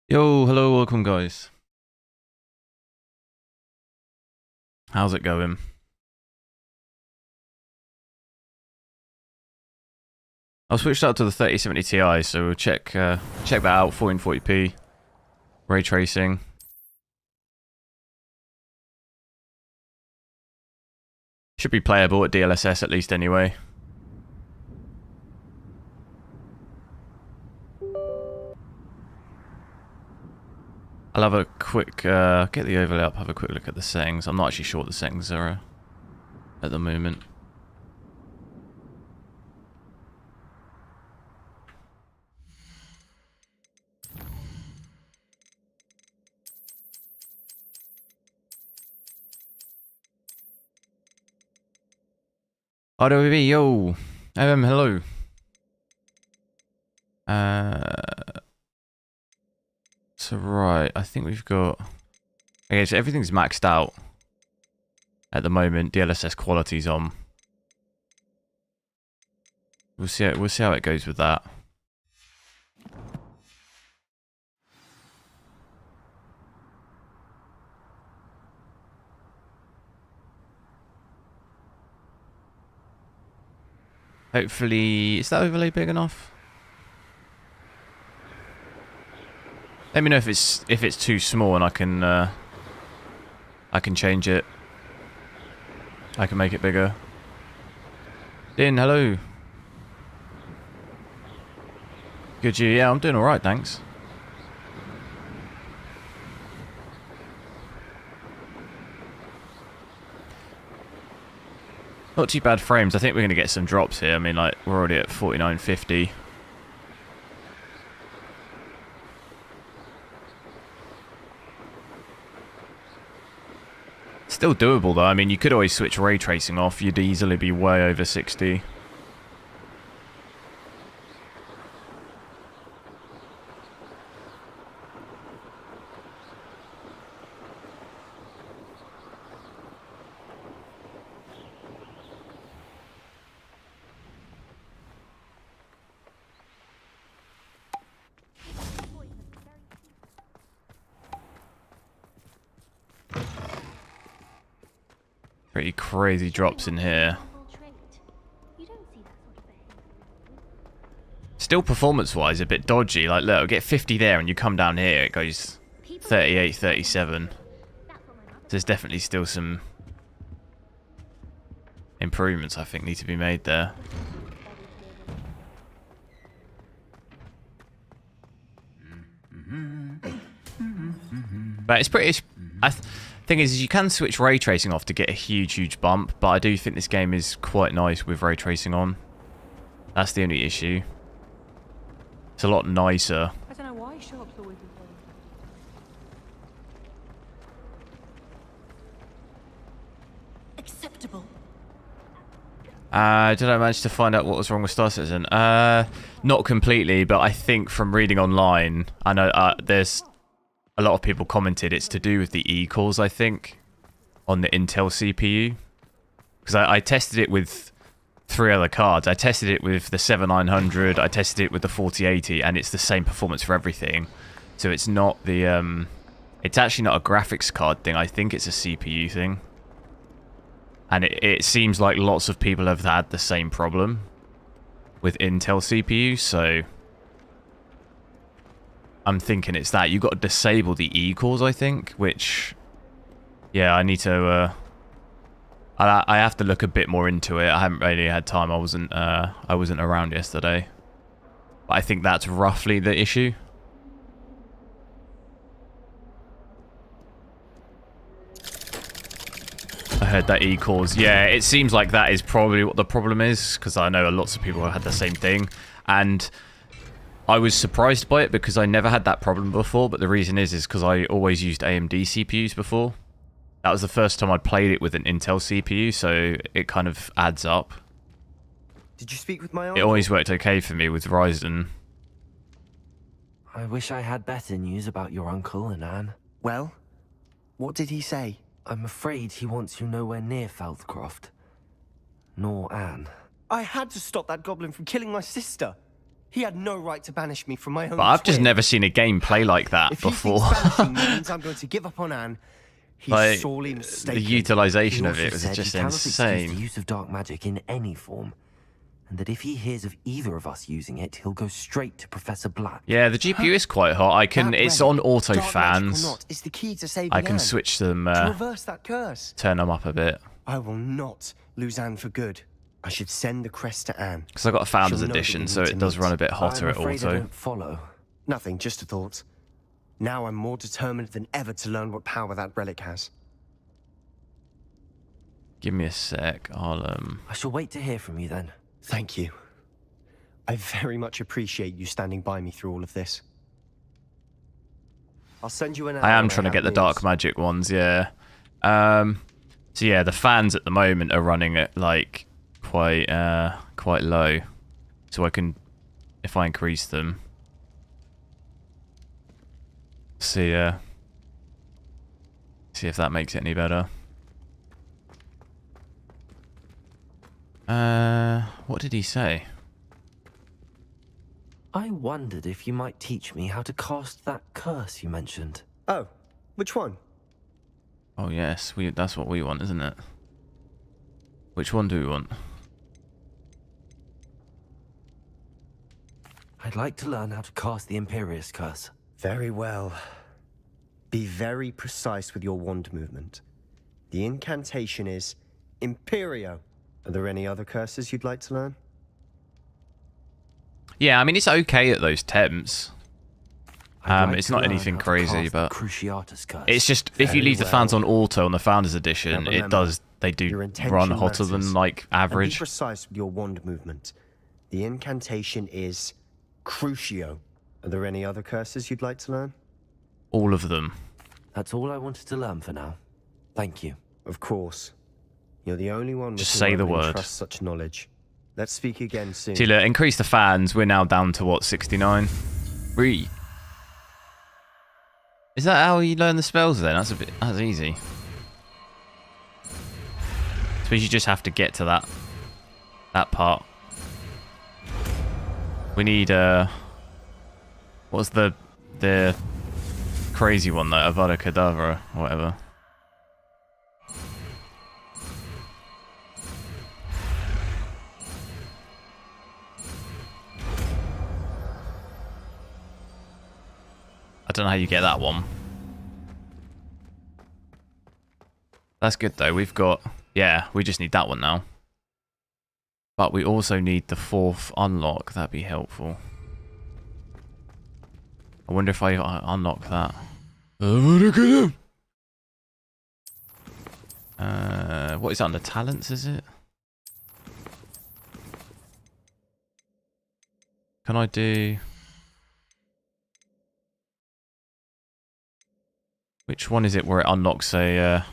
Yo, hello, welcome guys. How's it going? I'll switch out to the 3070 Ti, so we'll check that out, 1440p, ray tracing. Should be playable at DLSS at least anyway. I'll have a quick, get the overlay up, have a quick look at the settings. I'm not actually sure what the settings are at the moment. RWB, yo! Hello. So right, I think we've got... Okay, so everything's maxed out at the moment. DLSS quality's on. We'll see how it goes with that. Hopefully, is that overlay big enough? Let me know if it's too small and I can change it. I can make it bigger. Din, hello. Good you? Yeah, I'm doing alright, thanks. Not too bad frames. I think we're going to get some drops here. I mean, like, we're already at 4950. Still doable though. I mean, you could always switch ray tracing off. You'd easily be way over 60. Pretty crazy drops in here. Still performance-wise a bit dodgy. Like, look, I'll get 50 there and you come down here, it goes 38, 37. There's definitely still some improvements I think need to be made there. But it's pretty... Thing is, you can switch ray tracing off to get a huge bump, but I do think this game is quite nice with ray tracing on. That's the only issue. It's a lot nicer. I don't know why shops always do that. Acceptable. Did I manage to find out what was wrong with Star Citizen? Not completely, but I think from reading online, I know there's a lot of people commented it's to do with the E-cores, I think, on the Intel CPU. Because I tested it with 3 other cards. I tested it with the 7900, I tested it with the 4080, and it's the same performance for everything. So it's not the... it's actually not a graphics card thing, I think it's a CPU thing. And it seems like lots of people have had the same problem with Intel CPU, so... I'm thinking it's that. You've got to disable the E-cores, I think, which... Yeah, I need to... I have to look a bit more into it. I haven't really had time. I wasn't around yesterday. But I think that's roughly the issue. I heard that E-cores. Yeah, it seems like that is probably what the problem is, because I know lots of people have had the same thing. And... I was surprised by it because I never had that problem before, but the reason is because I always used AMD CPUs before. That was the first time I'd played it with an Intel CPU, so it kind of adds up. Did you speak with my uncle? It always worked okay for me with Ryzen. I wish I had better news about your uncle and Anne. Well, what did he say? I'm afraid he wants you nowhere near Feldcroft. Nor Anne. I had to stop that goblin from killing my sister. He had no right to banish me from my own But I've just twin. never seen a game play like that If before. he thinks banishing means I'm going to give up on Anne, he's Like, sorely the mistaken. utilization He of it also was said just he cannot excuse insane. the use of dark magic in any form, and that if he hears of either of us using it, he'll go straight to Professor Black. Yeah, the GPU is quite hot. It's on auto dark magic or fans. not, is the key to saving I can Anne. switch them, To reverse that curse. turn them up a bit. I will not lose Anne for good. I should send the crest to Anne. Because I've got a Founders She'll know that we Edition, so need it to does meet. run a bit hotter at I'm afraid I auto. don't follow. Nothing, just a thought. Now I'm more determined than ever to learn what power that relic has. Give me a sec. I shall wait to hear from you then. Thank you. I very much appreciate you standing by me through all of this. I'll send you an I am trying to get the dark magic ones, yeah. So yeah, the fans at the moment are running at like quite low. So I can, if I increase them, see if that makes it any better. What did he say? I wondered if you might teach me how to cast that curse you mentioned. Oh, which one? Oh yes, that's what we want, isn't it? Which one do we want? I'd like to learn how to cast the Imperious Curse. Very well. Be very precise with your wand movement. The incantation is Imperio. Are there any other curses you'd like to learn? Yeah, I mean it's okay at those temps. It's not anything crazy, but it's just if you leave the fans on auto on the Founders Edition, they do run hotter than like average. Be precise with your wand movement. The incantation is Crucio. Are there any other curses you'd like to learn? All of them. That's all I wanted to learn for now. Thank you. Of course. You're the only one Just say the word. Trust such knowledge. Let's speak again soon. See, look, increase the fans. We're now down to what, 69? Is that how you learn the spells then? That's easy. Suppose you just have to get to that part. We need what's the crazy one though? Avada Kedavra or whatever. I don't know how you get that one. That's good though. We've got... Yeah, we just need that one now. But we also need the 4th unlock. That'd be helpful. I wonder if I unlock that. What is that under talents, is it? Can I do... Which one is it where it unlocks a...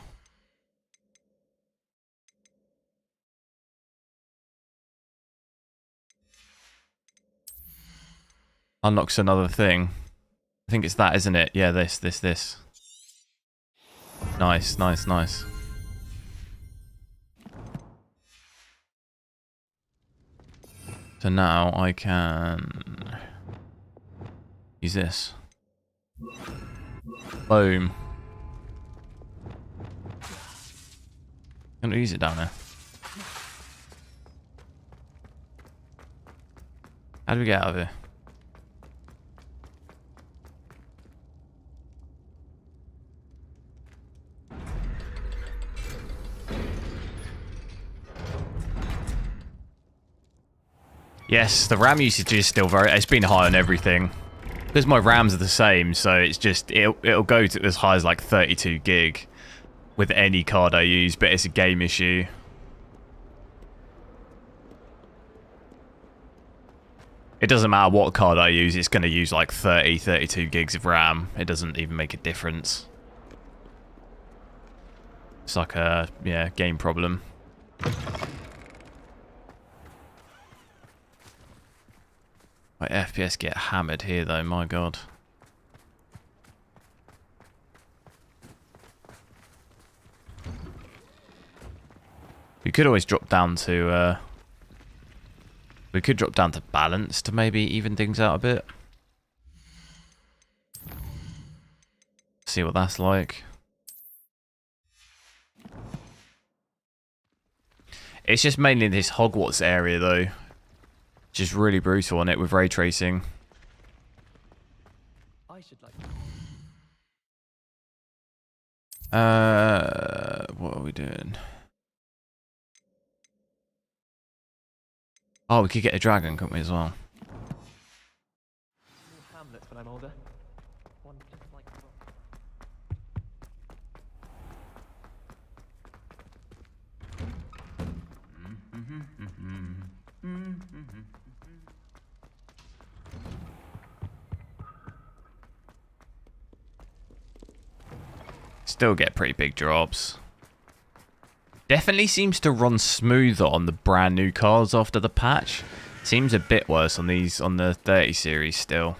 Unlocks another thing. I think it's that, isn't it? Yeah, this. Nice. So now I can use this. Boom. I'm gonna use it down there. How do we get out of here? Yes, the RAM usage is still it's been high on everything. Because my RAMs are the same, so it's just, it'll go to as high as like 32 gig with any card I use, but it's a game issue. It doesn't matter what card I use, it's going to use like 32 gigs of RAM. It doesn't even make a difference. It's like a, yeah, game problem. My FPS get hammered here though, my god. We could always drop down to We could drop down to balance to maybe even things out a bit. See what that's like. It's just mainly this Hogwarts area though. Just really brutal on it with ray tracing. I should like. What are we doing? Oh, we could get a dragon, couldn't we, as well? Hamlets when I'm older. One just like the book. Still get pretty big drops. Definitely seems to run smoother on the brand new cards after the patch. Seems a bit worse on these on the 30 series still.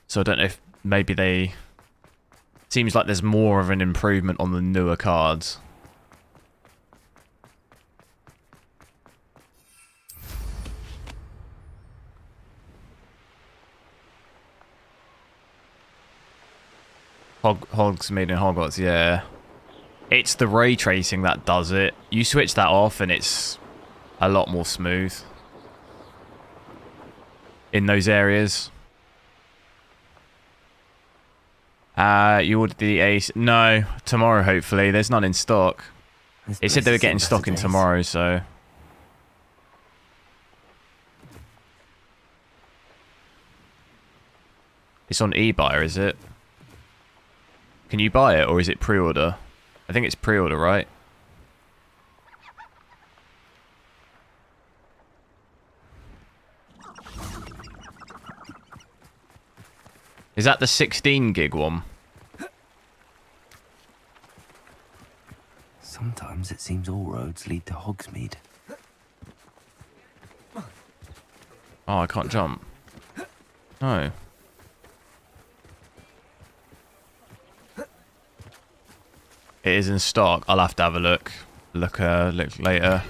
So I don't know if maybe they... Seems like there's more of an improvement on the newer cards. Hogsmeade and Hogwarts, yeah. It's the ray tracing that does it. You switch that off and it's a lot more smooth in those areas. You ordered the Ace? No, tomorrow hopefully. There's none in stock. It said they were getting stock in tomorrow, so... It's on eBuyer, is it? Can you buy it, or is it pre-order? I think it's pre-order, right? Is that the 16 gig one? Sometimes it seems all roads lead to Hogsmeade. Oh, I can't jump. No. It is in stock. I'll have to have a look. Look later.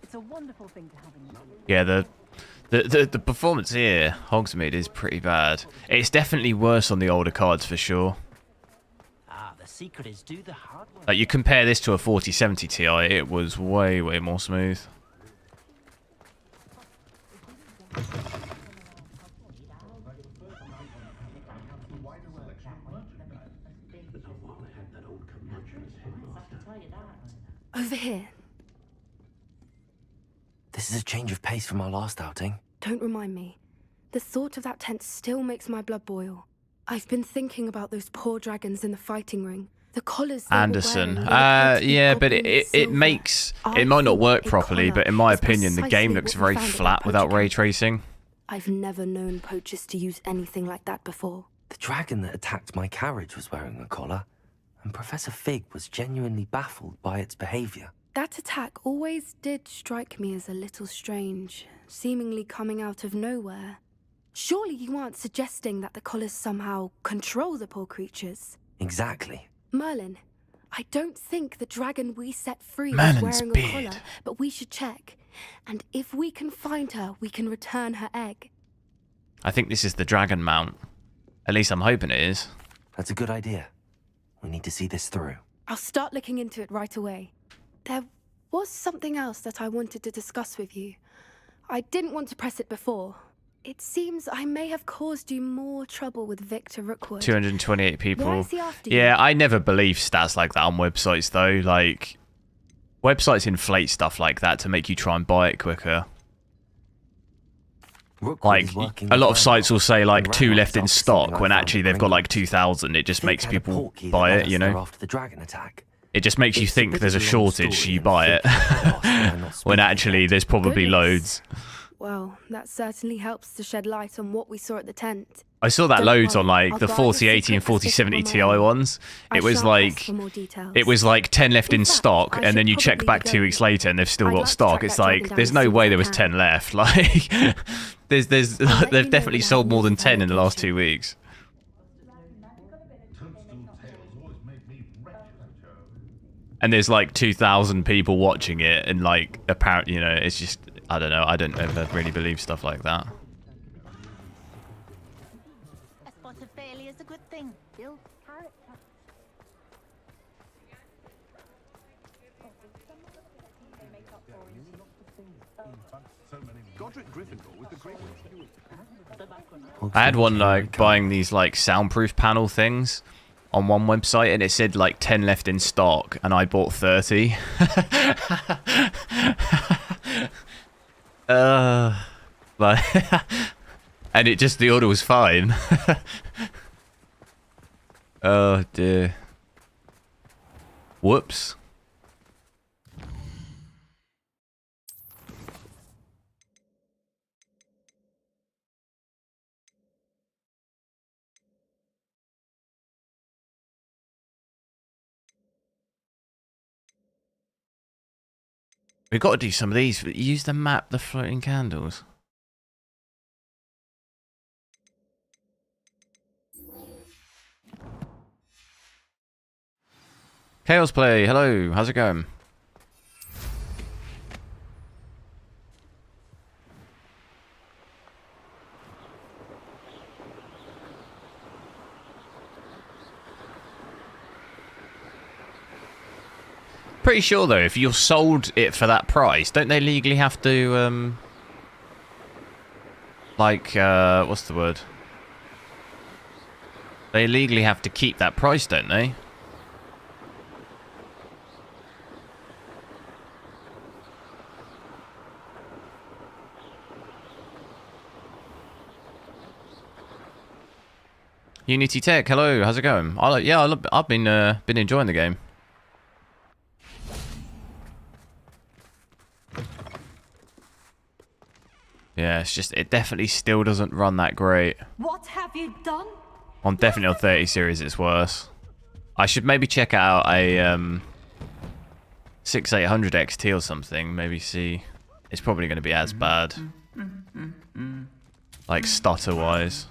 It's a wonderful thing to have in your life. Yeah, the performance here, Hogsmeade, is pretty bad. It's definitely worse on the older cards for sure. Ah, the secret is do the hard work. Like you compare this to a 4070 Ti, it was way more smooth. Over here. This is a change of pace from our last outing. Don't remind me. The thought of that tent still makes my blood boil. I've been thinking about those poor dragons in the fighting ring. The collars they were Anderson. wearing, they appeared to be Yeah, but goblin it silver. makes... I It might not think work a properly, collar but in my is opinion, the game precisely looks what we very found at flat that without poacher ray camp. tracing. I've never known poachers to use anything like that before. The dragon that attacked my carriage was wearing a collar, and Professor Fig was genuinely baffled by its behavior. That attack always did strike me as a little strange, seemingly coming out of nowhere. Surely you aren't suggesting that the collars somehow control the poor creatures? Exactly. Merlin, I don't think the dragon we set free Merlin's was wearing a beard. collar, but we should check. And if we can find her, we can return her egg. I think this is the dragon mount. At least I'm hoping it is. That's a good idea. We need to see this through. I'll start looking into it right away. There was something else that I wanted to discuss with you. I didn't want to press it before. It seems I may have caused you more trouble with Victor Rookwood. 228 people. Why is he after you? Yeah, I never believe stats like that on websites, though. Like, websites inflate stuff like that to make you try and buy it quicker. Rookwood Like, is working a lot with of sites will say, like, and 2 ran left in off something stock I when found actually at they've got, like, Greenwich. 2,000. It just Fig makes had a people portkey that buy led it, us you there know? After the dragon attack. It just makes you It's a think bit there's a of a long shortage, so story you and buy it. Fig got lost when I'm not When speaking actually yet. there's probably Goodness. loads. Well, that certainly helps to shed light on what we saw at the tent. I saw that Don't loads worry, on like I'll the guard the 4080 and secret as if it 4070 were Ti my own. ones. I It was shan't like ask for more details. it was like 10 left In in fact, stock, I and then should you check probably back be 2 going. weeks later and they've still I'd got like to stock. track It's that dragon like down there's as no soon way as I there was can. 10 left. Like there's I'll let you they've know definitely when I sold have more than more 10 in the last validation. 2 weeks. and there's like 2,000 people watching it, and like apparently, you know, it's just, I don't know. I don't ever really believe stuff like that. A spot of failure is a good thing. Build character. I had one like buying these like soundproof panel things on one website, and it said like 10 left in stock, and I bought 30. But and it just, the order was fine. Oh dear. Whoops. We've got to do some of these. Use the map, the floating candles. Chaos Play, hello, how's it going? Pretty sure though, if you've sold it for that price, don't they legally have to, like, what's the word? They legally have to keep that price, don't they? Unity Tech, hello, how's it going? I've been enjoying the game. Yeah, it's just, it definitely still doesn't run that great. What have you done? On definitely on 30 series, it's worse. I should maybe check out a 6800 XT or something. Maybe see. It's probably going to be as bad, like stutter wise.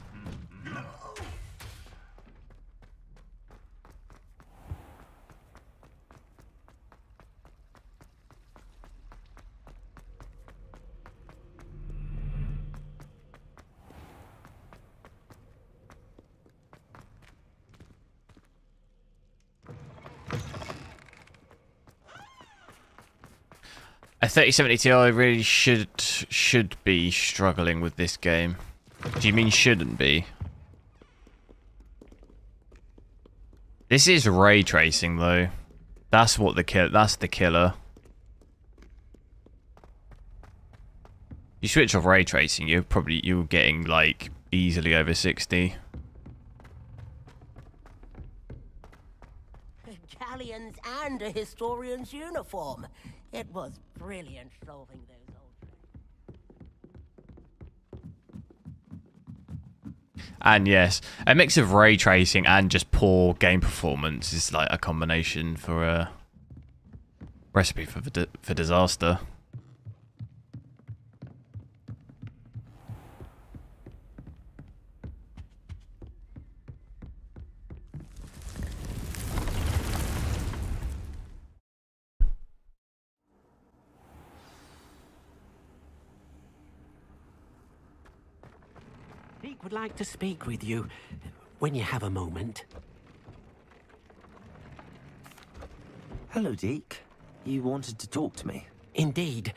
A 3070 Ti really should be struggling with this game. Do you mean shouldn't be? This is ray tracing though. That's what that's the killer. You switch off ray tracing, you're getting like easily over 60. Galleons and a historian's uniform. It was brilliant solving those old. And yes, a mix of ray tracing and just poor game performance is like a combination for a recipe for disaster. Deek would like to speak with you when you have a moment. Hello, Deke. You wanted to talk to me? Indeed.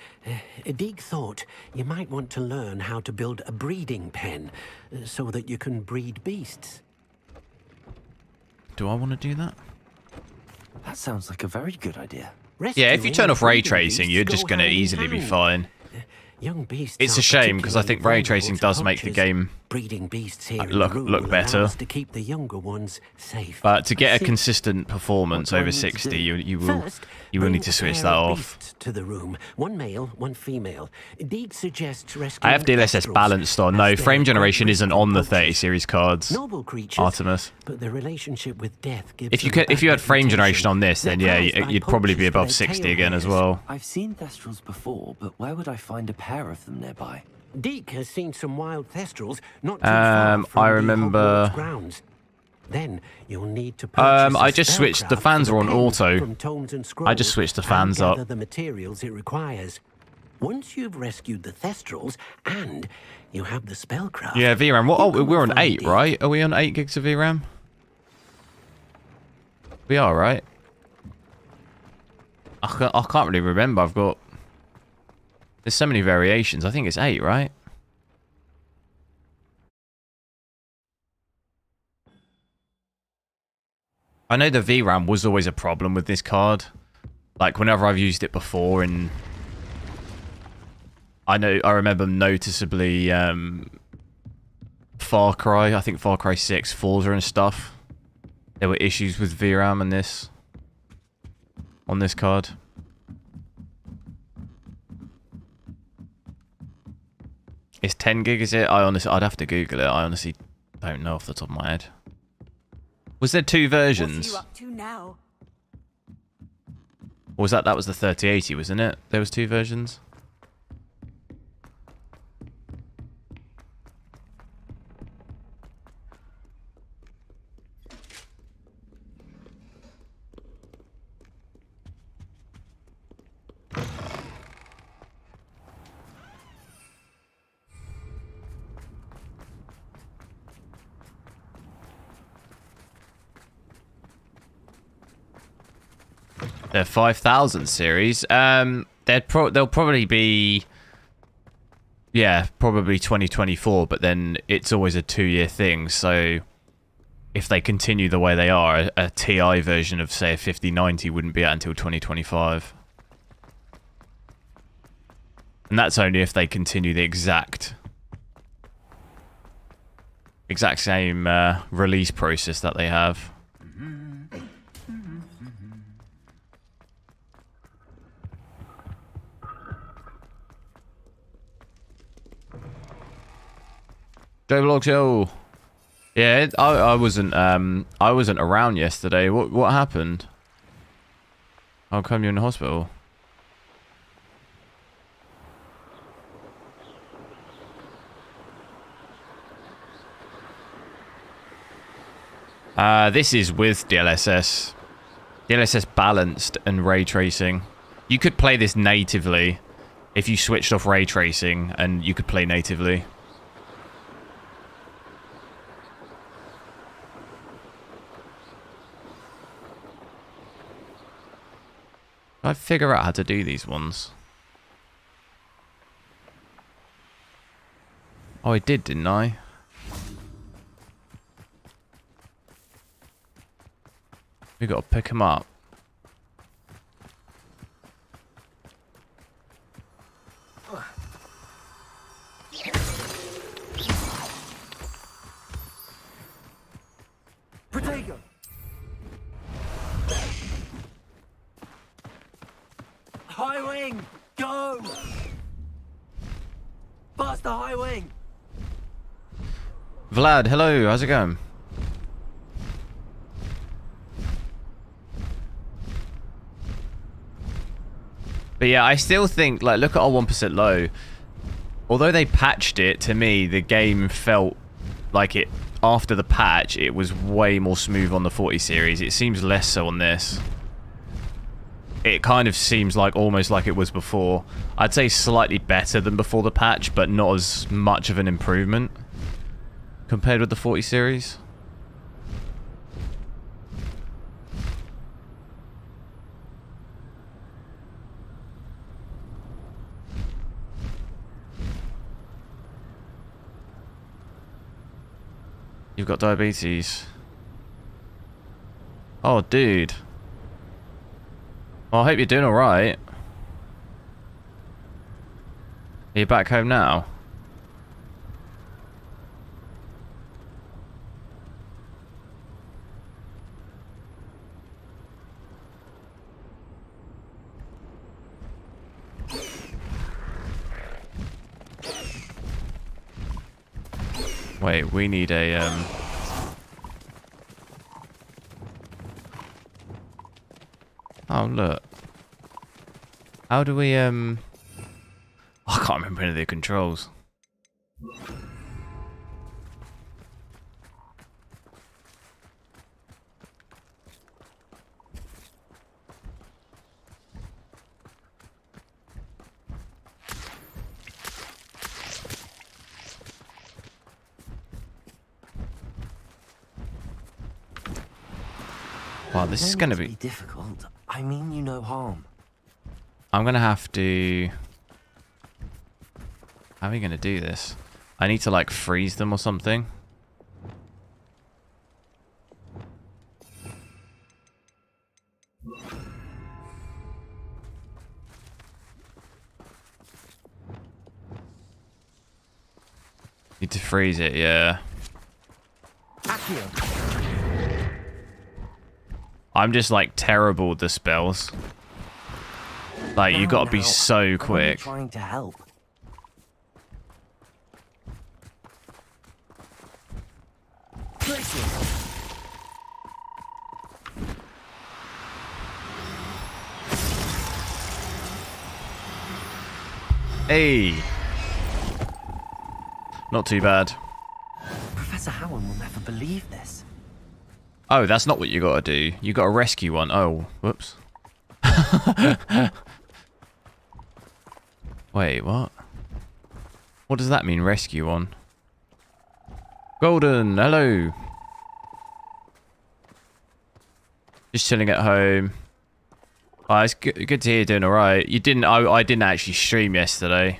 Deek thought you might want to learn how to build a breeding pen so that you can breed beasts. Do I want to do that? That sounds like a very good idea. Yeah, if you turn off ray tracing, you're just going to easily be fine. Young beasts it's a shame because I think ray tracing does make the game breeding beasts here look better. To keep the younger ones safe. But to get a consistent performance over 60, you will need to switch that off. To the room, one male, one female. Deek suggests I have DLSS balanced on. No, frame generation isn't on the 30 series cards. Noble creatures, Artemis. But their relationship with death gives if you had frame generation on this, then yeah, you'd probably be above 60 again as well. I've seen Thestrals before, but where would I find a pair of them nearby? Deek has seen some wild Thestrals not too far from I remember the Hogwarts grounds. Then you'll need to purchase I just switched. The fans are on auto. from tomes and I just scrolls switched the and fans up. gather the materials it requires. Once you've rescued the Thestrals and you have the spellcraft. Yeah, VRAM. What? you Oh, can we're on find 8, it. right? Are we on 8 gigs of VRAM? We are, right? I can't really remember. I've got... There's so many variations. I think it's 8, right? I know the VRAM was always a problem with this card. Like, whenever I've used it before, and... I remember noticeably, Far Cry, I think Far Cry 6, Forza and stuff. There were issues with VRAM and this. On this card. It's 10 gig, is it? I'd have to Google it. I honestly don't know off the top of my head. Was there 2 versions? What's you up to now? Or was that was the 3080, wasn't it? There was 2 versions. The 5000 series. They'll probably be, yeah, probably 2024. But then it's always a 2-year thing. So if they continue the way they are, a TI version of say a 5090 wouldn't be out until 2025. And that's only if they continue the exact same release process that they have. Joe Vlog Show. Yeah, I wasn't around yesterday. What happened? How come you're in the hospital? This is with DLSS. DLSS balanced and ray tracing. You could play this natively if you switched off ray tracing, and you could play natively. I figure out how to do these ones. Oh, I did, didn't I? We got to pick them up. Protego! High wing! Go! Past the high wing! Vlad, hello, how's it going? But yeah, I still think, like, look at our 1% low. Although they patched it, to me, the game felt like it, after the patch, it was way more smooth on the 40 series. It seems less so on this. It kind of seems like almost like it was before. I'd say slightly better than before the patch, but not as much of an improvement compared with the 40 series. You've got diabetes. Oh, dude. Well, I hope you're doing alright. Are you back home now? Wait, we need a, Oh, look. How do we, I can't remember any of the controls. Wow, this is No going to need be... difficult. I mean you no harm. I'm going to have to... How are we going to do this? I need to, like, freeze them or something. Need to freeze it, yeah. I'm just, like, terrible with the spells. Like, you got to be so quick. Trying to help. Hey! Not too bad. Professor HWiNFO will never believe this. Oh, that's not what you gotta do. You gotta rescue one. Oh, whoops. Wait, what? What does that mean, rescue one? Golden, hello. Just chilling at home. Oh, it's good to hear you're doing alright. You didn't, I didn't actually stream yesterday.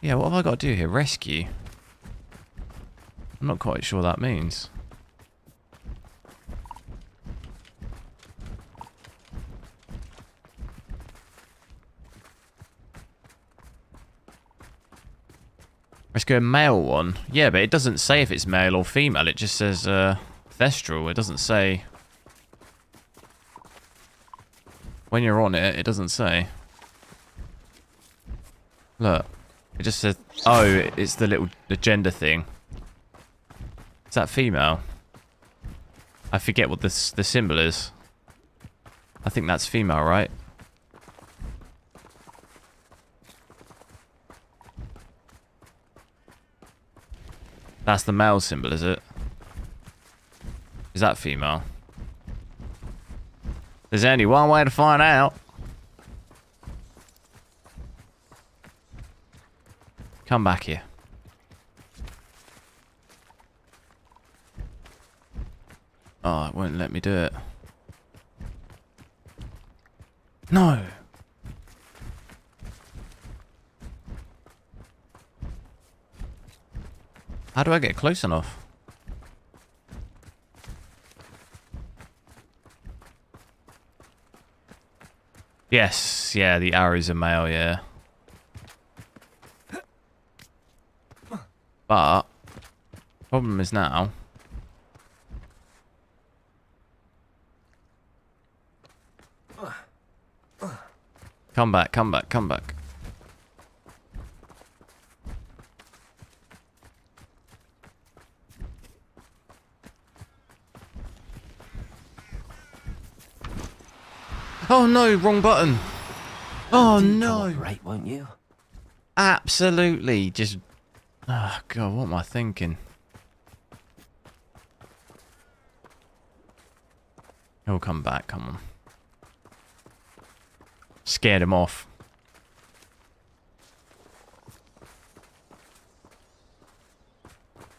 Yeah, what have I got to do here? Rescue? I'm not quite sure what that means. Rescue a male one. Yeah, but it doesn't say if it's male or female. It just says Thestral. It doesn't say... When you're on it, it doesn't say. Look. It just says... Oh, it's the gender thing. Is that female? I forget what the symbol is. I think that's female, right? That's the male symbol, is it? Is that female? There's only one way to find out. Come back here. Oh, it won't let me do it. No! How do I get close enough? Yes, yeah, the arrows are male, yeah. But, problem is now... Come back, come back, come back. Oh no, wrong button. Oh no. Right, won't you? Absolutely, just... Oh god, what am I thinking? He'll come back, come on. Scared him off.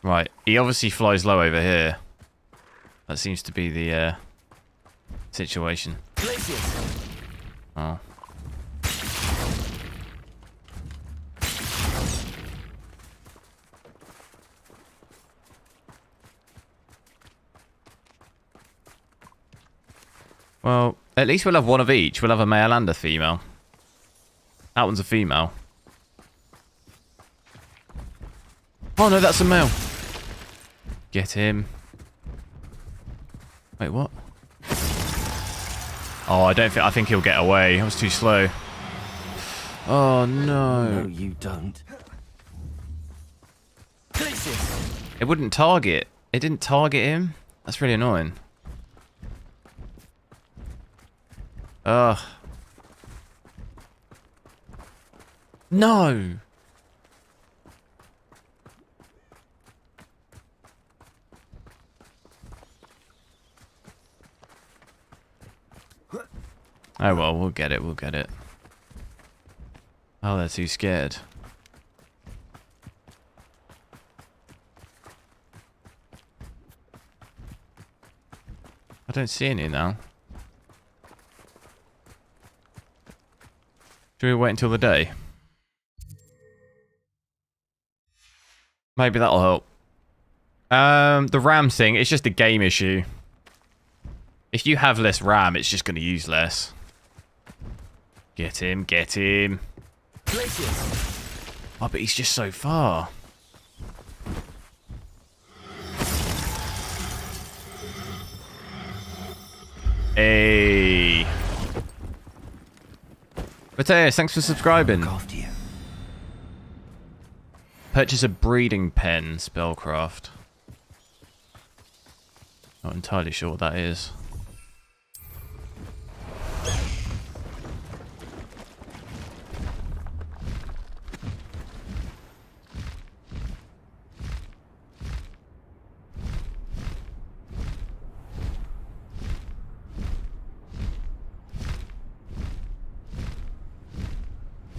Right, he obviously flies low over here. That seems to be the situation. Oh. Well, at least we'll have one of each. We'll have a male and a female. That one's a female. Oh no, that's a male. Get him. Wait, what? Oh, I think he'll get away. I was too slow. Oh no. No, you don't. It wouldn't target. It didn't target him. That's really annoying. Ugh. No. Oh well, we'll get it, we'll get it. Oh, they're too scared. don't see any now. Should we wait until the day? Maybe that'll help. The RAM thing, it's just a game issue. If you have less RAM, it's just going to use less. Get him, get him. Oh, but he's just so far. Hey. Mateus, thanks for subscribing. After you. Purchase a breeding pen, spellcraft. Not entirely sure what that is.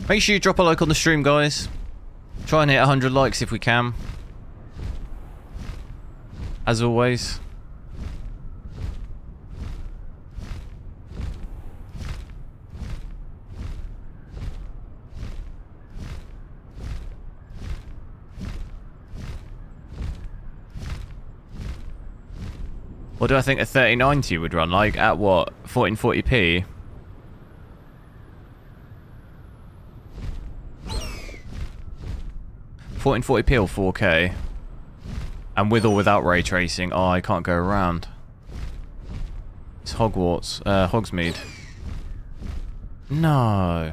Make sure you drop a like on the stream, guys. Try and hit 100 likes if we can. As always. What do I think a 3090 would run like? At what? 1440p? Or 4K, and with or without ray tracing. Oh, I can't go around. It's Hogwarts, Hogsmeade. No.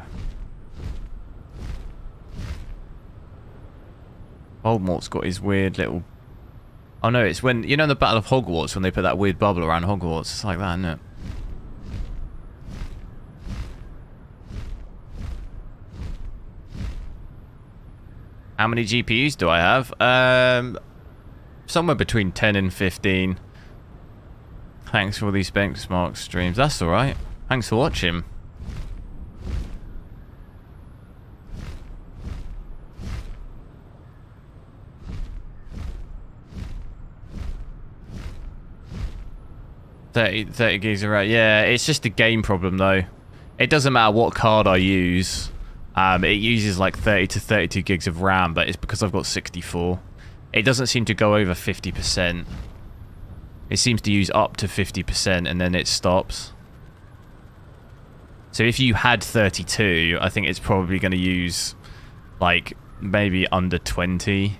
Voldemort's got his weird little. Oh no, it's when you know in the Battle of Hogwarts when they put that weird bubble around Hogwarts. It's like that, isn't it? How many GPUs do I have? Somewhere between 10 and 15. Thanks for all these benchmark streams. That's alright. Thanks for watching. $30 gigs are right. Yeah, it's just a game problem though. It doesn't matter what card I use. It uses like 30 to 32 gigs of RAM, but it's because I've got 64. It doesn't seem to go over 50%. It seems to use up to 50% and then it stops. So if you had 32, I think it's probably going to use like maybe under 20.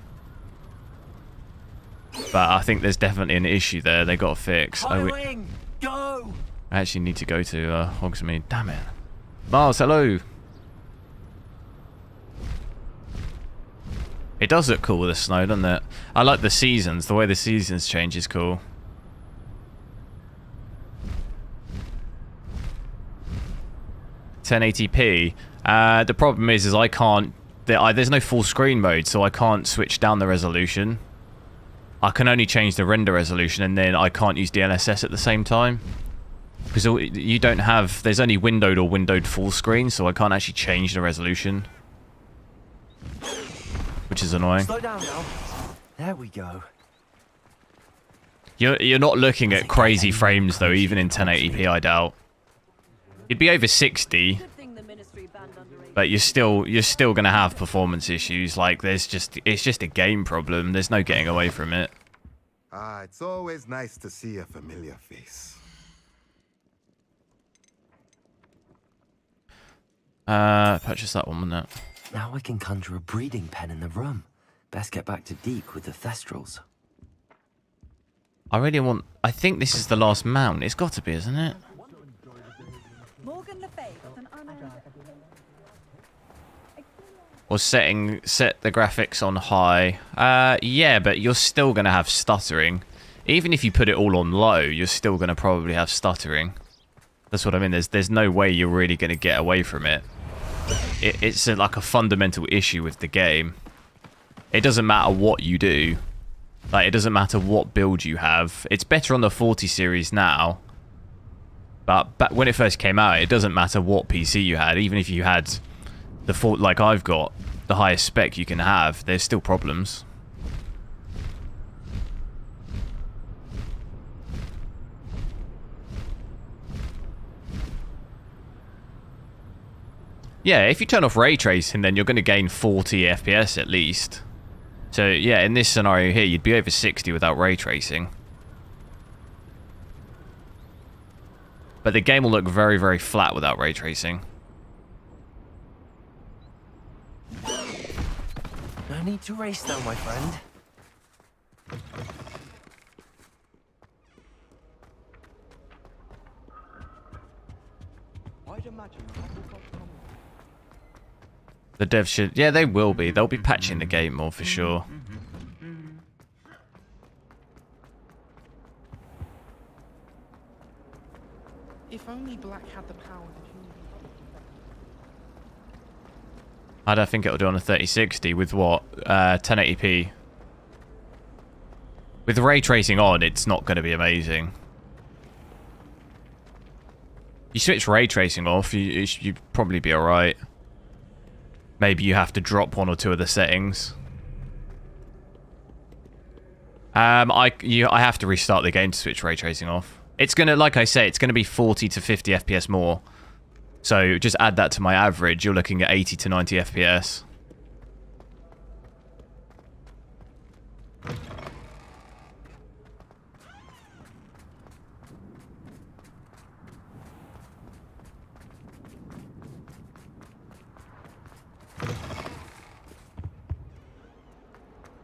But I think there's definitely an issue there they got to fix. I actually need to go to Hogsmeade. Damn it. Mars, hello. It does look cool with the snow, doesn't it? I like the seasons. The way the seasons change is cool. $1080p. The problem is I can't. There's no full screen mode, so I can't switch down the resolution. I can only change the render resolution, and then I can't use DLSS at the same time because you don't have. There's only windowed or windowed full screen, so I can't actually change the resolution. Which is annoying. Slow down now. There we go. You're not looking at crazy frames though, even in 1080p. I doubt. It'd be over 60, but you're still gonna have performance issues. Like it's just a game problem. There's no getting away from it. It's always nice to see a familiar face. Purchase that one, wouldn't it? Now I can conjure a breeding pen in the room. Best get back to Deke with the Thestrals. I really want. I think this is the last mount. It's got to be, isn't it? Or set the graphics on high. Yeah, but you're still gonna have stuttering. Even if you put it all on low, you're still gonna probably have stuttering. That's what I mean. There's no way you're really gonna get away from it. It's like a fundamental issue with the game. It doesn't matter what you do. Like, it doesn't matter what build you have. It's better on the 40 series now. But back when it first came out, it doesn't matter what PC you had. Even if you had the like I've got, the highest spec you can have, there's still problems. Yeah, if you turn off ray tracing, then you're going to gain 40 FPS at least. So yeah, in this scenario here, you'd be over 60 without ray tracing. But the game will look very, very flat without ray tracing. No need to race though, my friend. The devs should... Yeah, they will be. They'll be patching the game more for sure. If only Black had the power that you need. I don't think it'll do on a 3060 with what? 1080p. With ray tracing on, it's not going to be amazing. You switch ray tracing off, you'd probably be alright. Maybe you have to drop one or two of the settings. I have to restart the game to switch ray tracing off. It's gonna, like I say, it's gonna be 40 to 50 FPS more. So just add that to my average. You're looking at 80 to 90 FPS.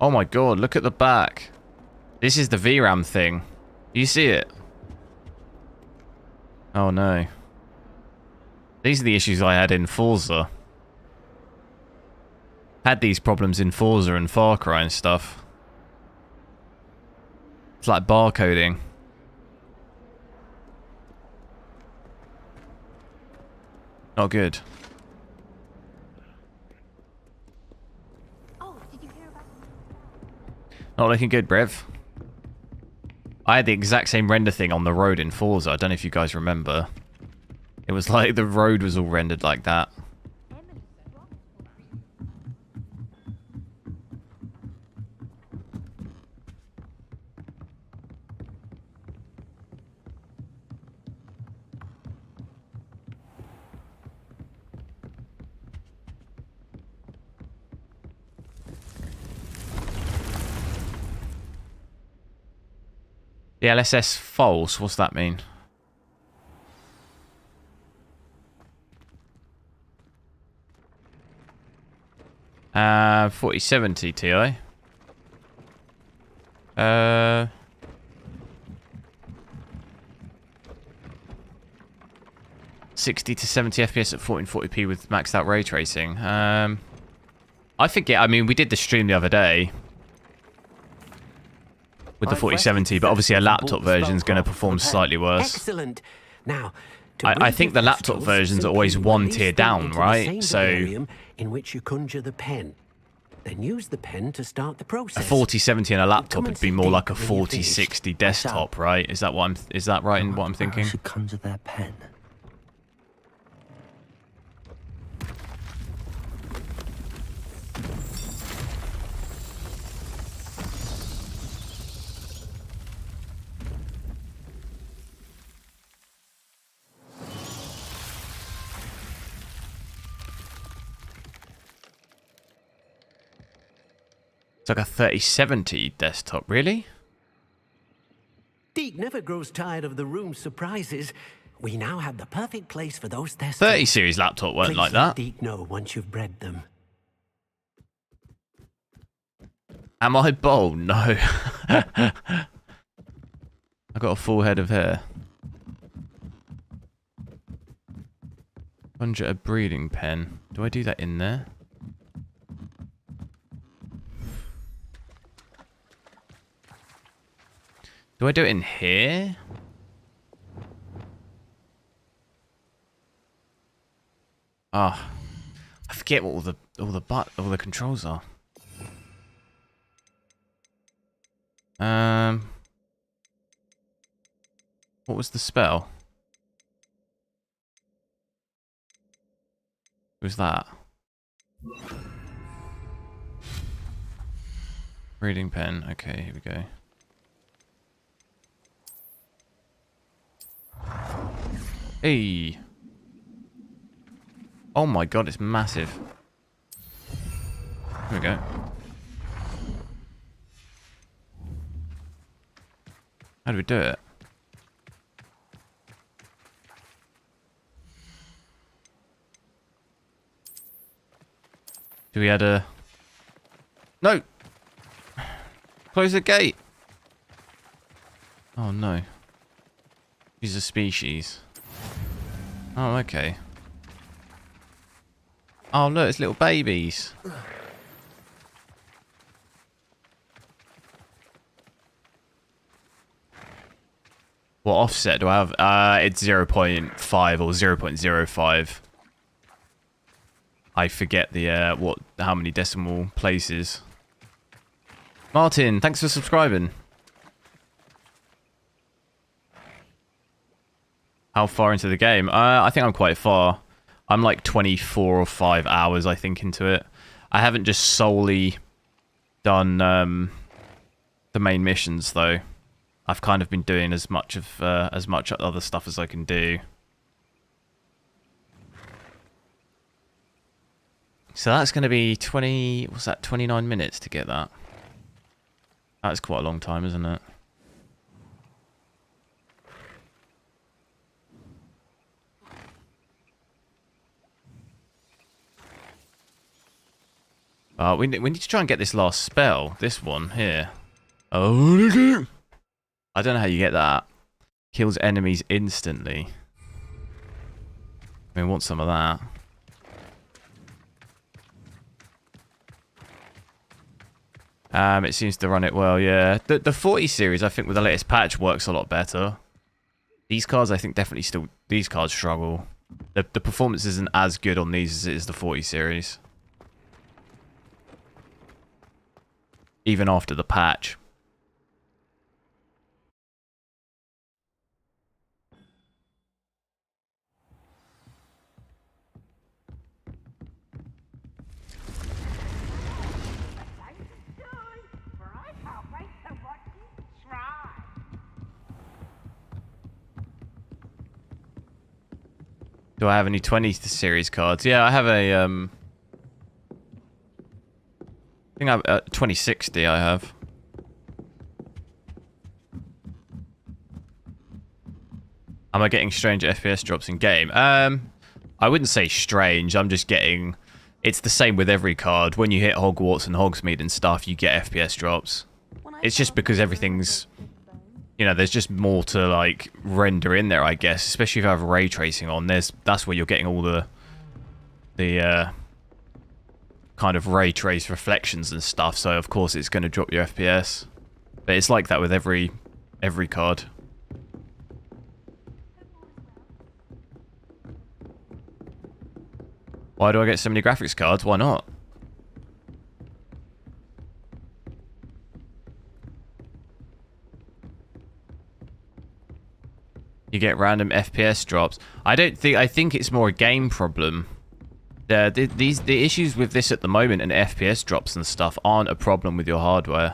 Oh my god, look at the back. This is the VRAM thing. Do you see it? Oh no. These are the issues I had in Forza. Had these problems in Forza and Far Cry and stuff. It's like barcoding. Not good. Not looking good, Brev. I had the exact same render thing on the road in Forza. I don't know if you guys remember. It was like the road was all rendered like that. DLSS false, what's that mean? Uh, 4070 Ti. 60 to 70 FPS at 1440p with maxed out ray tracing. I think I mean, we did the stream the other day with the 4070, but obviously a laptop version is going to perform slightly worse. Excellent. Now, I think the laptop versions are always one tier down, right? So in which you conjure the pen, then use the pen to start the process. a 4070 on a laptop would be more like a 4060 desktop, right? Is that right in what I'm thinking? I should conjure their pen. It's like a 3070 desktop, really? Deke never grows tired of the room's surprises. We now have the perfect place for those testers. 30 series laptop weren't Please like let that. Deke know once you've bred them. Am I bald? No. I got a full head of hair. Conjure a breeding pen. Do I do that in there? Do I do it in here? Ah, I forget what all the controls are. What was the spell? Who's that? Reading pen. Okay, here we go. Hey. Oh my god, it's massive. There we go. How do we do it? Do we add a... No! Close the gate! Oh no. These are species. Oh, okay. Oh look, it's little babies. What offset do I have? It's 0.5 or 0.05. I forget the how many decimal places. Martin, thanks for subscribing. How far into the game? I think I'm quite far. I'm like 24 or 5 hours, I think, into it. I haven't just solely done the main missions though. I've kind of been doing as much other stuff as I can do. So that's going to be 29 minutes to get that. That's quite a long time, isn't it? We need to try and get this last spell. This one here. Oh, I don't know how you get that. Kills enemies instantly. I mean, want some of that. It seems to run it well, yeah. The 40 series, I think, with the latest patch works a lot better. These cards, I think, definitely still... These cards struggle. The performance isn't as good on these as it is the 40 series. Even after the patch. Do I have any 20 series cards? Yeah, I have a I think I have 2060 I have. Am I getting strange FPS drops in game? I wouldn't say strange. I'm just getting... It's the same with every card. When you hit Hogwarts and Hogsmeade and stuff, you get FPS drops. It's just because everything's... You know, there's just more to, like, render in there, I guess. Especially if you have ray tracing on. That's where you're getting all the kind of ray trace reflections and stuff. So, of course, it's going to drop your FPS. But it's like that with every card. Why do I get so many graphics cards? Why not? You get random FPS drops. I think it's more a game problem. The issues with this at the moment and FPS drops and stuff aren't a problem with your hardware.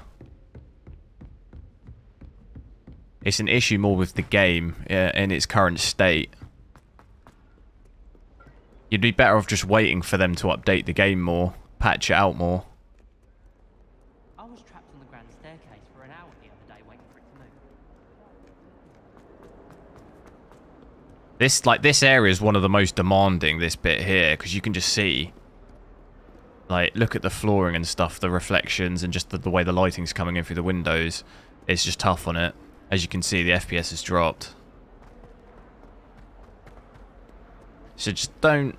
It's an issue more with the game in its current state. You'd be better off just waiting for them to update the game more, patch it out more. I was trapped on the grand staircase for an hour the other day waiting for it to move. This area is one of the most demanding, this bit here, because you can just see, like, look at the flooring and stuff, the reflections and just the way the lighting's coming in through the windows. It's just tough on it. As you can see, the FPS has dropped. So just don't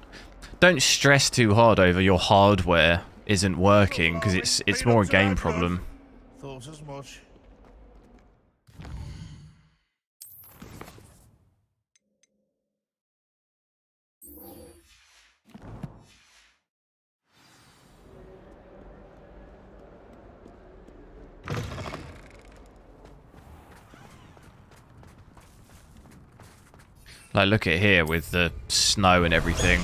stress too hard over your hardware isn't working, because it's more a game problem. Thought as much. Like, look at here with the snow and everything.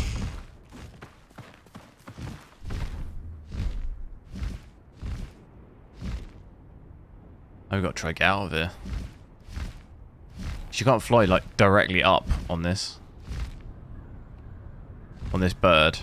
I've got to try to get out of here. You can't fly, like, directly up on this. on this bird.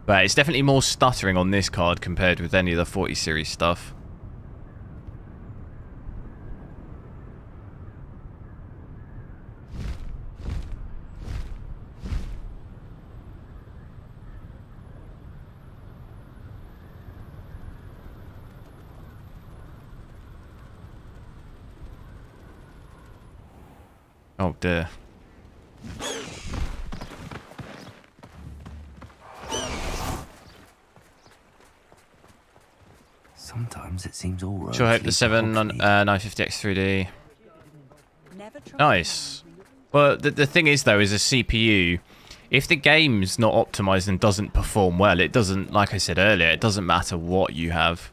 But it's definitely more stuttering on this card compared with any of the 40 series stuff. Oh dear. Sometimes it seems all right. Sure hope the 950X 3D. Nice. Well, the thing is, though, is a CPU, if the game's not optimized and doesn't perform well, it doesn't, like I said earlier, it doesn't matter what you have.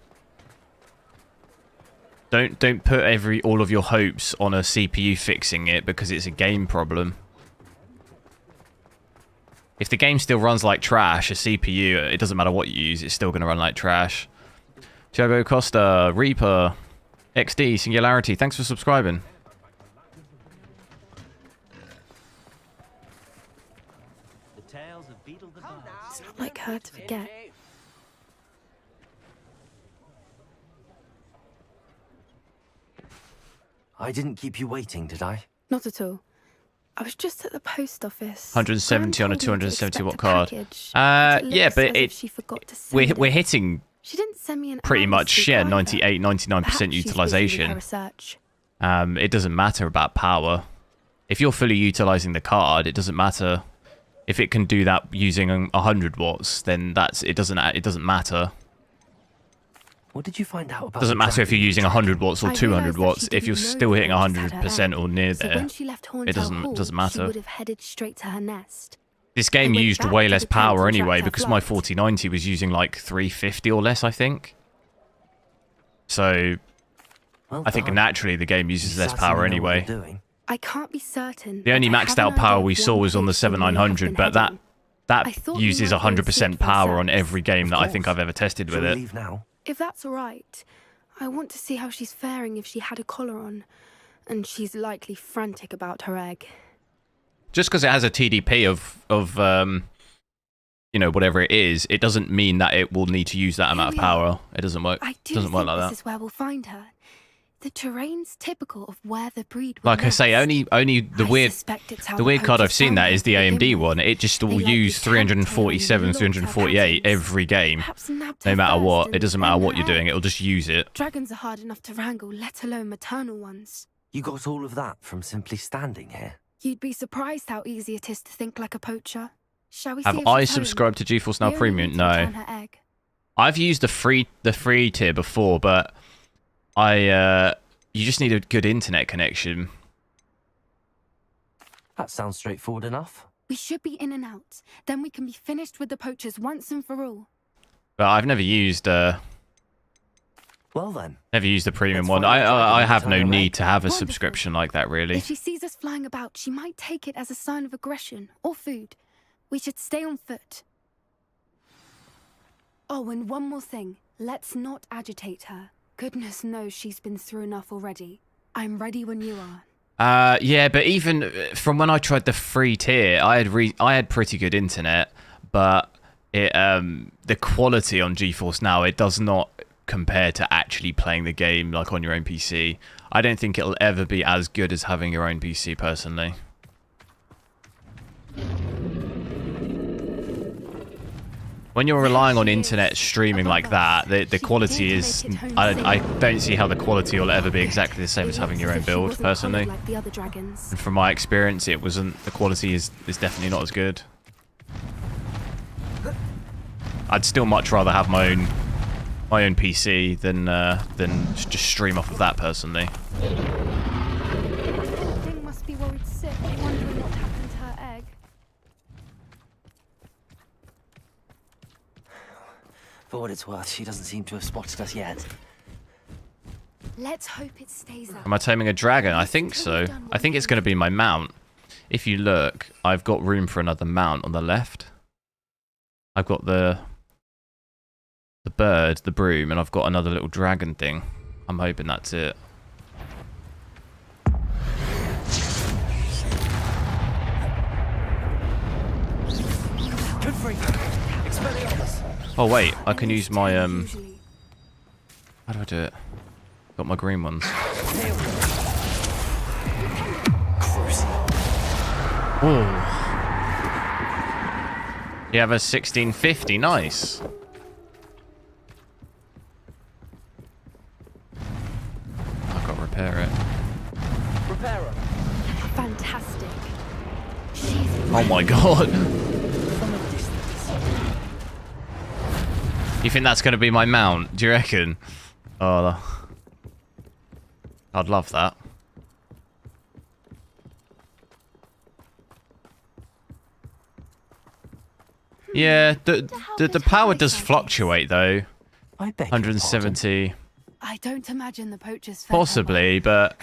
Don't put all of your hopes on a CPU fixing it because it's a game problem. If the game still runs like trash, a CPU, it doesn't matter what you use, it's still going to run like trash. Thiago Costa, Reaper, XD, Singularity, thanks for subscribing. It's not like her to forget. I didn't keep you waiting, did I? Not at all. I was just at the post office. 170 on a 270 watt card. Yeah, but she forgot to send we're hitting She didn't send me an pretty hour's much, sleep yeah, either. 98, 99% Perhaps she's busy with her utilization. research. It doesn't matter about power. If you're fully utilizing the card, it doesn't matter. If it can do that using 100 watts, then it doesn't matter. What did you find out about? Doesn't matter if you're using 100 watts or I 200 realised that watts. she If you're didn't know still the hitting Hornets had her 100% or near So there, when she left it doesn't Hall, matter. She would have headed straight to her nest. This game I went used back way to less the tent power and anyway tracked her because my flight. 4090 was using like 350 or less, I think. So Well I think done. naturally the game uses You less certainly power know what anyway. you're doing. I can't be certain. The only but I maxed have out an power idea we of saw one was on the place we may have 7900, been but heading. I that thought we uses might be able to see it 100% for power on ourselves. every game Of that I think course. I've ever tested Shall with we it. leave now? If that's all right, I want to see how she's faring if she had a collar on. And she's likely frantic about her egg. Just because it has a TDP of you know, whatever it is, it doesn't mean that it will need to use that amount of we are. power. It doesn't work. I do Doesn't think work like this that. is where we'll find her. The terrain's typical of where the breed will Like I say, nest. only the I weird suspect it's how the weird card poachers I've seen found that her is the to begin AMD with. one. It just They will likely use camped here and 347, locked her 348 patterns. every game. Perhaps nabbed No her matter first what. and It doesn't matter then what her you're doing. egg. It'll just use it. Dragons are hard enough to wrangle, let alone maternal ones. You got all of that from simply standing here. You'd be surprised how easy it is to think like a poacher. Shall we see Have if I she's home? subscribed to GeForce Now We only Premium? need to return No. her egg. I've used the free tier before, but you just need a good internet connection. That sounds straightforward enough. We should be in and out. Then we can be finished with the poachers once and for all. But I've never used Well then, the premium Let's one. find out I if have no return her need egg. to have a Wonderful. subscription like that, really. If she sees us flying about, she might take it as a sign of aggression or food. We should stay on foot. Oh, and one more thing. Let's not agitate her. Goodness knows she's been through enough already. I'm ready when you are. Yeah, but even from when I tried the free tier, I had pretty good internet, but the quality on GeForce Now, it does not compare to actually playing the game like on your own PC. I don't think it'll ever be as good as having your own PC, personally. When you're relying on internet streaming like that, the quality is... I don't see how the quality will ever be exactly the same as having your own build, personally. Like the other dragons. And from my experience, it wasn't. The quality is definitely not as good. I'd still much rather have my own PC than just stream off of that, personally. Thing must be worried sick, wondering what happened to her egg. For what it's worth, she doesn't seem to have spotted us yet. Let's hope it stays that. Am I taming a dragon? I think so. I think it's going to be my mount. If you look, I've got room for another mount on the left. I've got the bird, the broom, and I've got another little dragon thing. I'm hoping that's it. Oh wait, I can use my How do I do it? Got my green ones. Ooh. You have a 1650, nice. I've got to repair it. Repairer. Fantastic. Oh my god. You think that's going to be my mount? Do you reckon? Oh, I'd love that. Yeah, the power does fluctuate though. I beg 170. I don't imagine the poachers Possibly, but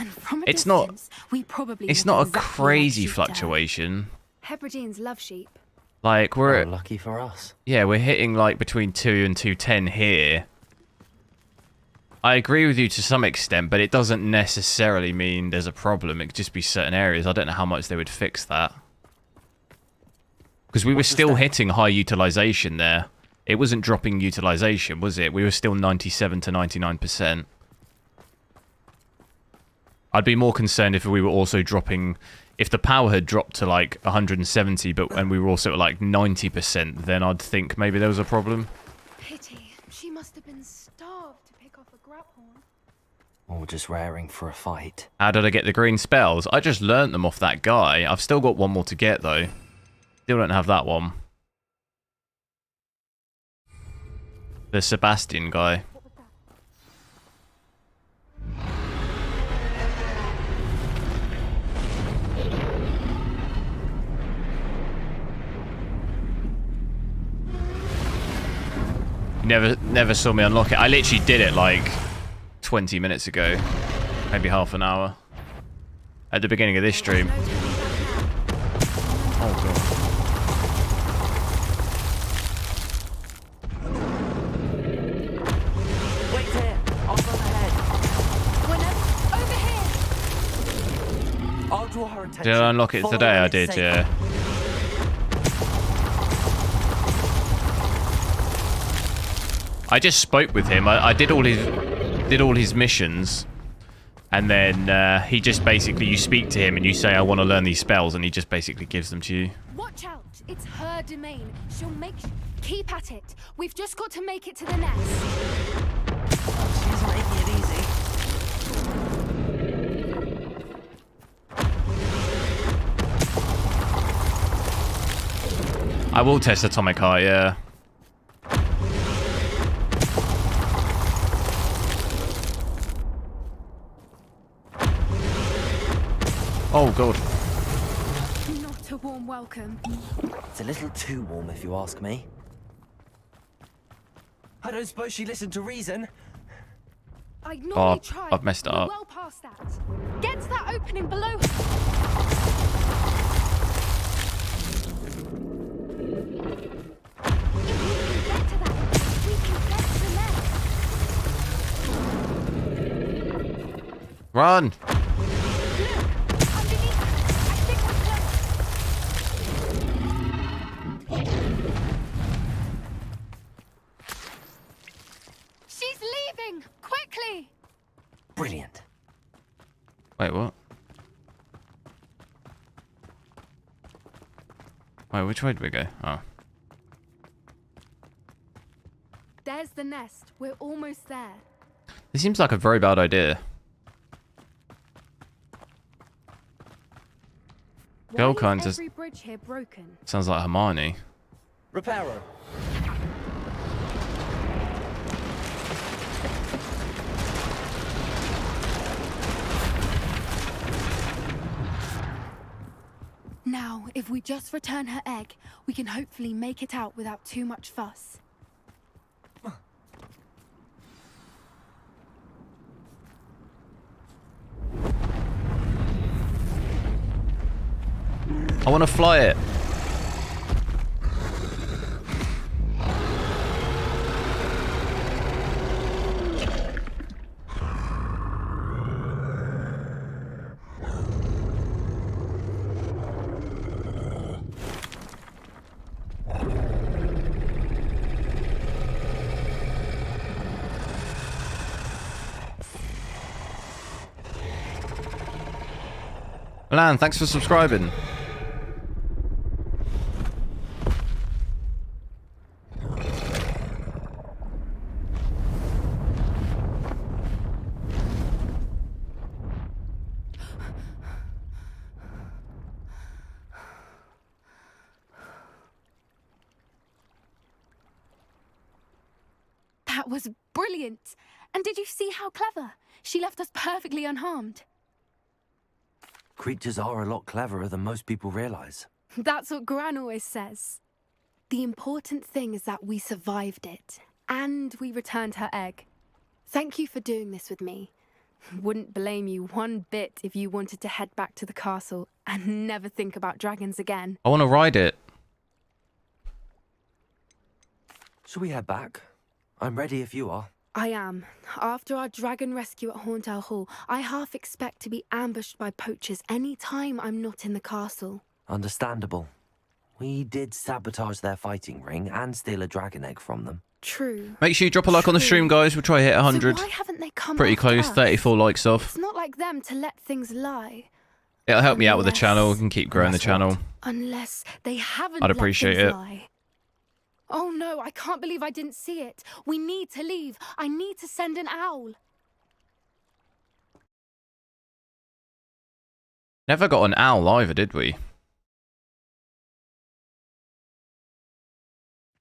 it's not. We probably It's look not a exactly crazy like sheep there. fluctuation. Hebrideans love sheep. Like we're Oh, lucky for us. yeah, we're hitting like between 2 and 210 here. I agree with you to some extent, but it doesn't necessarily mean there's a problem. It could just be certain areas. I don't know how much they would fix that. Because we were still hitting high utilization there. It wasn't dropping utilization, was it? We were still 97 to 99%. I'd be more concerned if we were also dropping... If the power had dropped to like 170, and we were also at like 90%, then I'd think maybe there was a problem. Pity. She must have been starved to pick off a grapehorn. Or just raring for a fight. How did I get the green spells? I just learnt them off that guy. I've still got one more to get though. Still don't have that one. The Sebastian guy. You never saw me unlock it. I literally did it like 20 minutes ago. Maybe half an hour. At the beginning of this stream. Oh god. Wait here! I'll run ahead. Over here! I'll draw her attention. Did I unlock it today? I did, yeah. I just spoke with him. I did all his missions, and then he just basically, you speak to him and you say, I want to learn these spells, and he just basically gives them to you. Watch out! It's her domain. She'll make... Keep at it. We've just got to make it to the nest. She's making it easy. I will test Atomic Heart, yeah. Oh god. Not a warm welcome. It's a little too warm if you ask me. I don't suppose she listened to reason. I normally Oh, try. I've messed it We're up. well past that. Get to that opening below. Run! She's leaving! Quickly! Brilliant. Wait, what? Wait, which way did we go? Oh. There's the nest. We're almost there. This seems like a very bad idea. Girl Why kinds is of... every bridge here broken? Sounds like Hermione. Repairer. Now, if we just return her egg, we can hopefully make it out without too much fuss. I want to fly it. Lan, thanks for subscribing. That was brilliant. And did you see how clever? She left us perfectly unharmed. Creatures are a lot cleverer than most people realize. That's what Gran always says. The important thing is that we survived it, and we returned her egg. Thank you for doing this with me. Wouldn't blame you one bit if you wanted to head back to the castle and never think about dragons again. I want to ride it. Shall we head back? I'm ready if you are. I am. After our dragon rescue at Horndale Hall, I half expect to be ambushed by poachers any time I'm not in the castle. Understandable. We did sabotage their fighting ring and steal a dragon egg from them. True. Make sure you drop a like on the stream, guys. We'll try to hit 100. So why haven't they come Pretty after close, us? 34 likes off. It's not like them to let things lie. It'll help me out with the Unless- channel. We can keep growing the Unless channel. what? Unless they haven't I'd let appreciate things it. lie. Oh no, I can't believe I didn't see it. We need to leave. I need to send an owl. Never got an owl either, did we?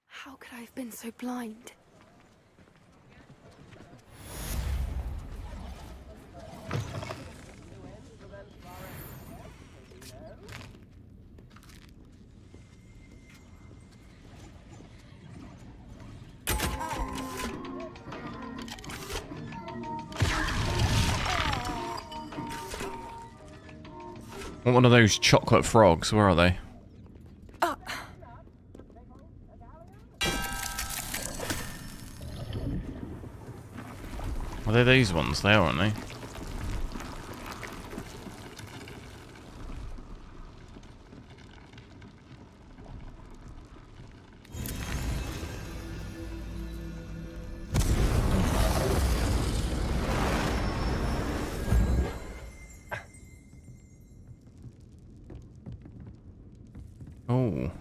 How could I have been so blind? Want one of those chocolate frogs. Where are they? Are they these ones? They are, aren't they?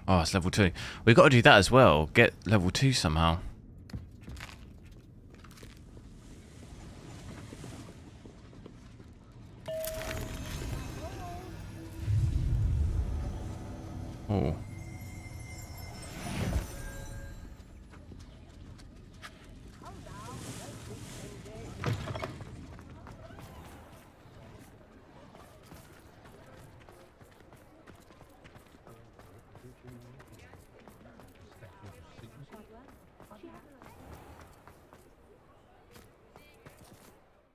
Oh, it's level 2. We've got to do that as well. Get level 2 somehow. Oh.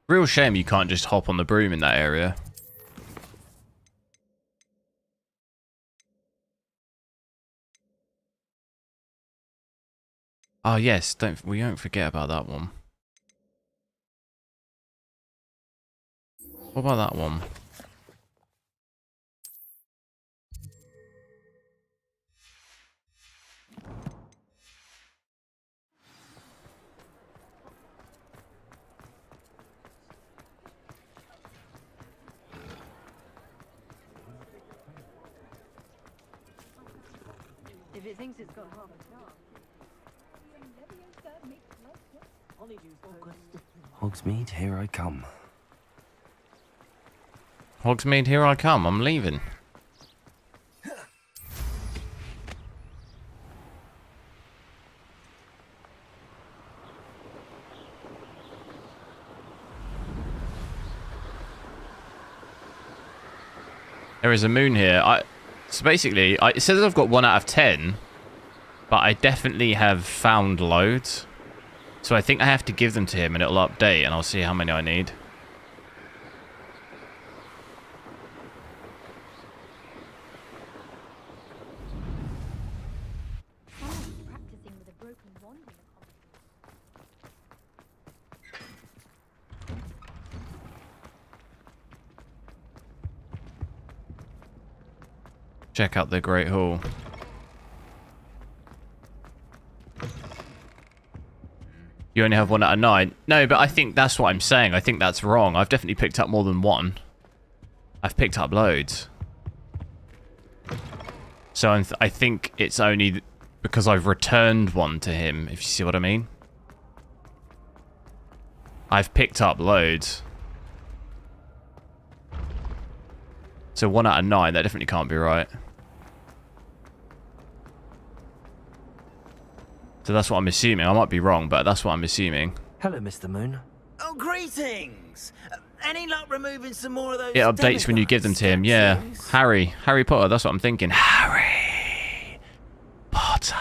Real shame you can't just hop on the broom in that area. Oh yes, we don't forget about that one. What about that one? If it thinks it's got half a star. Hogsmeade, here I come. Hogsmeade, here I come. I'm leaving. There is a moon here. So basically, it says I've got 1 out of 10, but I definitely have found loads. So I think I have to give them to him and it'll update and I'll see how many I need. Check out the Great Hall. You only have 1 out of 9. No, but I think that's what I'm saying. I think that's wrong. I've definitely picked up more than 1. I've picked up loads. So I think it's only because I've returned 1 to him, if you see what I mean. I've picked up loads. So 1 out of 9, that definitely can't be right. So that's what I'm assuming. I might be wrong, but that's what I'm assuming. Hello, Mr. Moon. Oh, greetings! Any luck removing some more of those? It updates when you give them to him, yeah. Harry Potter, that's what I'm thinking. Harry Potter.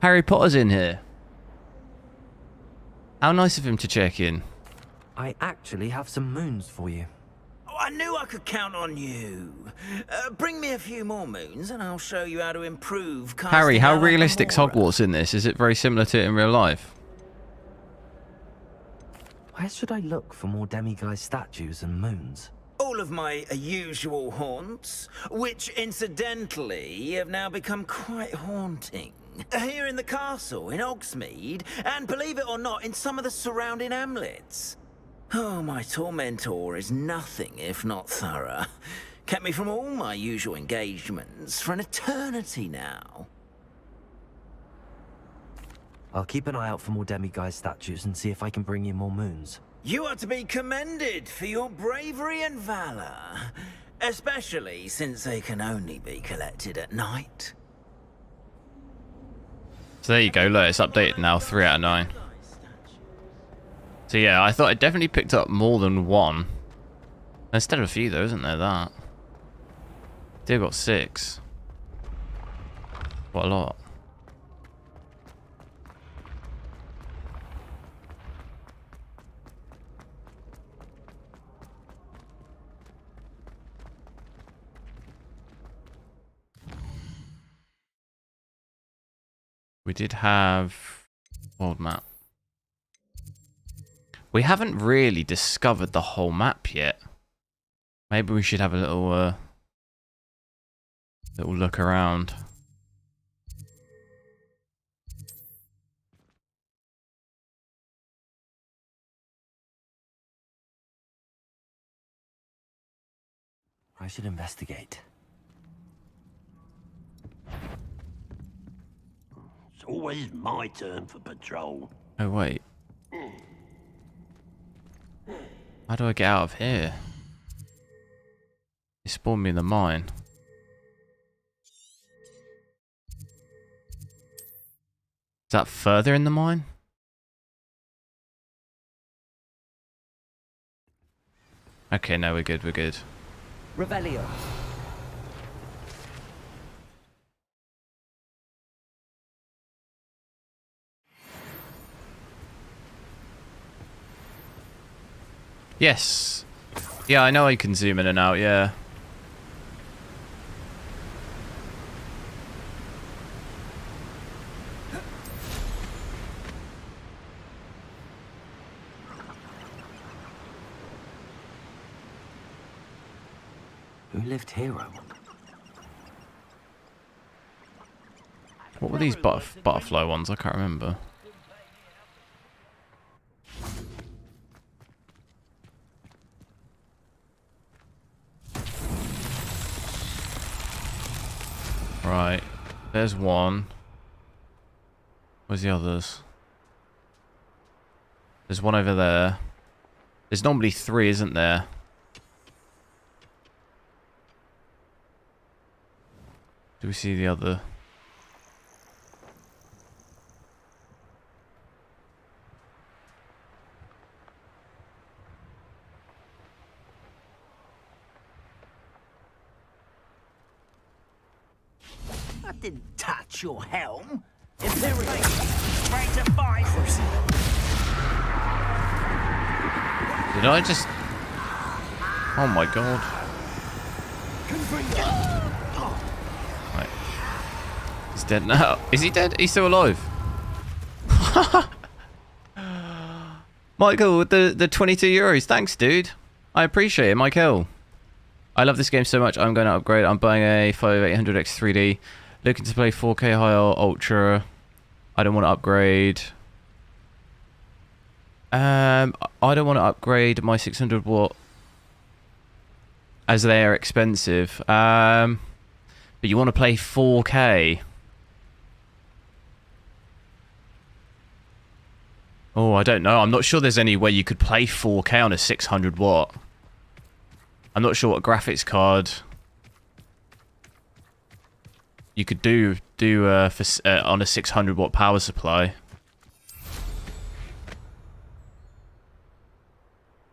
Harry Potter's in here. How nice of him to check in. I actually have some moons for you. Oh, I knew I could count on you. Bring me a few more moons and I'll show you how to improve. Harry, how realistic's Hogwarts in this? Is it very similar to it in real life? Where should I look for more demiguise statues and moons? All of my usual haunts, which incidentally have now become quite haunting. Here in the castle, in Hogsmeade, and believe it or not, in some of the surrounding hamlets. Oh, my tormentor is nothing if not thorough. Kept me from all my usual engagements for an eternity now. I'll keep an eye out for more demiguise statues and see if I can bring you more moons. You are to be commended for your bravery and valor, especially since they can only be collected at night. So there you go, look, it's updated now, 3 out of 9. So yeah, I thought I definitely picked up more than 1. Instead of a few though, isn't there, that? Still got 6. What a lot. We did have world map. We haven't really discovered the whole map yet. Maybe we should have a little look around. I should investigate. It's always my turn for patrol. Oh wait. How do I get out of here? It spawned me in the mine. Is that further in the mine? Okay, no, we're good, we're good. Revelio. Yes. Yeah, I know I can zoom in and out, yeah. Who lived here, I wonder? What were these butterfly ones? I can't remember. Right, there's one. Where's the others? There's one over there. There's normally 3, isn't there? Do we see the other? I didn't touch your helm. Imperial, straight to 5. Did I just... Oh my god. Right. He's dead now. Is he dead? He's still alive. Michael with the 22 euros. Thanks, dude. I appreciate it, Michael. I love this game so much. I'm going to upgrade. I'm buying a 5800X 3D. Looking to play 4K high or ultra. I don't want to upgrade. I don't want to upgrade my 600 watt as they are expensive. But you want to play 4K. Oh, I don't know. I'm not sure there's any way you could play 4K on a 600 watt. I'm not sure what graphics card you could do on a 600 watt power supply.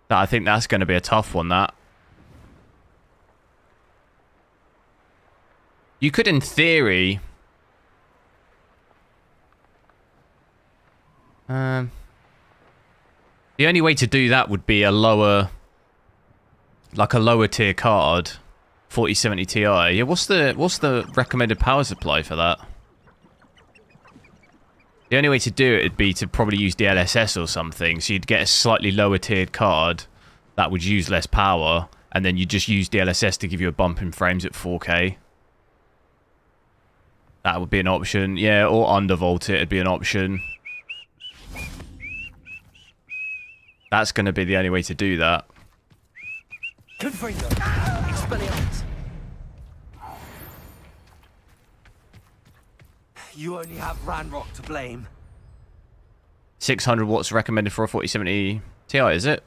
I think that's going to be a tough one, that. You could, in theory... the only way to do that would be a lower... like a lower tier card. 4070 Ti. Yeah, what's the recommended power supply for that? The only way to do it would be to probably use DLSS or something. So you'd get a slightly lower tiered card that would use less power, and then you just use DLSS to give you a bump in frames at 4K. That would be an option. Yeah, or undervolt it would be an option. That's going to be the only way to do that. You only have Ranrock to blame. 600 watts recommended for a 4070 Ti, is it?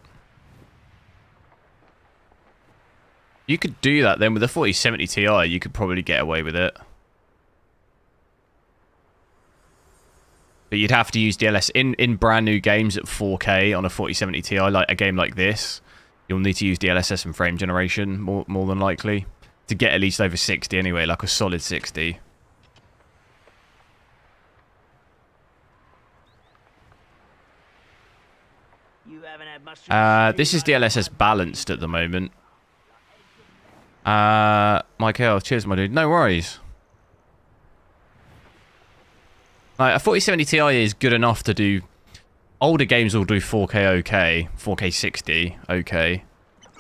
You could do that then with a 4070 Ti. You could probably get away with it. But you'd have to use DLSS in brand new games at 4K on a 4070 Ti, like a game like this. You'll need to use DLSS and frame generation more than likely to get at least over 60 anyway, like a solid 60. This is DLSS balanced at the moment. Michael, cheers, my dude. No worries. Like, a 4070 Ti is good enough to do... Older games will do 4K okay, 4K 60 okay.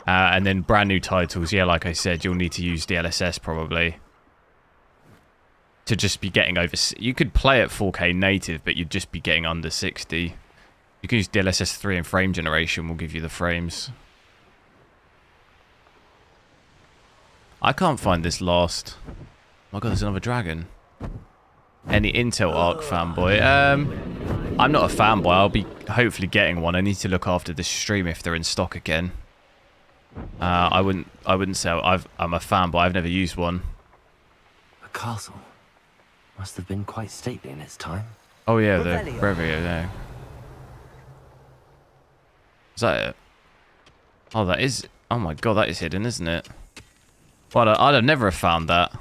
And then brand new titles, yeah, like I said, you'll need to use DLSS probably. To just be getting over... You could play at 4K native, but you'd just be getting under 60. You can use DLSS 3 and frame generation will give you the frames. I can't find this last. Oh my god, there's another dragon. Any Intel Arc fanboy? I'm not a fanboy. I'll be hopefully getting one. I need to look after this stream if they're in stock again. I wouldn't say I'm a fanboy. I've never used one. A castle must have been quite stately in its time. Oh yeah, the Rivatuner there. Is that it? Oh, that is... Oh my god, that is hidden, isn't it? Well, I'd have never have found that.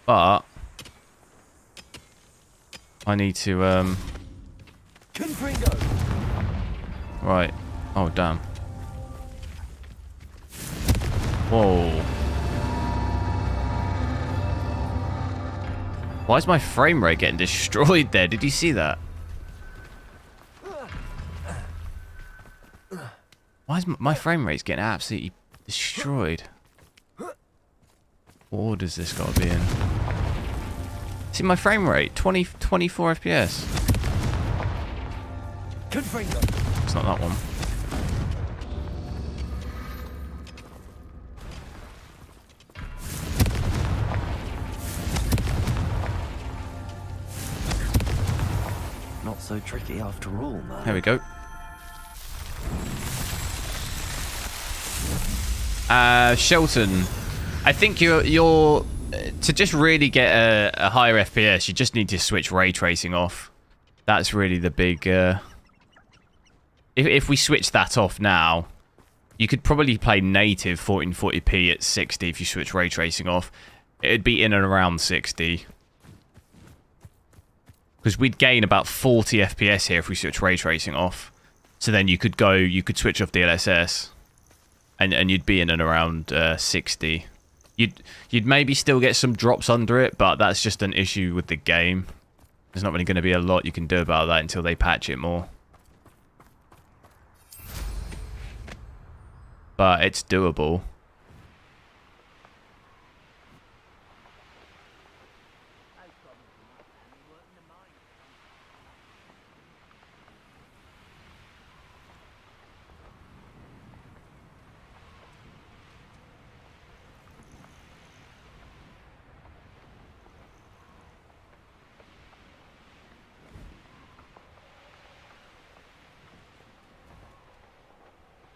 But... I need to, Right. Oh, damn. Whoa. Why is my frame rate getting destroyed there? Did you see that? Why is my frame rate's getting absolutely destroyed? What order does this got to be in? See my frame rate, 24 FPS. It's not that one. Not so tricky after all, man. There we go. Shelton, I think you're to just really get a higher FPS, you just need to switch ray tracing off. That's really the big... If we switch that off now, you could probably play native 1440p at 60 if you switch ray tracing off. It'd be in and around 60. Because we'd gain about 40 FPS here if we switch ray tracing off. So then you could switch off DLSS. And you'd be in and around 60. You'd maybe still get some drops under it, but that's just an issue with the game. There's not really going to be a lot you can do about that until they patch it more. But it's doable.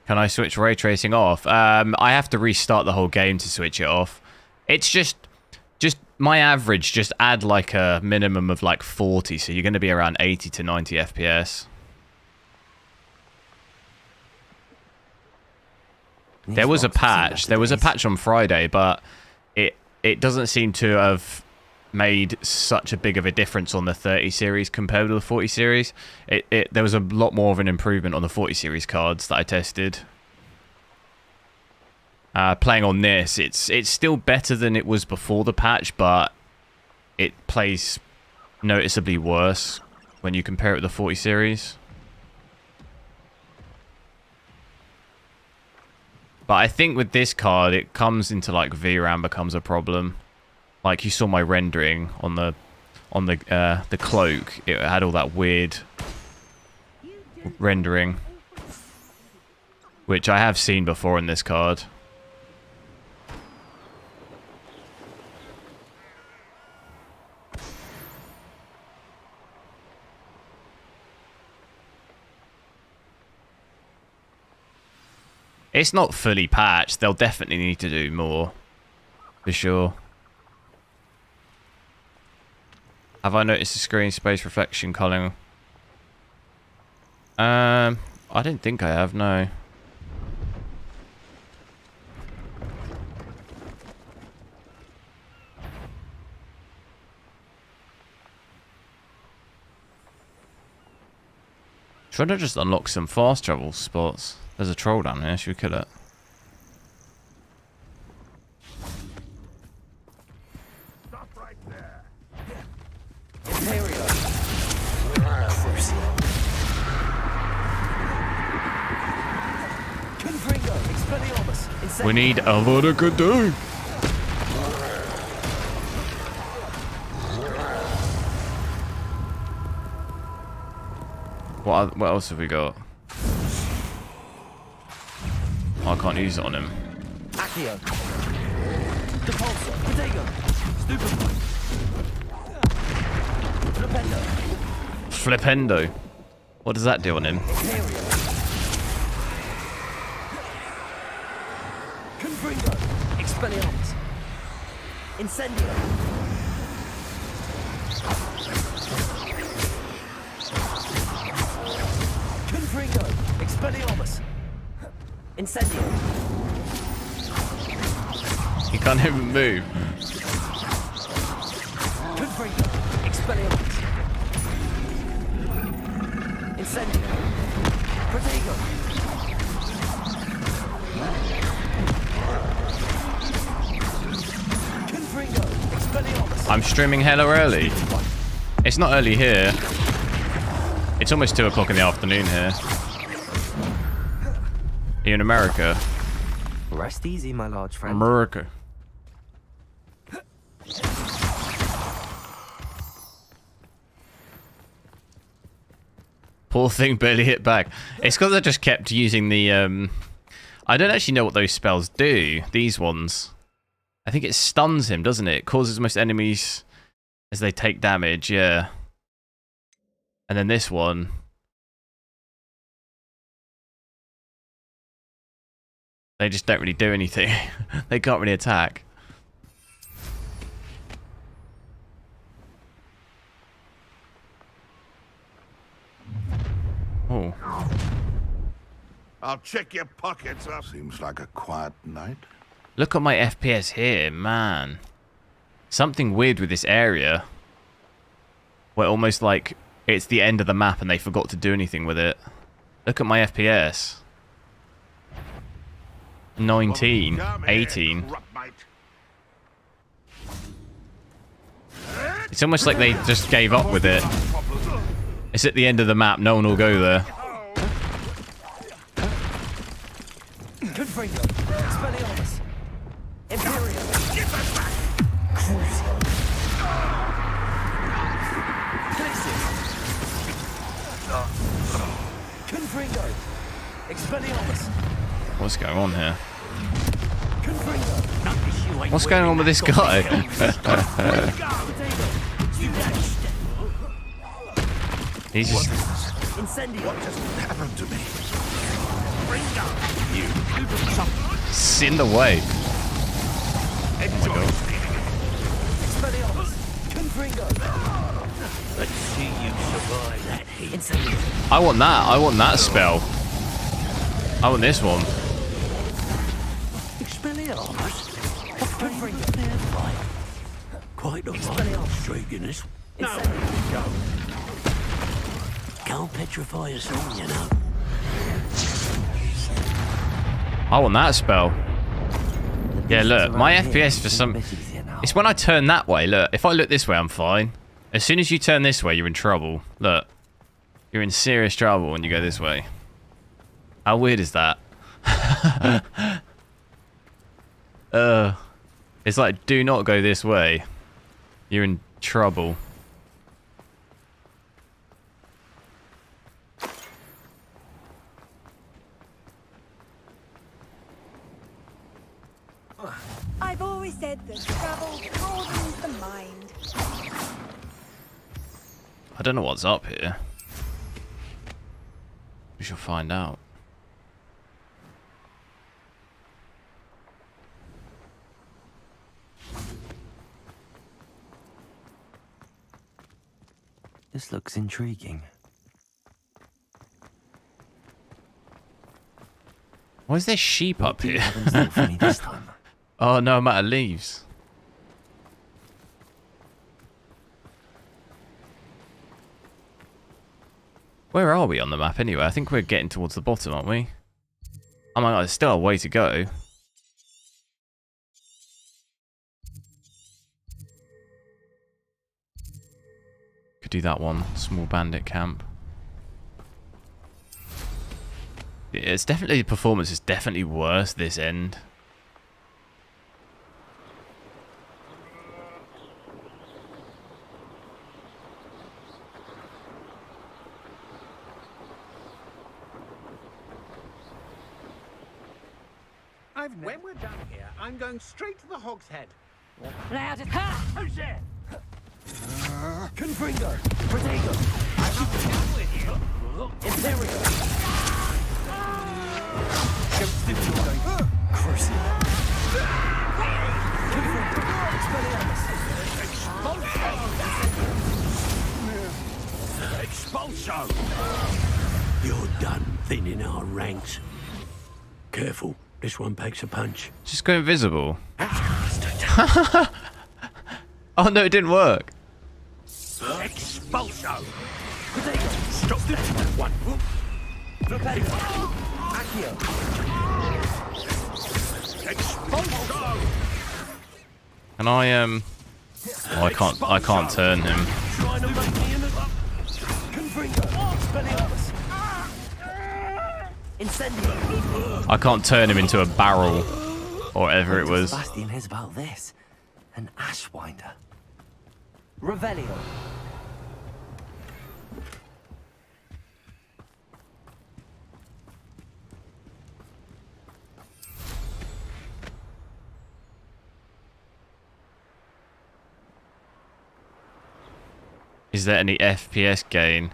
Can I switch ray tracing off? I have to restart the whole game to switch it off. It's just my average, just add like a minimum of like 40, so you're going to be around 80 to 90 FPS. There was a patch. There was a patch on Friday, but it doesn't seem to have made such a big of a difference on the 30 series compared to the 40 series. There was a lot more of an improvement on the 40 series cards that I tested. Playing on this, it's still better than it was before the patch, but it plays noticeably worse when you compare it with the 40 series. But I think with this card, it comes into like VRAM becomes a problem. Like you saw my rendering on the cloak, it had all that weird rendering, which I have seen before in this card. It's not fully patched. They'll definitely need to do more, for sure. Have I noticed the screen space reflection culling? I don't think I have, no. Trying to just unlock some fast travel spots. There's a troll down here. Should we kill it? Stop right there. We need a lot of good do. What else have we got? Oh, I can't use it on him. Flipendo. What does that do on him? Incendio. Confringo. Expelliarmus. Incendio. He can't even move. Confringo. Expelliarmus. Incendio. Protego. I'm streaming hella early. It's not early here. It's almost 2 o'clock in the afternoon here. Are you in America? Rest easy, my large friend. America. Poor thing barely hit back. It's because I just kept using the... I don't actually know what those spells do. These ones. I think it stuns him, doesn't it? It causes most enemies as they take damage, yeah. And then this one. They just don't really do anything. They can't really attack. Oh. I'll check your pockets up. Seems like a quiet night. Look at my FPS here, man. Something weird with this area. Where almost like it's the end of the map and they forgot to do anything with it. Look at my FPS. 19, 18. It's almost like they just gave up with it. It's at the end of the map, no one will go there. What's going on here? What's going on with this guy? He's just... What just happened to me? It's in the way. Let's see you survive that heat. I want that. I want that spell. I want this one. Expelliarmus? Quite a violent streak in this. No, go. Can't petrify us all, you know. I want that spell. Yeah, look, my FPS for some... It's when I turn that way. Look, if I look this way, I'm fine. As soon as you turn this way, you're in trouble. Look. You're in serious trouble when you go this way. How weird is that? It's like, do not go this way. You're in trouble. I've always said that travel broadens the mind. I don't know what's up here. We shall find out. This looks intriguing. Why is there sheep up here? For me this time? Oh no, I'm out of leaves. Where are we on the map anyway? I think we're getting towards the bottom, aren't we? Oh my god, there's still a way to go. Could do that one. Small bandit camp. Yeah, it's definitely, the performance is definitely worse this end. When we're done here, I'm going straight to the Hog's Head. Now just ha! Who's there? Confringo! Protego! I'm done with you. Imperial! Expulso! You're done thinning our ranks. Careful. This one packs a punch. Just go invisible. Oh no, it didn't work. Expulso! Stop that one. Expulso! Can I Oh, I can't turn him. I can't turn him into a barrel or whatever it was. Sebastian hears about this. An ashwinder. Revelio. Is there any FPS gain?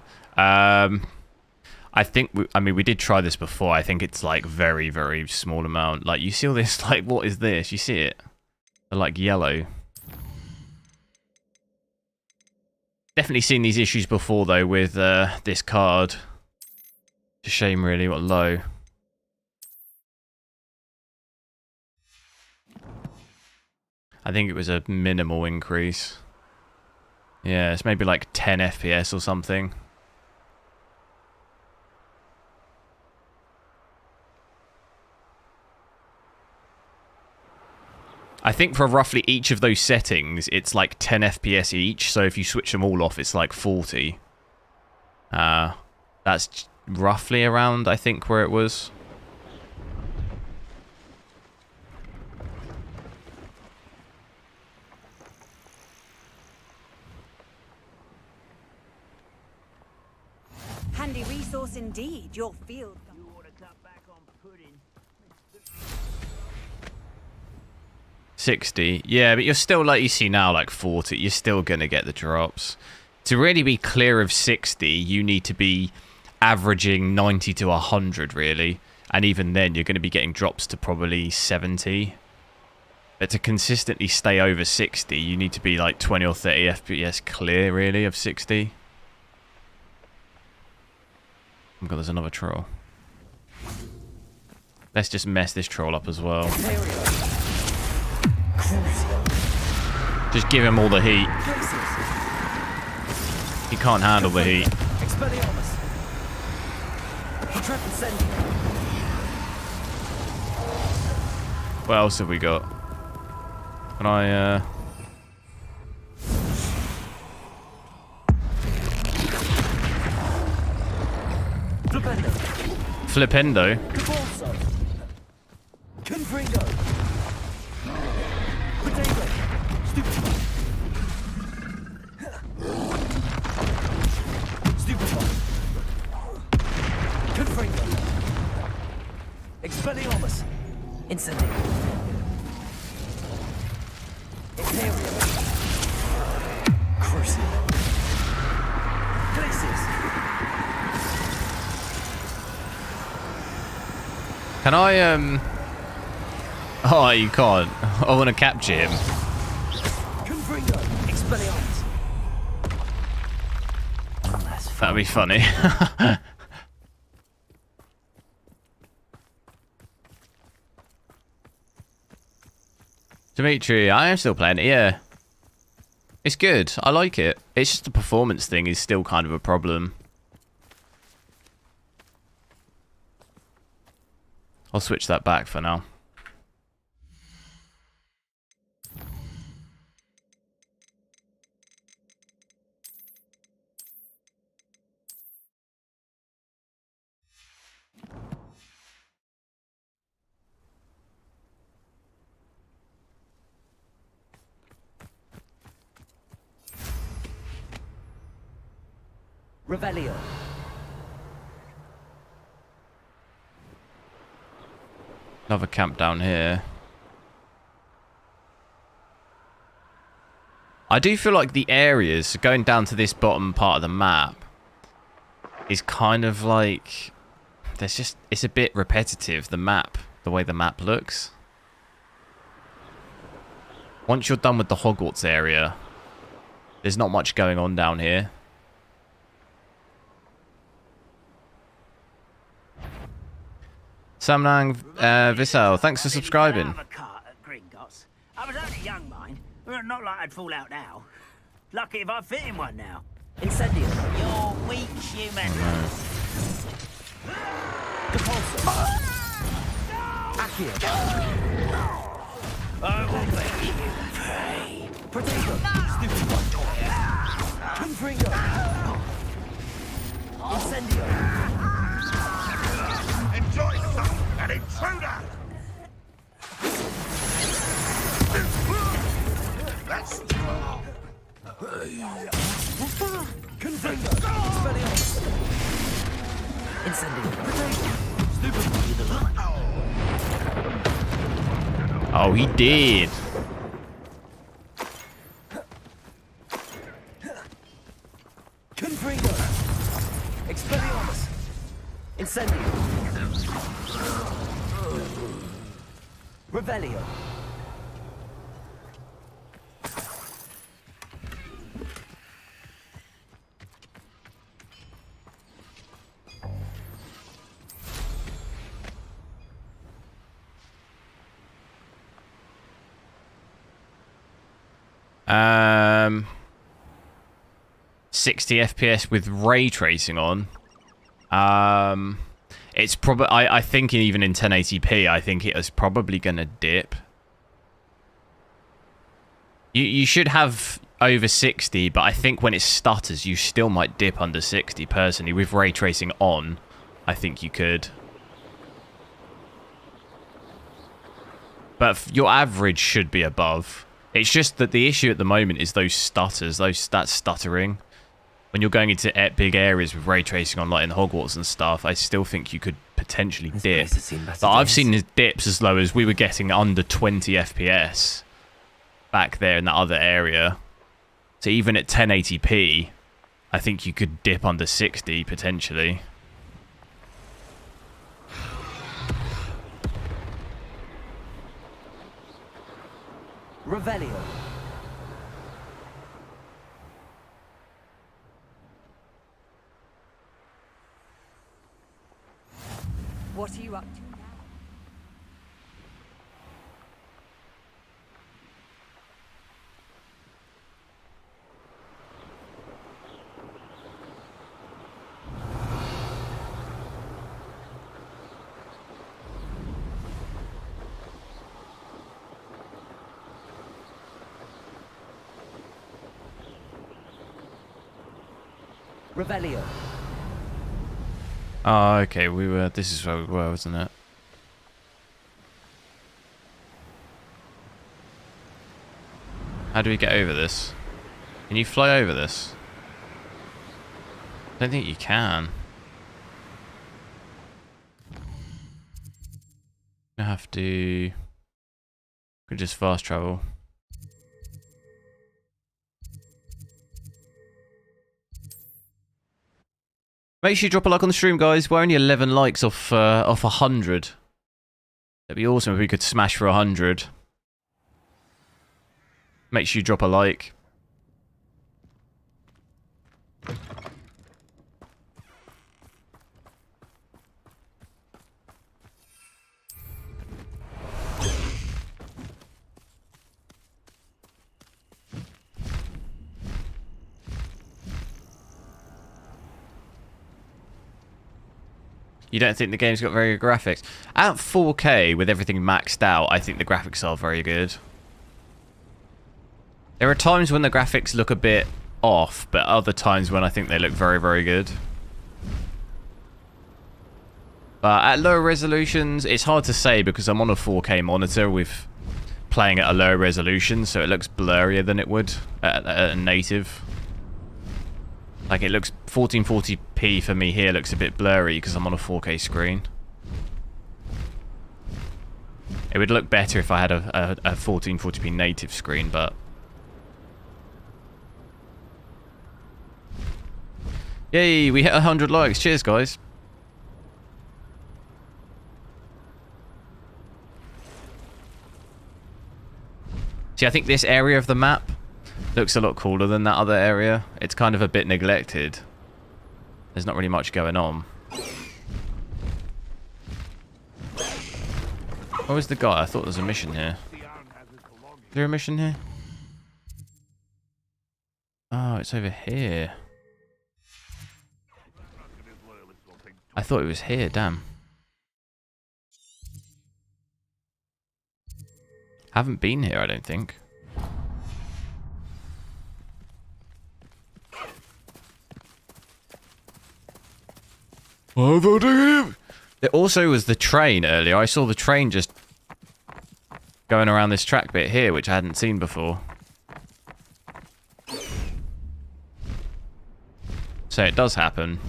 I think, we did try this before. I think it's like very, very small amount. Like, you see all this, like, what is this? You see it? They're like yellow. Definitely seen these issues before, though, with this card. It's a shame, really, what low. I think it was a minimal increase. Yeah, it's maybe like 10 FPS or something. I think for roughly each of those settings, it's like 10 FPS each. So if you switch them all off, it's like 40. That's roughly around, I think, where it was. Handy resource indeed, your field. 60. Yeah, but you're still, like you see now, like 40. You're still going to get the drops. To really be clear of 60, you need to be averaging 90 to 100, really. And even then, you're going to be getting drops to probably 70. But to consistently stay over 60, you need to be like 20 or 30 FPS clear, really, of 60. Oh my god, there's another troll. Let's just mess this troll up as well. Just give him all the heat. He can't handle the heat. What else have we got? Can I, Flipendo? Expelliarmus. Incendio. Imperium. Crucial. Glacius. Can I, Oh, you can't. I want to capture him. Confringo. Expelliarmus. That'd be funny. Dimitri, I am still playing it, yeah. It's good. I like it. It's just the performance thing is still kind of a problem. I'll switch that back for now. Revelio. Another camp down here. I do feel like the areas going down to this bottom part of the map is kind of like it's a bit repetitive, the map, the way the map looks. Once you're done with the Hogwarts area, there's not much going on down here. Samnang Vissel, thanks for subscribing. I was only young, mind. Not like I'd fall out now. Lucky if I fit in one now. Incendio. You're weak, human. Accio. I will make you pay. Potato. Stupid one. Confringo. Incendio. Enjoy an intruder! That's Confringo. Incendio. Oh, he did. Confringo. Expelliarmus. Incendio. Revelio. Um, 60 FPS with ray tracing on. It's probably, I think even in 1080p, I think it is probably going to dip. You should have over 60, but I think when it stutters, you still might dip under 60, personally. With ray tracing on, I think you could. But your average should be above. It's just that the issue at the moment is those stutters, that stuttering. When you're going into big areas with ray tracing on, like in Hogwarts and stuff, I still think you could potentially dip. But I've seen dips as low as we were getting under 20 FPS back there in that other area. So even at 1080p, I think you could dip under 60 potentially. Revelio. What are you up to now? Revelio. Oh, okay. This is where we were, wasn't it? How do we get over this? Can you fly over this? I don't think you can. I have to. Could just fast travel. Make sure you drop a like on the stream, guys. We're only 11 likes off 100. That'd be awesome if we could smash for 100. Make sure you drop a like. You don't think the game's got very good graphics? At 4K, with everything maxed out, I think the graphics are very good. There are times when the graphics look a bit off, but other times when I think they look very, very good. But at lower resolutions, it's hard to say because I'm on a 4K monitor with playing at a lower resolution, so it looks blurrier than it would at a native. Like, it looks 1440p for me here looks a bit blurry because I'm on a 4K screen. It would look better if I had a 1440p native screen, but... Yay, we hit 100 likes. Cheers, guys. See, I think this area of the map looks a lot cooler than that other area. It's kind of a bit neglected. There's not really much going on. Where was the guy? I thought there was a mission here. Is there a mission here? Oh, it's over here. I thought it was here, damn. Haven't been here, I don't think. There also was the train earlier. I saw the train just going around this track bit here, which I hadn't seen before. So it does happen.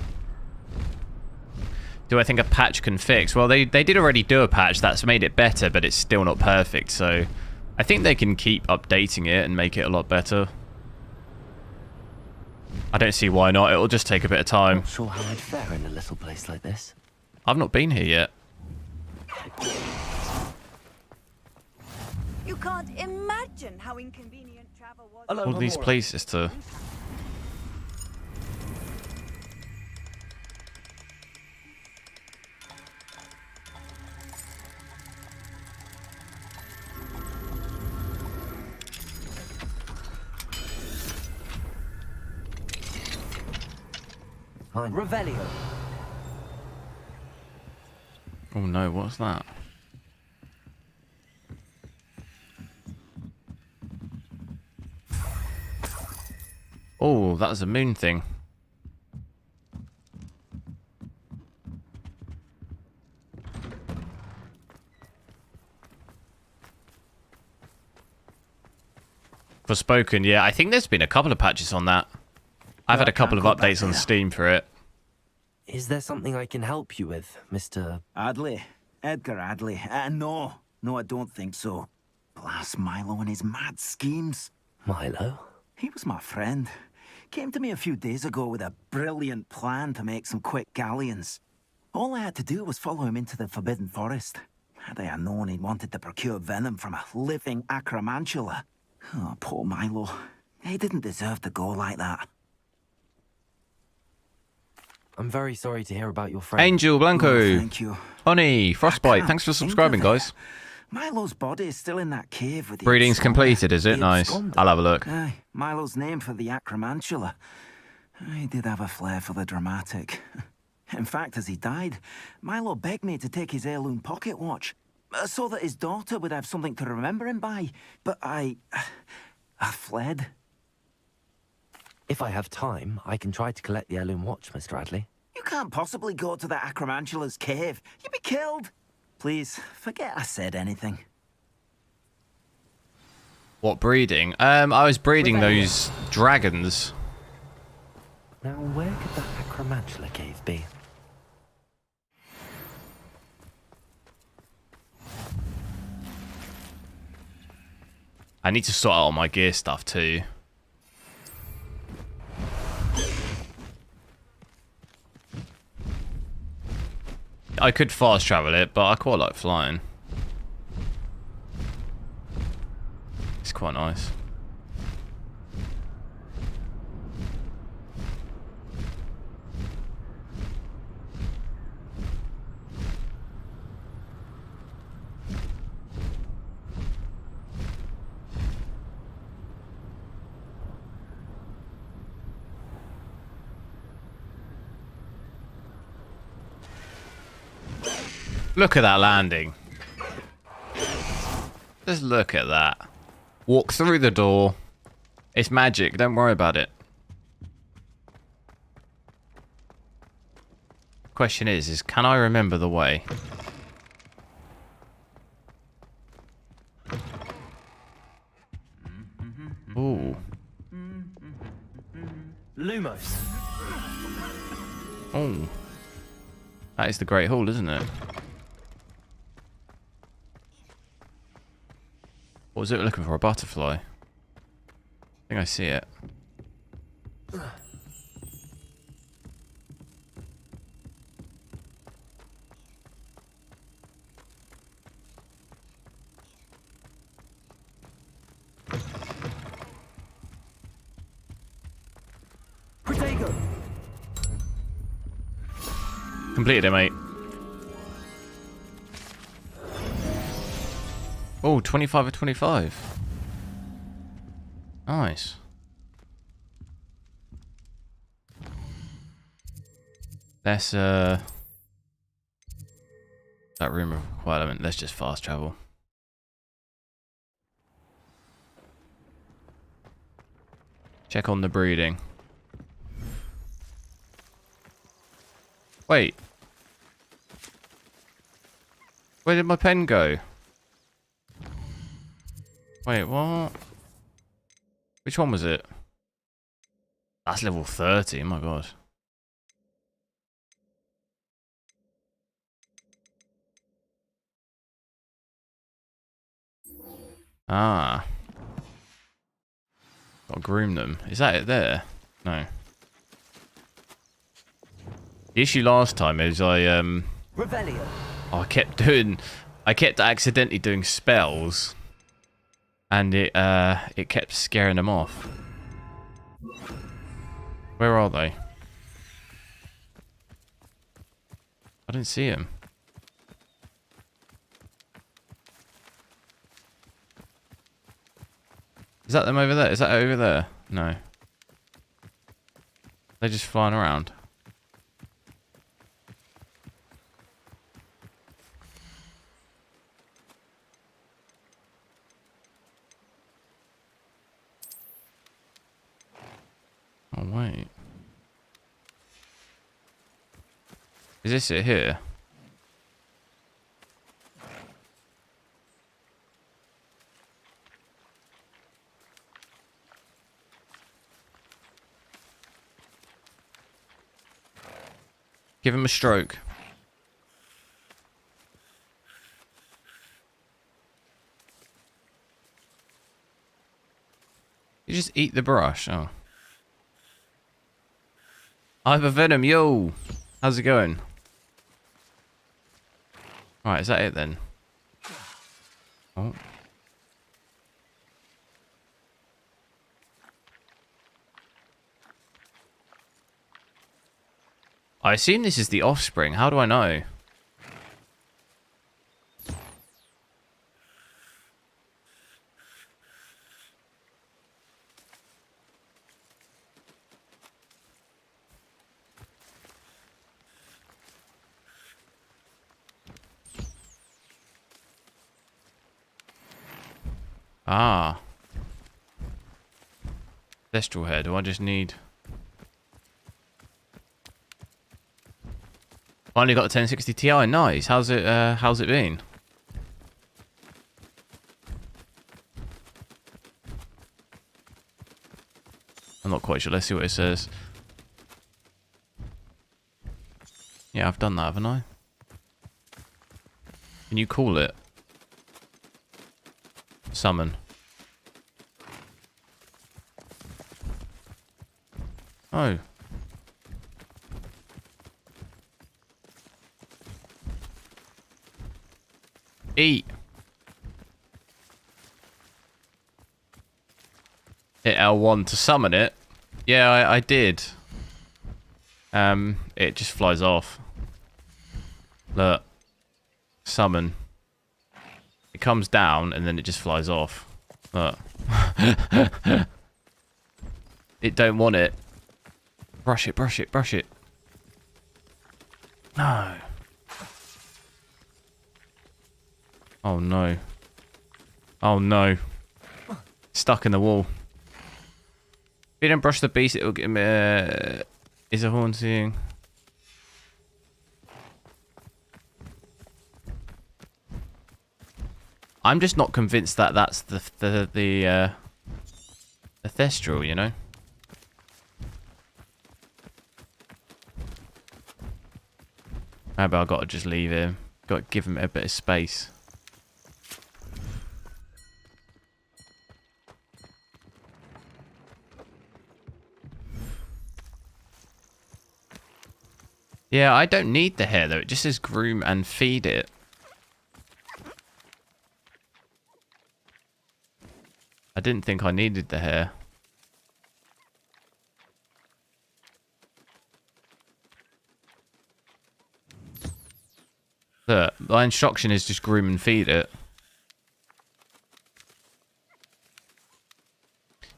Do I think a patch can fix? Well, they did already do a patch that's made it better, but it's still not perfect. So I think they can keep updating it and make it a lot better. I don't see why not. It'll just take a bit of time. Not sure how I'd fare in a little place like this. I've not been here yet. You can't imagine how inconvenient travel was. All these places to... Revelio. Oh no, what's that? Oh, that was a moon thing. Forspoken, yeah, I think there's been a couple of patches on that. I've had a couple of updates on Steam for it. Is there something I can help you with, Mr... Adley. Edgar Adley. No, I don't think so. Blast Milo and his mad schemes. Milo? He was my friend. Came to me a few days ago with a brilliant plan to make some quick galleons. All I had to do was follow him into the Forbidden Forest. Had I known he wanted to procure venom from a living acromantula, Oh, poor Milo. He didn't deserve to go like that. I'm very sorry to hear about your friend. Angel Oh, Blanco. thank you. Honey, Frostbite. can't Thanks for think subscribing, of it. guys. Milo's body is still in that cave with the Breeding's absconder. completed, is it? The Nice. absconder. I'll have a look. Aye, Milo's name for the acromantula. He did have a flair for the dramatic. In fact, as he died, Milo begged me to take his heirloom pocket watch, so that his daughter would have something to remember him by. But I fled. If I have time, I can try to collect the heirloom watch, Mr. Radley. You can't possibly go to the acromantula's cave. You'd be killed. Please, forget I said anything. What breeding? I was breeding those dragons. Now, where could that acromantula cave be? I need to sort out all my gear stuff too. I could fast travel it, but I quite like flying. It's quite nice. Look at that landing. Just look at that. Walk through the door. It's magic. Don't worry about it. Question is can I remember the way? Ooh. Lumos. Oh. That is the Great Hall, isn't it? What was it looking for? A butterfly? I think I see it. Protego. Completed it, mate. Oh, 25 of 25. Nice. Let's, that room of requirement. Let's just fast travel. Check on the breeding. Wait. Where did my pen go? Wait, what? Which one was it? That's level 30, oh my god. Ah. Gotta groom them. Is that it there? No. The issue last time is Revelio. I kept accidentally doing spells. And it kept scaring them off. Where are they? I didn't see them. Is that them over there? Is that over there? No. They're just flying around. Oh, wait. Is this it here? Give him a stroke. You just eat the brush. Oh. I have a venom, yo! How's it going? Right, is that it then? Oh. I assume this is the offspring. How do I know? Ah. Thestral hair. Do I just need... Finally got the 1060 Ti. Nice. How's it been? I'm not quite sure. Let's see what it says. Yeah, I've done that, haven't I? Can you call it? Summon. Oh. Eat. Hit L1 to summon it. Yeah, I did. It just flies off. Look. Summon. It comes down and then it just flies off. Look. It don't want it. Brush it, brush it, brush it. No. Oh no. Oh no. Stuck in the wall. If you don't brush the beast, it'll get is a haunting. I'm just not convinced that that's the Thestral, you know? Maybe I've got to just leave him. Got to give him a bit of space. Yeah, I don't need the hair though. It just says groom and feed it. I didn't think I needed the hair. Look, my instruction is just groom and feed it.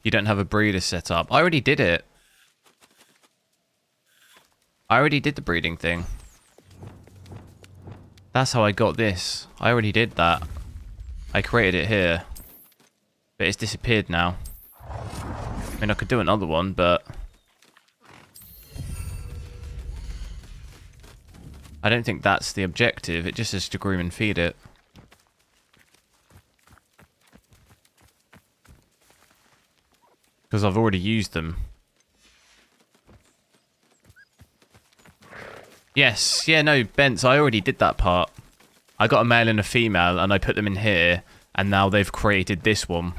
You don't have a breeder set up. I already did it. I already did the breeding thing. That's how I got this. I already did that. I created it here. But it's disappeared now. I mean, I could do another one, but... I don't think that's the objective. It just says to groom and feed it. Because I've already used them. Yes, yeah, no, Bents, I already did that part. I got a male and a female, and I put them in here, and now they've created this one.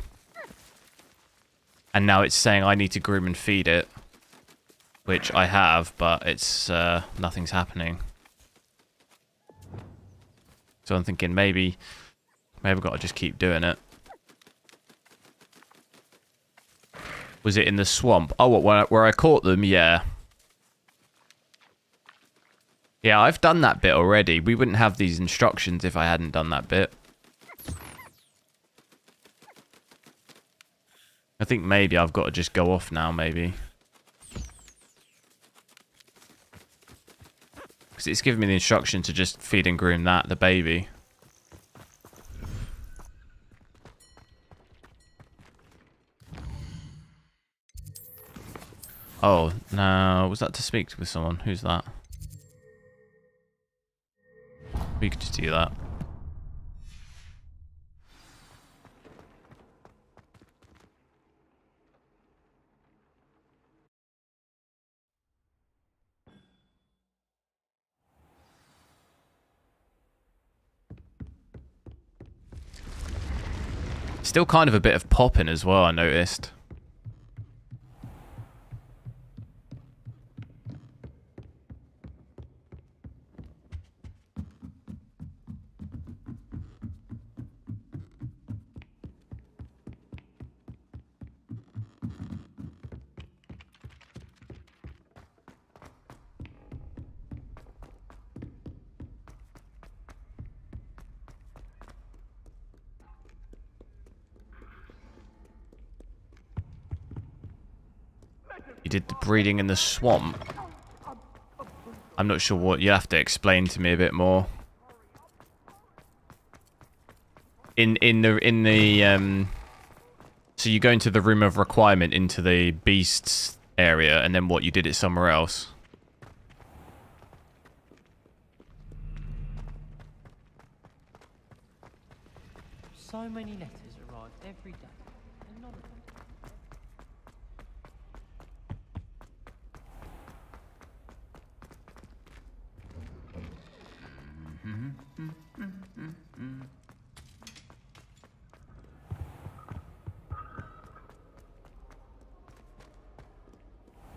And now it's saying I need to groom and feed it. Which I have, but it's, nothing's happening. So I'm thinking maybe I've got to just keep doing it. Was it in the swamp? Oh, what, where I caught them? Yeah. Yeah, I've done that bit already. We wouldn't have these instructions if I hadn't done that bit. I think maybe I've got to just go off now, maybe. Because it's giving me the instruction to just feed and groom that, the baby. Oh, no. Was that to speak with someone? Who's that? We could just do that. Still kind of a bit of popping as well, I noticed. did the breeding in the swamp. I'm not sure what. You have to explain to me a bit more. In the so you go into the room of requirement into the beasts area, and then what? You did it somewhere else. So many letters arrive every day, and none of them.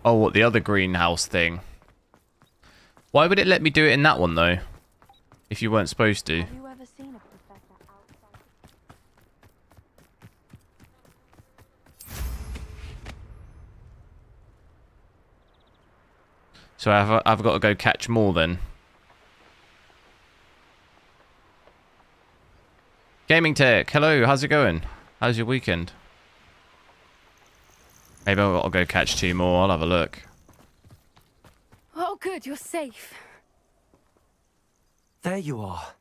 Oh, what, the other greenhouse thing? Why would it let me do it in that one, though? If you weren't supposed to. Have you ever seen a professor outside? So I've got to go catch more then. Gaming Tech, hello, how's it going? How's your weekend? Maybe I'll go catch 2 more, I'll have a look. Oh, good, you're safe. There you are.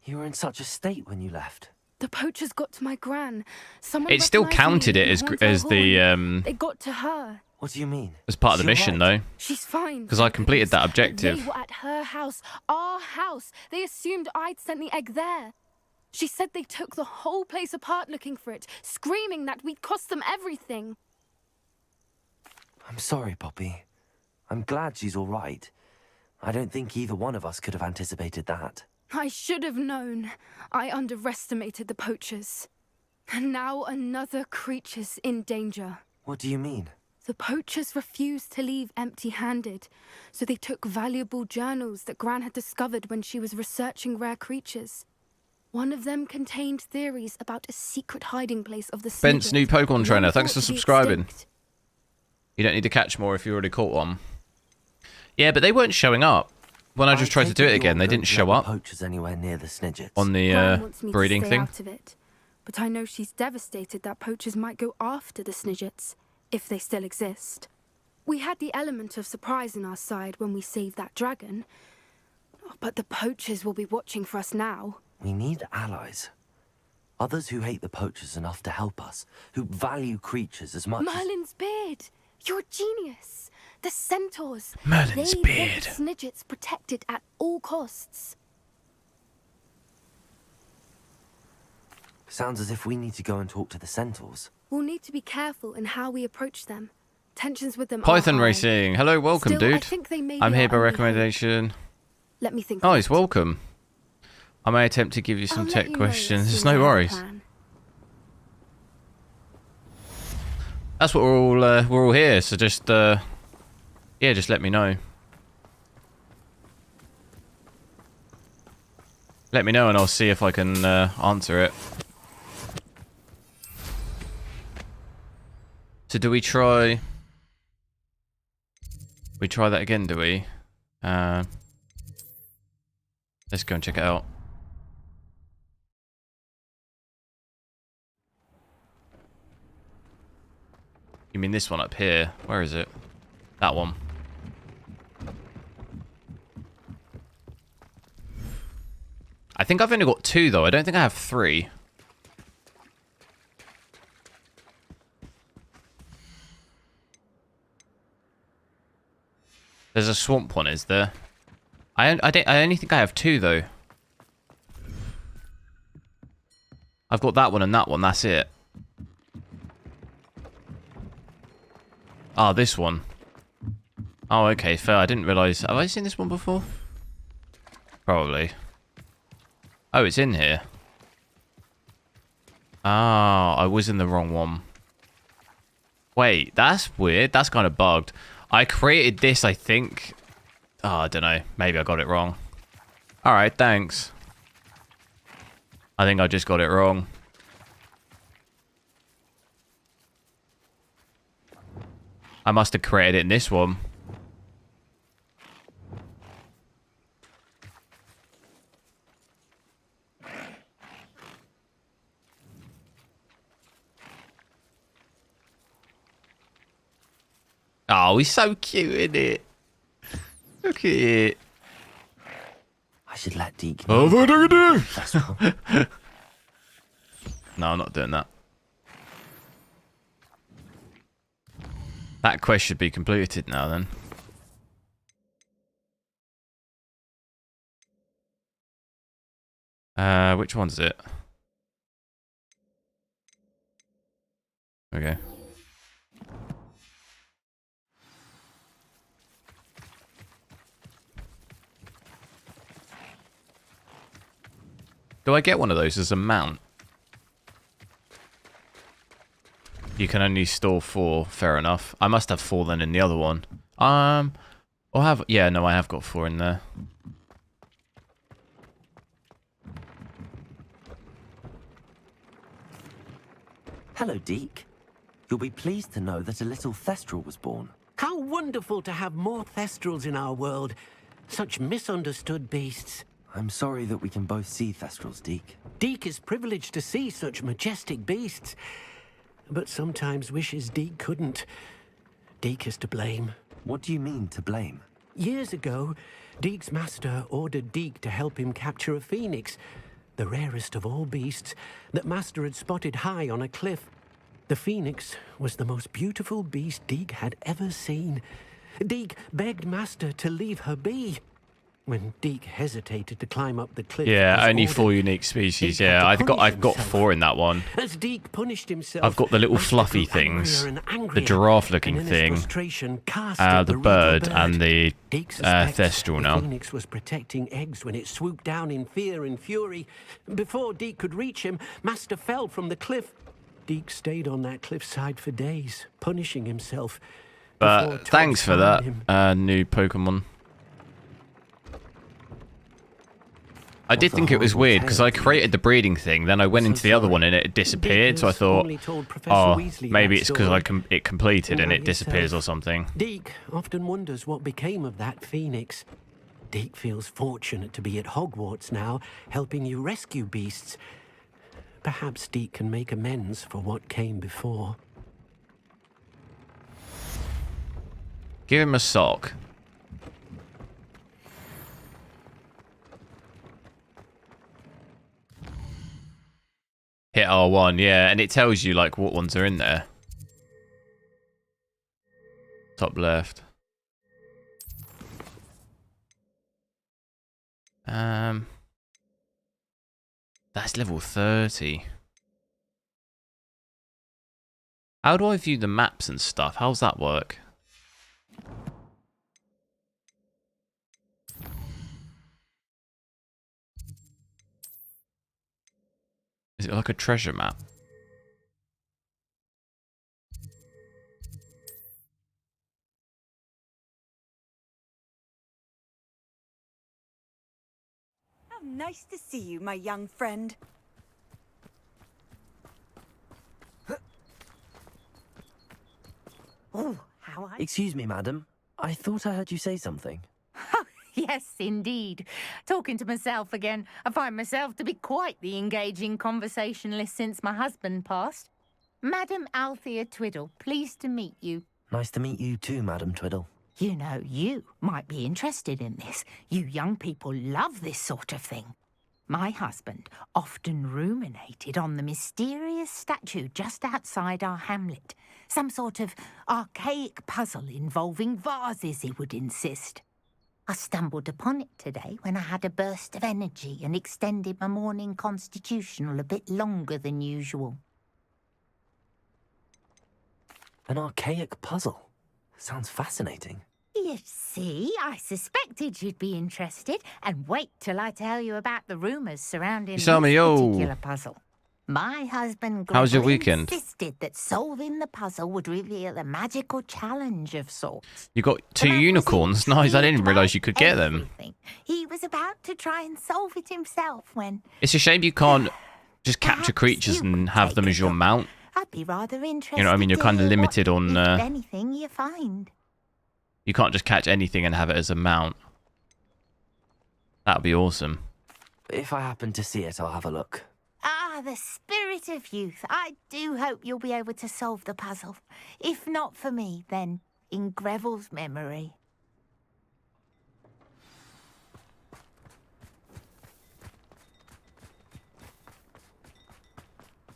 You were in such a state when you left. The poachers got to my gran. Someone It still recognized counted me it and honked as their the horn. They got to her. What do you mean? as part of the Is she mission, alright? though. She's fine. Because I thank completed that goodness. objective. They were at her house, our house. They assumed I'd sent the egg there. She said they took the whole place apart looking for it, screaming that we'd cost them everything. I'm sorry, Poppy. I'm glad she's all right. I don't think either one of us could have anticipated that. I should have known. I underestimated the poachers. And now another creature's in danger. What do you mean? The poachers refused to leave empty-handed, so they took valuable journals that Gran had discovered when she was researching rare creatures. One of them contained theories about a secret hiding place of the Bent's new Snidget, Pokemon trainer, long thanks for thought to be subscribing. extinct. You don't need to catch more if you already caught one. Yeah, but they weren't showing up. When I just tried to do it again, they didn't show up Poachers anywhere near the Snidgets. on the Gran wants me to breeding stay thing. out of it, but I know she's devastated that poachers might go after the Snidgets, if they still exist. We had the element of surprise on our side when we saved that dragon, but the poachers will be watching for us now. We need allies. Others who hate the poachers enough to help us, who value creatures as much as... Merlin's beard! You're a genius! The centaurs! Merlin's they beard. want the Snidgets protected at all costs. Sounds as if we need to go and talk to the centaurs. We'll need to be careful in how we approach them. Tensions with them Python are high. Racing, hello, welcome, Still, I dude. think they may I'm be here our by only hope. recommendation. Let me think. Oh, of he's it. welcome. I may attempt to give you some I'll let tech you know questions. as There's soon as no I have a worries. plan. That's what we're all here. So just yeah, just let me know. Let me know, and I'll see if I can answer it. So do we try? We try that again, do we? Let's go and check it out. You mean this one up here? Where is it? That one. I think I've only got 2 though. I don't think I have 3. There's a swamp one, is there? I only think I have 2 though. I've got that one and that one. That's it. Ah, this one. Oh, okay, fair. I didn't realise. Have I seen this one before? Probably. Oh, it's in here. Ah, I was in the wrong one. Wait, that's weird. That's kind of bugged. I created this, I think. Oh, I don't know. Maybe I got it wrong. Alright, thanks. I think I just got it wrong. I must have created it in this one. Oh, he's so cute, isn't it? Look at it. I should let Deke Oh, know. what do you do? Festival. No, I'm not doing that. That quest should be completed now, then. Which one's it? Okay. Do I get one of those as a mount? You can only store 4. Fair enough. I must have 4 then in the other one. Or have... Yeah, no, I have got 4 in there. Hello, Deke. You'll be pleased to know that a little Thestral was born. How wonderful to have more Thestrals in our world. Such misunderstood beasts. I'm sorry that we can both see Thestrals, Deke. Deke is privileged to see such majestic beasts, but sometimes wishes Deke couldn't. Deke is to blame. What do you mean, to blame? Years ago, Deke's master ordered Deke to help him capture a phoenix, the rarest of all beasts, that master had spotted high on a cliff. The phoenix was the most beautiful beast Deke had ever seen. Deke begged master to leave her be. When Deke hesitated to climb up the cliff, Yeah, as only ordered, 4 unique species. Deke had Yeah, to I've punish got himself. 4 in that one. As Deke punished himself, I've got the little master fluffy grew angrier things, and the angrier, giraffe-looking and in his thing, frustration cast at the regal bird, and the Deke suspects Thestral the now. phoenix was protecting eggs when it swooped down in fear and fury. Before Deke could reach him, master fell from the cliff. Deke stayed on that cliffside for days, punishing himself. before But Todd thanks for found that, him. new Pokemon. I did What a think it was horrible weird because tale, I Deke. created the breeding thing, then I went So into the other sorry. one and it disappeared. So I Deke has thought, only told Professor oh, Weasley maybe that it's because story. it completed and Not it disappears yourself. or something. Deke often wonders what became of that phoenix. Deke feels fortunate to be at Hogwarts now, helping you rescue beasts. Perhaps Deke can make amends for what came before. Give him a sock. Hit R1, yeah, and it tells you like what ones are in there. Top left. That's level 30. How do I view the maps and stuff? How's that work? Is it like a treasure map? How nice to see you, my young friend. Oh, how I... Excuse me, madam. I thought I heard you say something. Yes, indeed. Talking to myself again. I find myself to be quite the engaging conversationalist since my husband passed. Madam Althea Twiddle, pleased to meet you. Nice to meet you too, Madam Twiddle. You know, you might be interested in this. You young people love this sort of thing. My husband often ruminated on the mysterious statue just outside our hamlet. Some sort of archaic puzzle involving vases, he would insist. I stumbled upon it today when I had a burst of energy and extended my morning constitutional a bit longer than usual. An archaic puzzle. Sounds fascinating. You see, I suspected you'd be interested, and wait till I tell you about the rumours surrounding this particular puzzle. My husband How was your Gregory weekend? insisted that solving the puzzle would reveal a magical challenge of sorts. You got 2 The man was unicorns? Nice, I didn't intrigued realise by you could get them. everything. He was about to try and solve it himself when It's a shame you can't just capture Perhaps creatures you and could have take them a as your look. mount. I'd be rather interested. You know what I mean? You're to kind of hear limited what, on... if anything, you find. You can't just catch anything and have it as a mount. That'd be awesome. If I happen to see it, I'll have a look. Ah, the spirit of youth. I do hope you'll be able to solve the puzzle. If not for me, then in Greville's memory.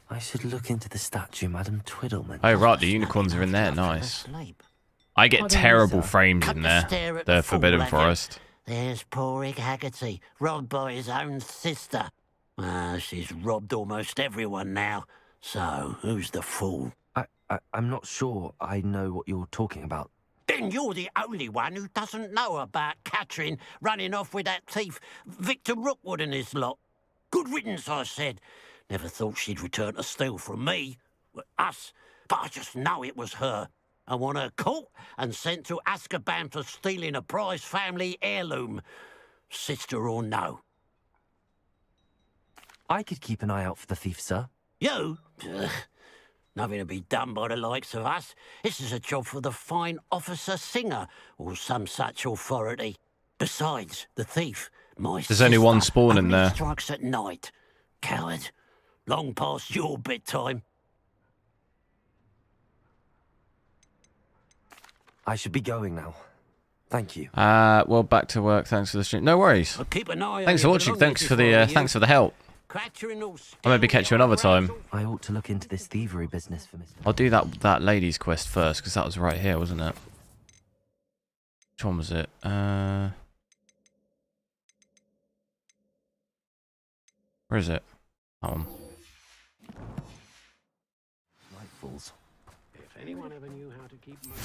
I should look into the statue Madame Twiddle mentioned. Oh, right, the unicorns are in there. Nice. I get terrible frames in there. The Forbidden Forest. There's poor Ig Haggerty, robbed by his own sister. She's robbed almost everyone now. So, who's the fool? I'm not sure I know what you're talking about. Then you're the only one who doesn't know about Catherine running off with that thief, Victor Rookwood and his lot. Good riddance, I said. Never thought she'd return to steal from me, us, but I just know it was her. I want her caught and sent to Azkaban for stealing a prize family heirloom, sister or no. I could keep an eye out for the thief, sir. You? Nothing to be done by the likes of us. This is a job for the fine officer Singer or some such authority. Besides, the thief, my There's only one spawn in there. Strikes at night. Coward. Long past your bedtime. I should be going now. Thank you. Well, back to work. Thanks for the stream. No worries. I'll keep an eye Thanks on for you, watching. but Thanks only for before the you. help. Catching all I'll maybe catch you another time. I ought to look into this thievery business for Mr. I'll do that lady's quest first, because that was right here, wasn't it? Which one was it? Where is it? That one. Nightfalls. If anyone ever knew how to keep money.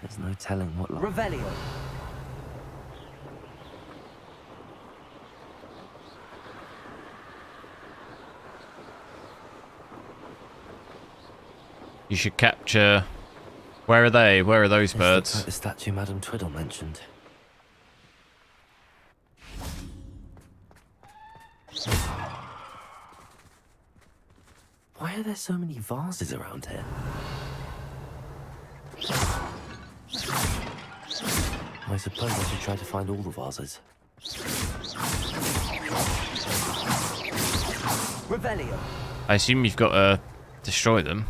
There's no telling what. Revelio. You should capture... Where are they? Where are those birds? Like the statue Madame Twiddle mentioned. Why are there so many vases around here? I suppose I should try to find all the vases. Revelio. I assume you've got to destroy them.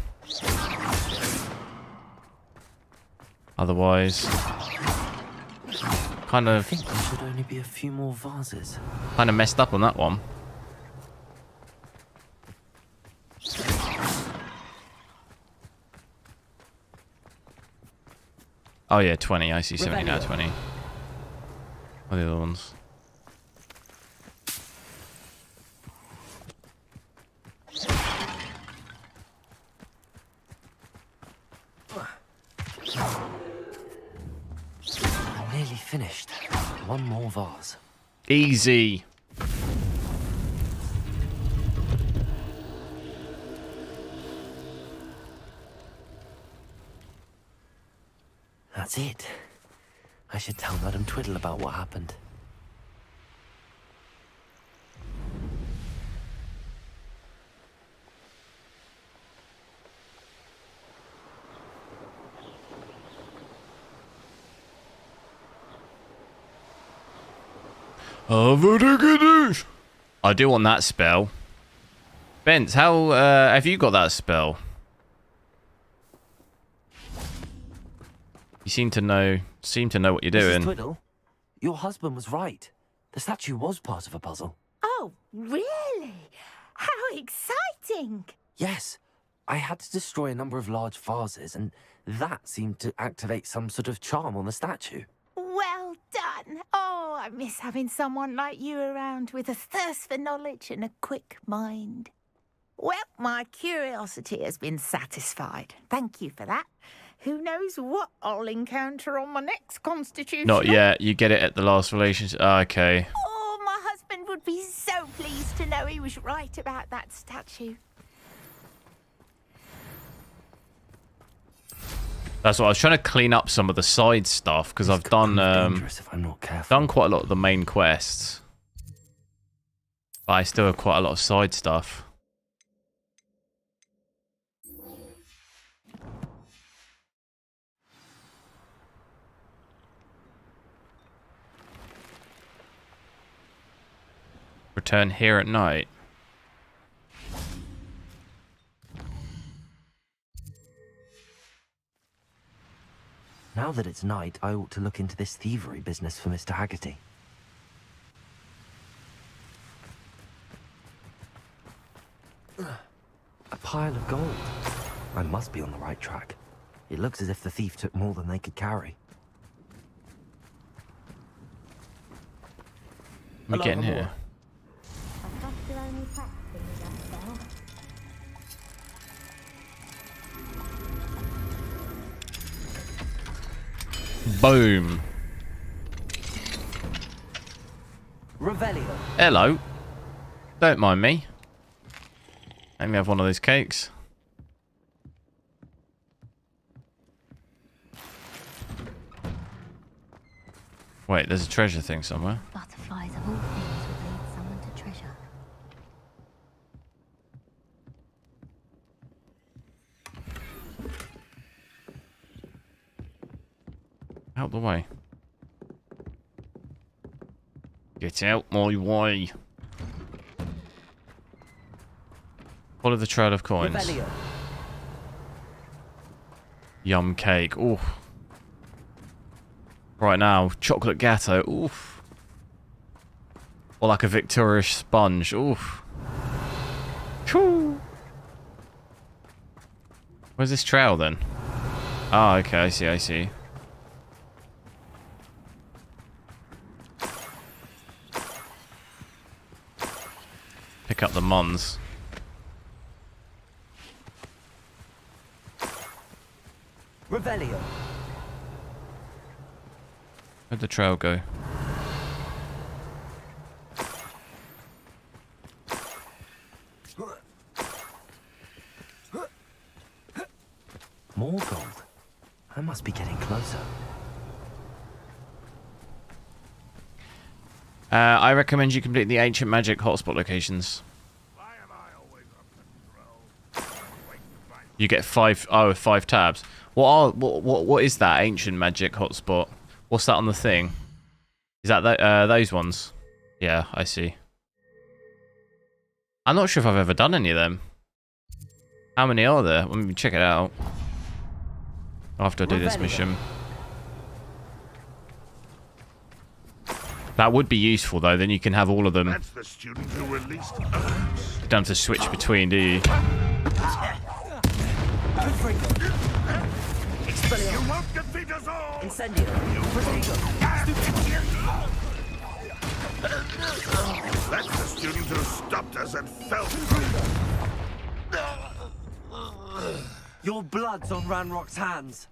Otherwise... Kind I of... think there should only be a few more vases. Kind of messed up on that one. Oh yeah, 20. I see 70 now, 20. What are the other ones? I'm nearly finished. One more vase. Easy. That's it. I should tell Madame Twiddle about what happened. I do want that spell. Bent, how have you got that spell? You seem to know what you're doing. Mrs. Twiddle, your husband was right. The statue was part of a puzzle. Oh, really? How exciting! Yes, I had to destroy a number of large vases, and that seemed to activate some sort of charm on the statue. Well done. Oh, I miss having someone like you around with a thirst for knowledge and a quick mind. Well, my curiosity has been satisfied. Thank you for that. Who knows what I'll encounter on my next constitution? Not yet. You get it at the last relationship. Okay. Oh, my husband would be so pleased to know he was right about that statue. That's what I was trying to clean up some of the side stuff because I've done Dangerous if I'm not careful. done quite a lot of the main quests, but I still have quite a lot of side stuff. Return here at night. Now that it's night, I ought to look into this thievery business for Mr. Haggerty. A pile of gold. I must be on the right track. It looks as if the thief took more than they could carry. What are we getting here? Boom. Revelio. Hello. Don't mind me. Let me have one of those cakes. Wait, there's a treasure thing somewhere. Butterflies of all things would lead someone to treasure. Out the way. Get out my way. Follow the trail of coins. Revelio. Yum cake. Ooh. Right now, chocolate gatto. Oof. Or like a Victoria sponge. Oof. Choo. Where's this trail then? Oh, okay. I see. Pick up the mons. Revelio. Where'd the trail go? More gold. I must be getting closer. I recommend you complete the ancient magic hotspot locations. You get 5 tabs. What is that ancient magic hotspot? What's that on the thing? Is that those ones? Yeah, I see. I'm not sure if I've ever done any of them. How many are there? Let me check it out. After I do this mission. That would be useful though, then you can have all of them. That's the student who released. You don't have to switch between, do you? You won't defeat us all! Incendio. That's the student who stopped us and fell through. Your blood's on Ranrock's hands.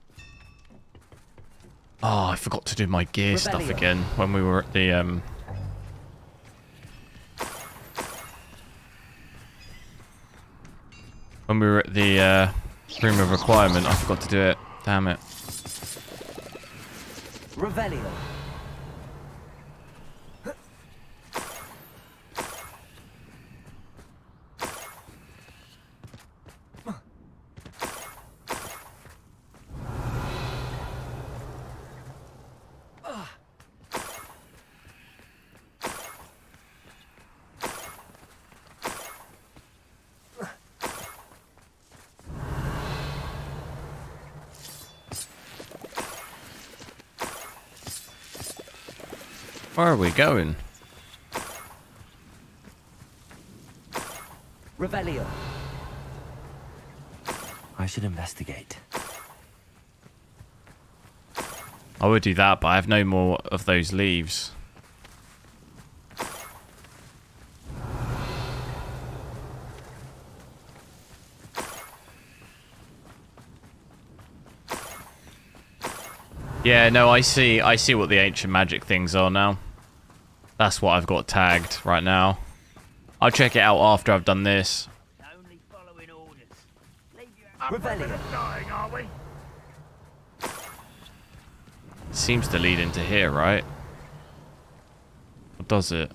Oh, I forgot to do my gear stuff again when we were at the when we were at the room of requirement. I forgot to do it. Damn it. Revelio. Where are we going? Revelio. I should investigate. I would do that, but I have no more of those leaves. Yeah, no, I see what the ancient magic things are now. That's what I've got tagged right now. I'll check it out after I've done this. Only following orders. Revelio. Dying, are we? Seems to lead into here, right? Or does it?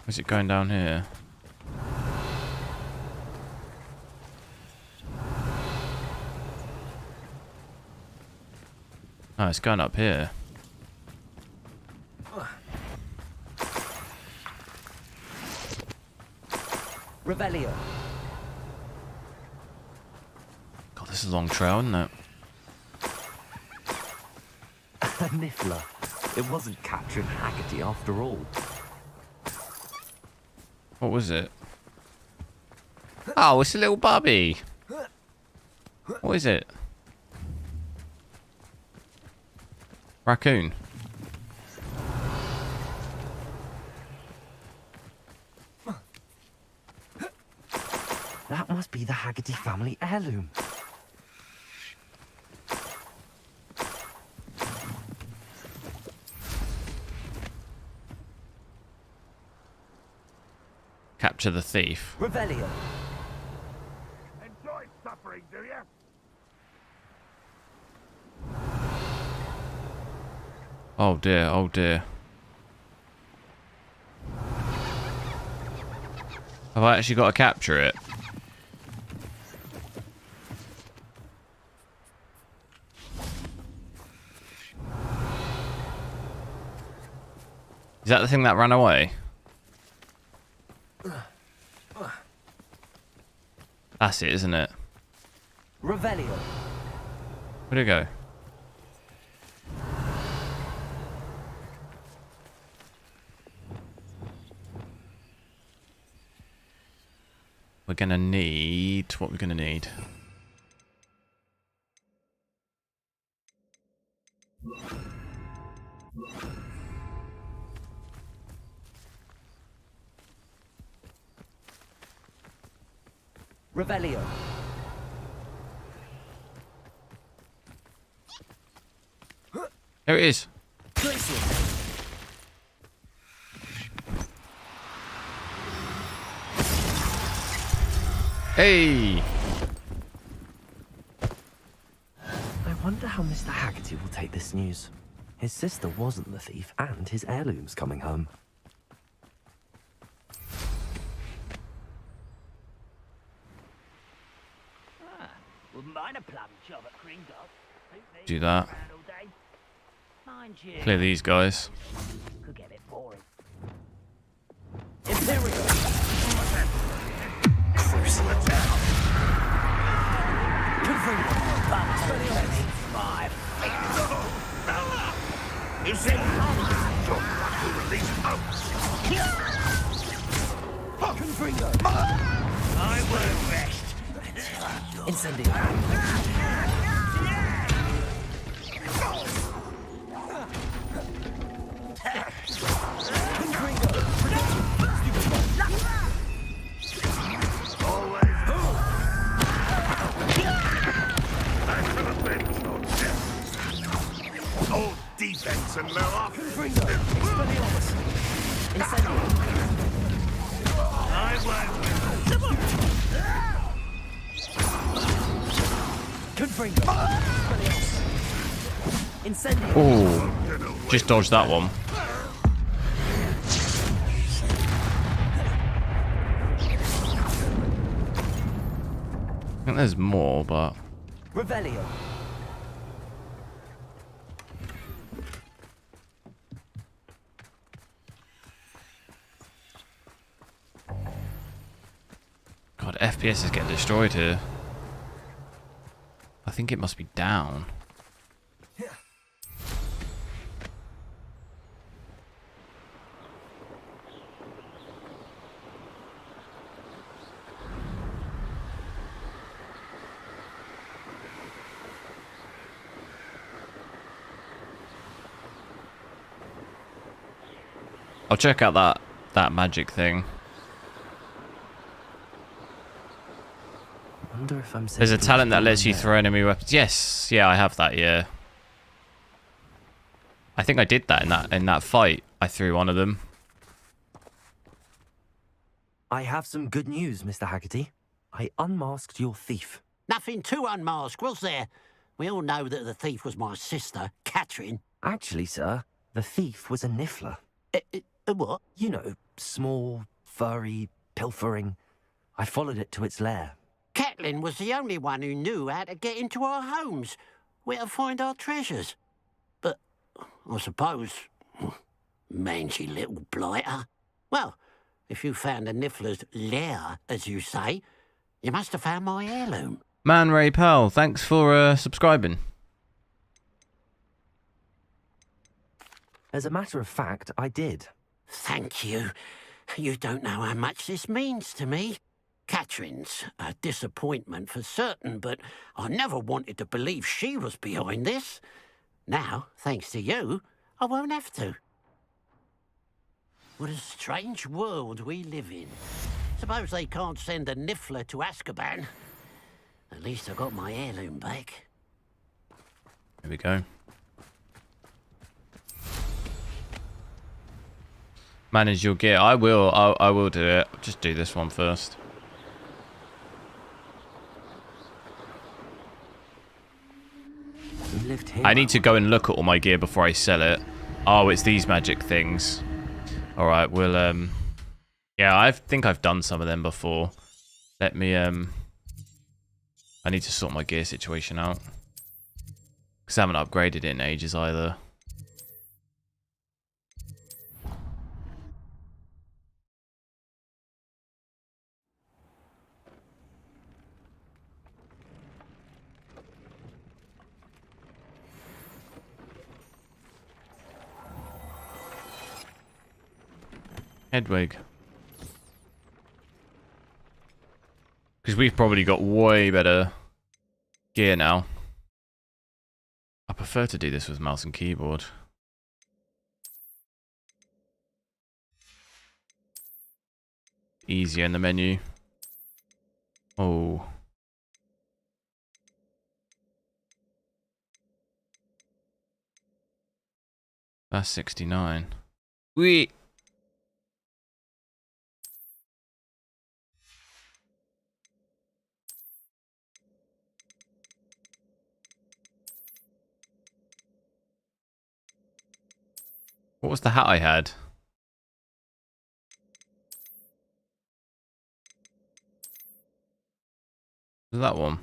Is it going down here? Oh, it's going up here. Revelio. This is a long trail, isn't it? A niffler. It wasn't Catherine Haggerty after all. What was it? Oh, it's a little bubby. What is it? Raccoon. That must be the Haggerty family heirloom. Capture the thief. Revelio. Enjoy suffering, do you? Oh dear, oh dear. Have I actually got to capture it? Is that the thing that ran away? That's it, isn't it? Revelio. Where'd it go? We're gonna need... What we're gonna need? Revelio. There it is. Hey! I wonder how Mr. Haggerty will take this news. His sister wasn't the thief, and his heirloom's coming home. Wouldn't mind a plum job at Gringotts. Do that. Mind you, Clear these guys. could get a bit boring. Imperial! My Is it? You're the one who released I won't rest. Incendio. Old defense and no offense. Incendio. I won't. Confringo. Incendio. Oh, just dodged that one. I think there's more, but... Revelio. God, FPS is getting destroyed here. I think it must be down. I'll check out that magic thing. I wonder if I'm There's a talent that lets you throw enemy weapons. Yes, yeah, I have that. Yeah, I think I did that in that fight. I threw one of them. I have some good news, Mr. Haggerty. I unmasked your thief. Nothing to unmask, was there? We all know that the thief was my sister, Catherine. Actually, sir, the thief was a niffler. A what? You know, small, furry, pilfering. I followed it to its lair. Catelyn was the only one who knew how to get into our homes, where to find our treasures. But, I suppose, mangy little blighter. Well, if you found a niffler's lair, as you say, you must have found my heirloom. Man Ray Powell, thanks for subscribing. As a matter of fact, I did. Thank you. You don't know how much this means to me. Catherine's a disappointment for certain, but I never wanted to believe she was behind this. Now, thanks to you, I won't have to. What a strange world we live in. Suppose they can't send a Niffler to Azkaban. At least I got my heirloom back. Here we go. Manage your gear. I will do it. Just do this one first. I need to go and look at all my gear before I sell it. Oh, it's these magic things. All right, we'll yeah, I think I've done some of them before. Let me I need to sort my gear situation out. Because I haven't upgraded it in ages either. Hedwig. Because we've probably got way better gear now. I prefer to do this with mouse and keyboard. Easier in the menu. Oh. That's 69. Wait. What was the hat I had? Was that one? I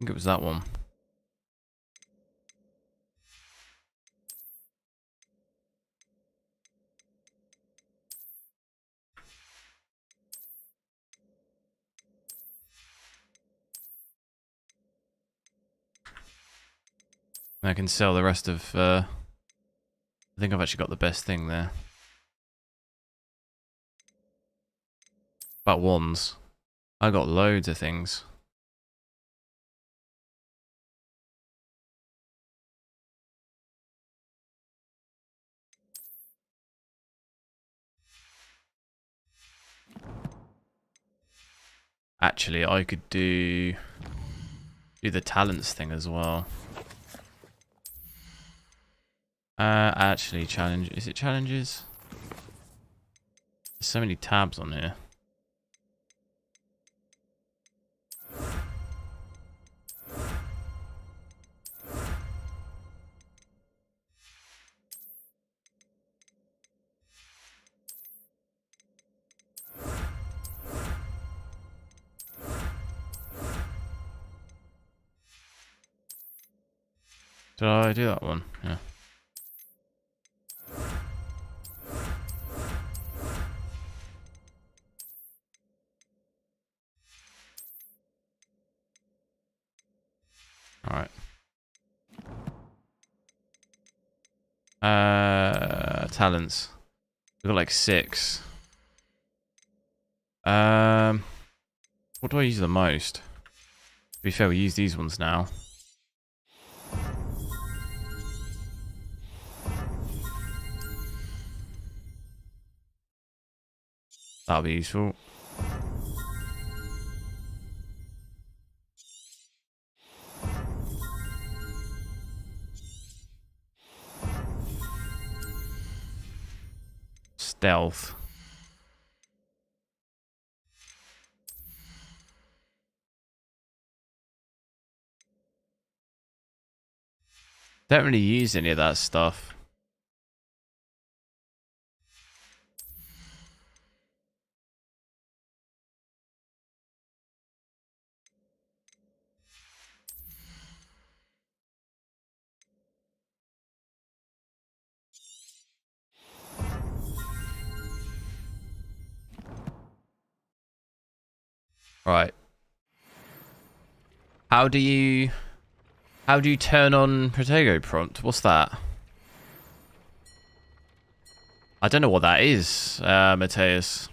think it was that one. I can sell the rest of, I think I've actually got the best thing there. About wands. I got loads of things. Actually, I could do the talents thing as well. Actually, challenge. Is it challenges? There's so many tabs on here. Did I do that one? Yeah. Alright. Talents. We've got like 6. What do I use the most? To be fair, we use these ones now. That'll be useful. Stealth. Don't really use any of that stuff. Right. How do you turn on Protego prompt? What's that? I don't know what that is, Mateus.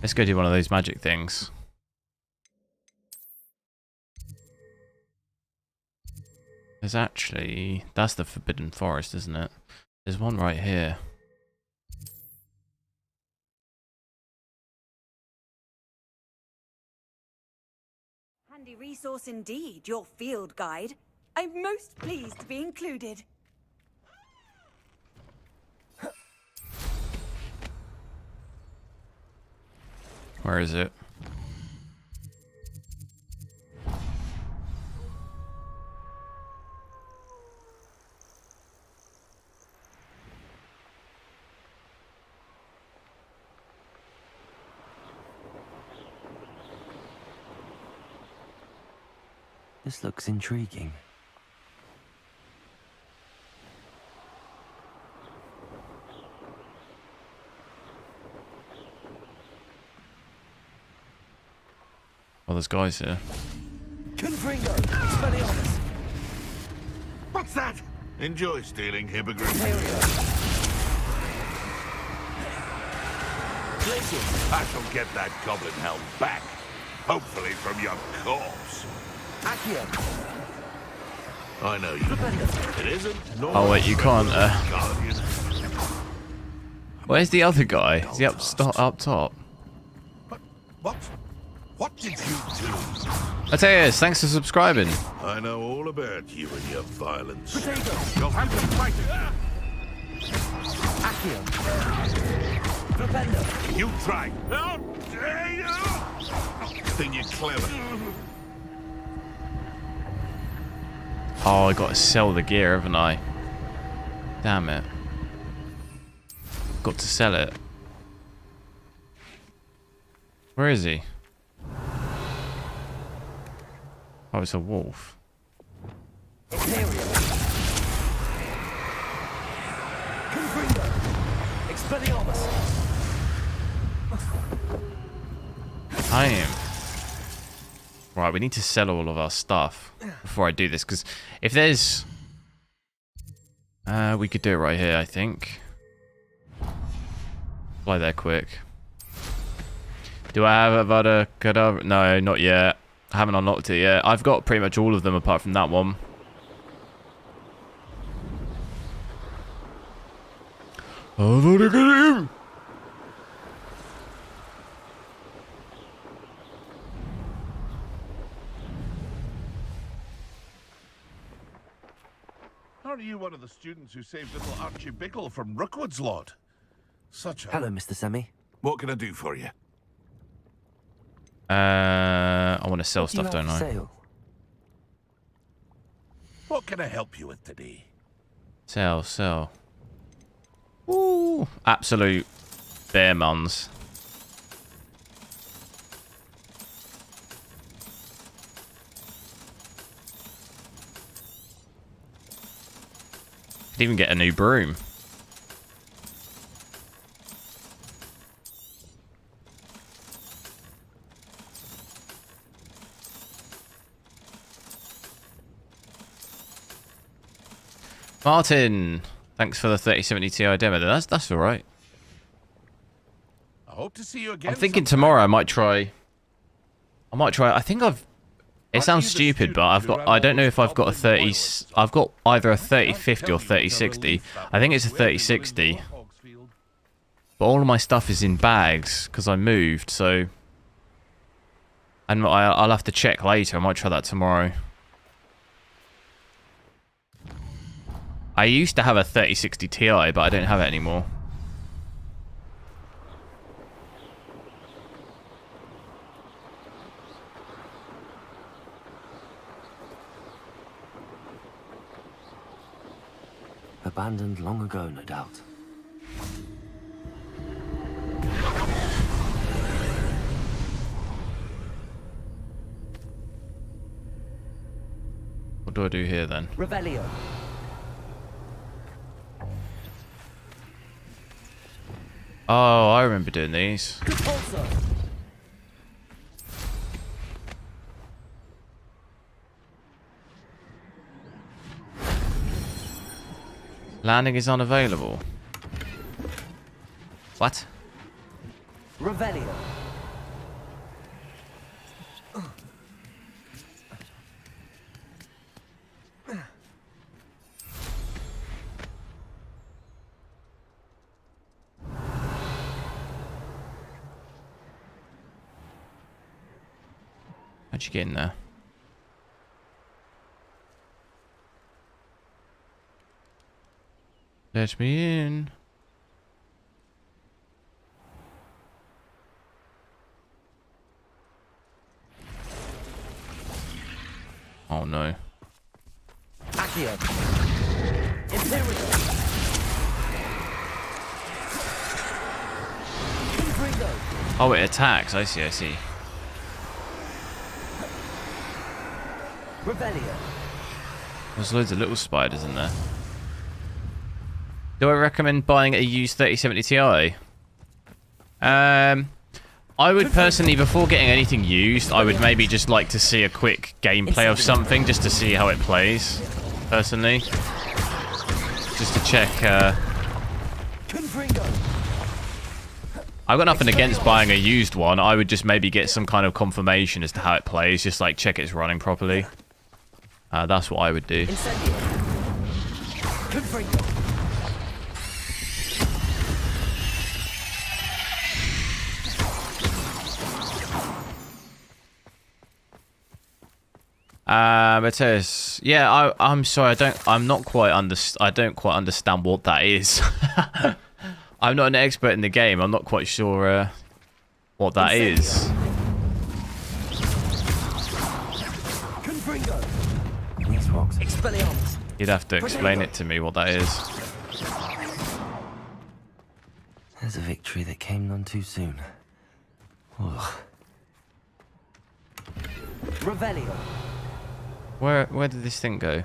Let's go do one of those magic things. There's actually... That's the Forbidden Forest, isn't it? There's one right here. Handy resource indeed, your field guide. I'm most pleased to be included. Where is it? This looks intriguing. Well, there's guys here. What's that? Enjoy stealing hippogriffs. I shall get that goblin helm back. Hopefully from your corpse. I know you. It isn't. Oh wait, you can't. Where's the other guy? Is he up top? What did you do? Mateus, thanks for subscribing. I know all about you and your violence. Potato! I'm fighting! Accio! You try! How dare you! Think you're clever. Oh, I got to sell the gear, haven't I? Damn it. Got to sell it. Where is he? Oh, it's a wolf. I am. Right, we need to sell all of our stuff before I do this, because if there's... we could do it right here, I think. Fly there quick. Do I have Avada Kedavra? No, not yet. I haven't unlocked it yet. I've got pretty much all of them apart from that one. Avada Kedavra! Are you one of the students who saved little Archie Bickle from Rookwood's lot? Such a... Hello, Mr. Semi. What can I do for you? I want to sell stuff, don't I? Sale? What can I help you with today? Sell. Ooh, absolute bear muns. Could even get a new broom. Martin, thanks for the 3070 Ti demo. That's all right. I hope to see you again. I'm thinking tomorrow I might try. I think I've. It sounds stupid, but I don't know if I've got a 30. I've got either a 3050 or 3060. I think it's a 3060. But all of my stuff is in bags because I moved, so. And I'll have to check later. I might try that tomorrow. I used to have a 3060 Ti, but I don't have it anymore. Abandoned long ago, no doubt. What do I do here then? Revelio. Oh, I remember doing these. Landing is unavailable. What? Revelio. How'd you get in there? Let me in. Oh no. Accio. Imperial. Intrigo. Oh, it attacks. I see, I see. Revelio. There's loads of little spiders in there. Do I recommend buying a used 3070 Ti? I would personally, before getting anything used, I would maybe just like to see a quick gameplay of something, just to see how it plays, personally. Just to check, I've got nothing against buying a used one. I would just maybe get some kind of confirmation as to how it plays, just like check it's running properly. That's what I would do. It says, yeah, I'm sorry, I don't quite understand what that is. I'm not an expert in the game. I'm not quite sure what that is. You'd have to explain it to me what that is. There's a victory that came none too soon. Ugh. Revelio. Where did this thing go?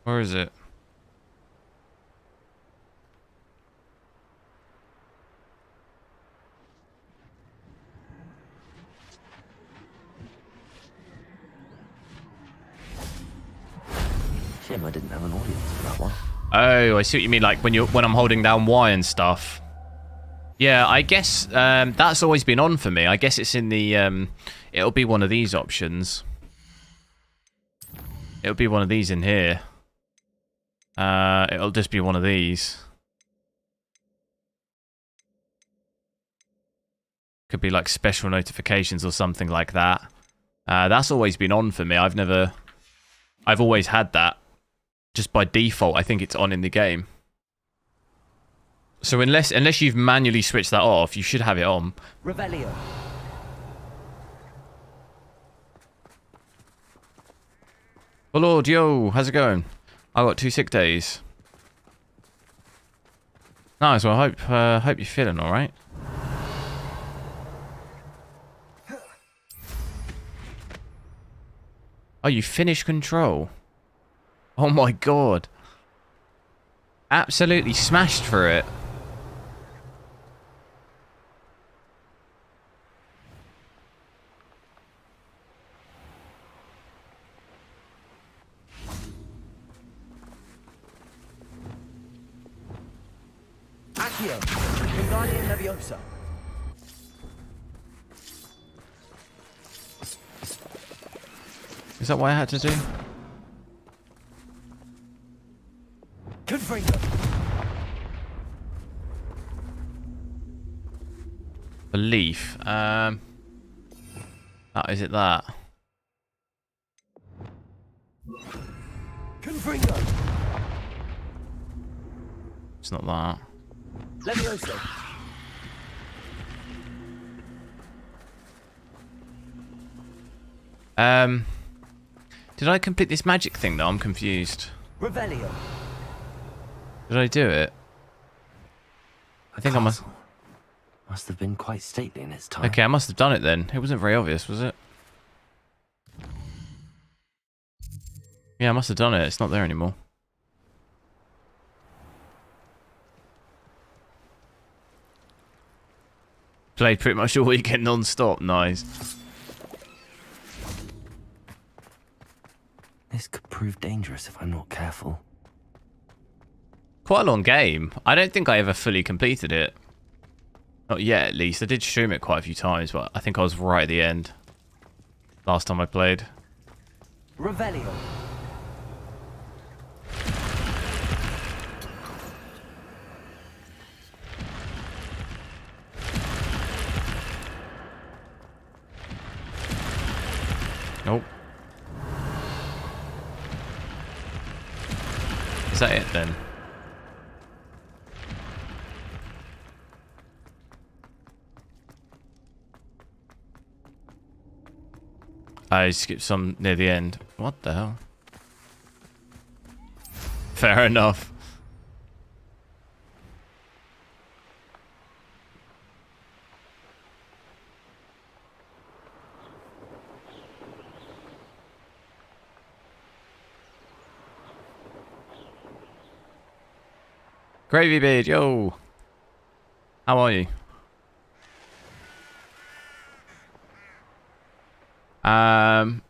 Where is it? Shame I didn't have an audience for that one. Oh, I see what you mean. Like when I'm holding down Y and stuff. Yeah, I guess that's always been on for me. I guess it's in the it'll be one of these options. It'll be one of these in here. It'll just be one of these. Could be like special notifications or something like that. That's always been on for me. I've always had that. Just by default, I think it's on in the game. So unless you've manually switched that off, you should have it on. Revelio. Well, Lord, yo, how's it going? I got 2 sick days. Nice. Well, I hope you're feeling all right. Oh, you finished Control. Oh my god. Absolutely smashed for it. Accio. Wingardium Leviosa. Is that what I had to do? Confringo. Belief. Is it that? Confringo. It's not that. Leviosa. Did I complete this magic thing though? I'm confused. Revelio. Did I do it? I think I must. Must have been quite stately in its time. Okay, I must have done it then. It wasn't very obvious, was it? Yeah, I must have done it. It's not there anymore. Played pretty much all weekend non-stop. Nice. This could prove dangerous if I'm not careful. Quite a long game. I don't think I ever fully completed it. Not yet, at least. I did stream it quite a few times, but I think I was right at the end. Last time I played. Revelio. Nope. Is that it then? I skipped some near the end. What the hell? Fair enough. Gravy Beard, yo! How are you?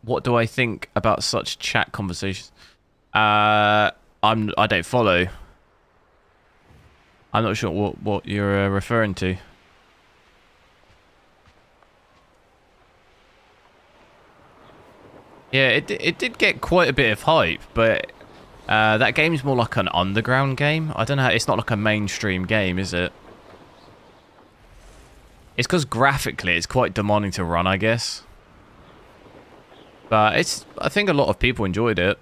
What do I think about such chat conversations? I don't follow. I'm not sure what you're referring to. Yeah, it did get quite a bit of hype, but that game's more like an underground game. I don't know. It's not like a mainstream game, is it? It's because graphically it's quite demanding to run, I guess. But I think a lot of people enjoyed it.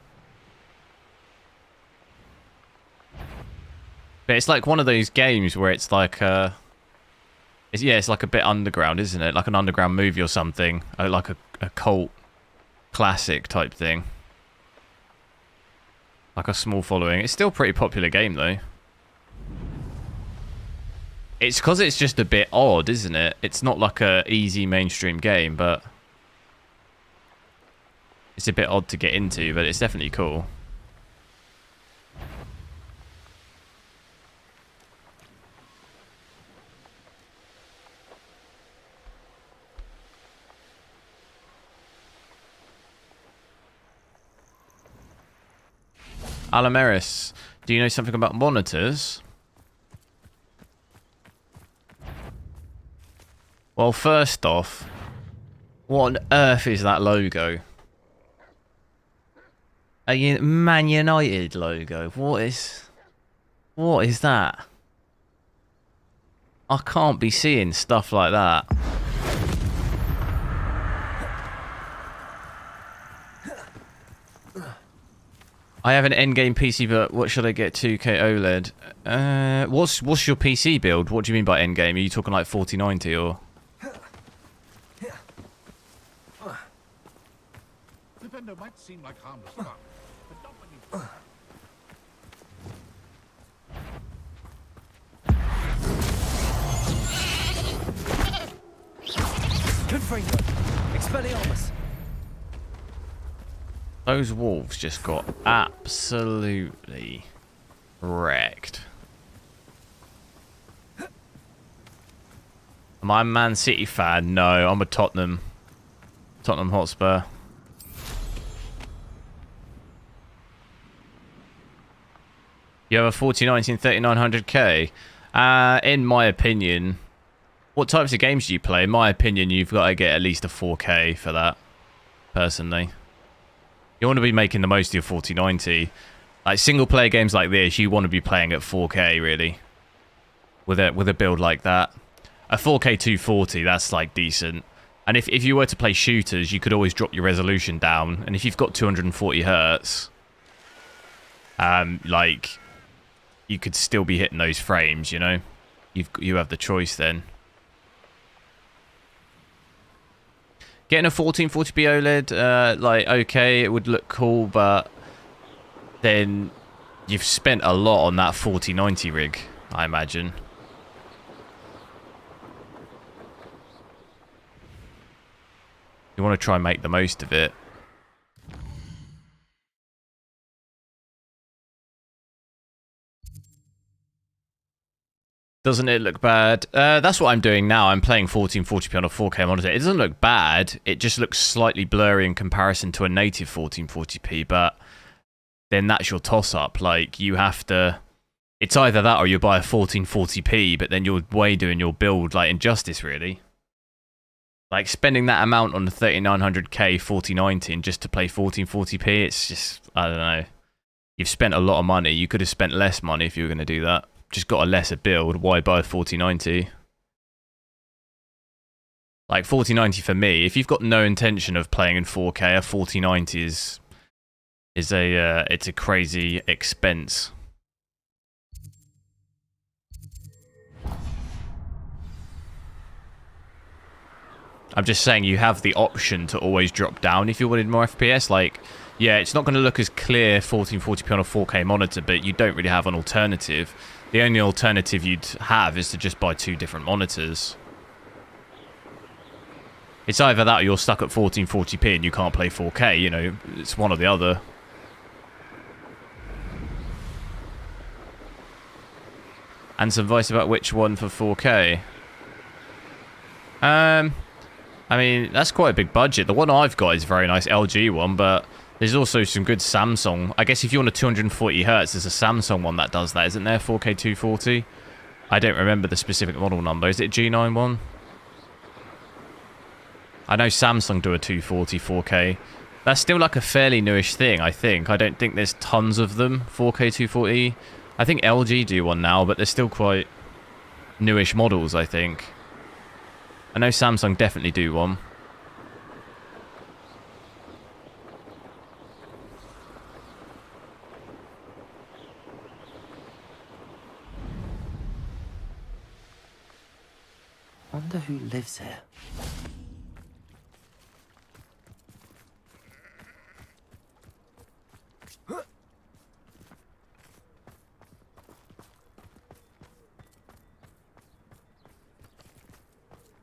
But it's like one of those games where it's like it's like a bit underground, isn't it? Like an underground movie or something, like a cult classic type thing. Like a small following. It's still a pretty popular game though. It's because it's just a bit odd, isn't it? It's not like a easy mainstream game, but it's a bit odd to get into, but it's definitely cool. Alameris, do you know something about monitors? Well, first off, what on earth is that logo? A Man United logo. What is that? I can't be seeing stuff like that. I have an endgame PC, but what should I get? 2K OLED. What's your PC build? What do you mean by endgame? Are you talking like 4090 or? Defender might seem like harmless fun, but not when you... Good framework. Expelliarmus. Those wolves just got absolutely wrecked. Am I a Man City fan? No, I'm a Tottenham Hotspur. You have a 4090 and 3900K. In my opinion, what types of games do you play? In my opinion, you've got to get at least a 4K for that, personally. You want to be making the most of your 4090. Like single player games like this, you want to be playing at 4K really. With a build like that. A 4K 240, that's like decent. And if you were to play shooters, you could always drop your resolution down. And if you've got 240 hertz, like you could still be hitting those frames, you know? You have the choice then. Getting a 1440p OLED, like, okay, it would look cool, but then you've spent a lot on that 4090 rig, I imagine. You want to try and make the most of it. Doesn't it look bad? That's what I'm doing now. I'm playing 1440p on a 4K monitor. It doesn't look bad. It just looks slightly blurry in comparison to a native 1440p, but then that's your toss-up. Like, you have to... It's either that or you buy a 1440p, but then you're way doing your build, like, injustice, really. Like, spending that amount on the 3900K 4090 just to play 1440p, it's just... I don't know. You've spent a lot of money. You could have spent less money if you were going to do that. Just got a lesser build. Why buy a 4090? Like 4090 for me, if you've got no intention of playing in 4K, a 4090 is it's a crazy expense. I'm just saying you have the option to always drop down if you wanted more FPS. Like, yeah, it's not going to look as clear 1440p on a 4K monitor, but you don't really have an alternative. The only alternative you'd have is to just buy 2 different monitors. It's either that or you're stuck at 1440p and you can't play 4K, you know, it's one or the other. And some advice about which one for 4K. I mean, that's quite a big budget. The one I've got is a very nice LG one, but there's also some good Samsung. I guess if you want a 240 Hz, there's a Samsung one that does that, isn't there? 4K 240? I don't remember the specific model number. Is it G91? I know Samsung do a 240 4K. That's still like a fairly newish thing, I think. I don't think there's tons of them, 4K 240. I think LG do one now, but they're still quite newish models, I think. I know Samsung definitely do one. Wonder who lives here.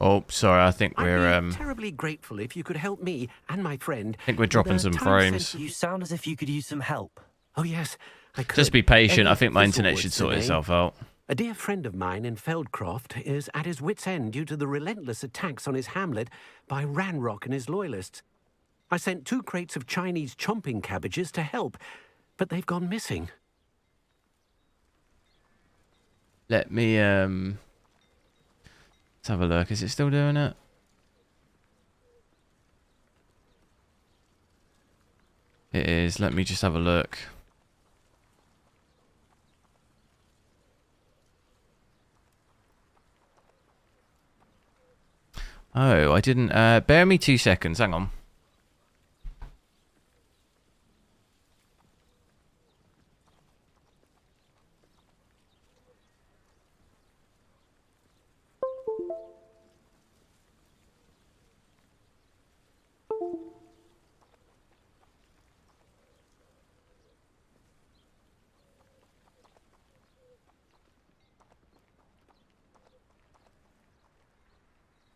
Oh, sorry, I think we're I'd be terribly grateful if you could help me and my friend. I think we're dropping some frames. You sound as if you could use some help. Oh yes, I could. Just be patient. Any I think my thistle internet wood should sort today. itself out. A dear friend of mine in Feldcroft is at his wit's end due to the relentless attacks on his hamlet by Ranrock and his loyalists. I sent 2 crates of Chinese chomping cabbages to help, but they've gone missing. Let me let's have a look. Is it still doing it? It is. Let me just have a look. Oh, I didn't... bear me 2 seconds. Hang on.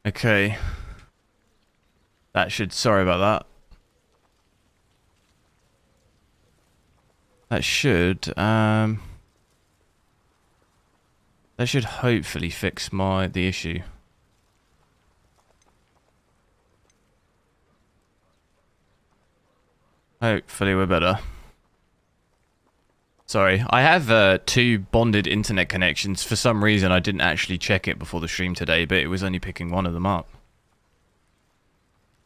Okay. That should... Sorry about that. That should... that should hopefully fix the issue. Hopefully we're better. Sorry, I have 2 bonded internet connections. For some reason, I didn't actually check it before the stream today, but it was only picking one of them up.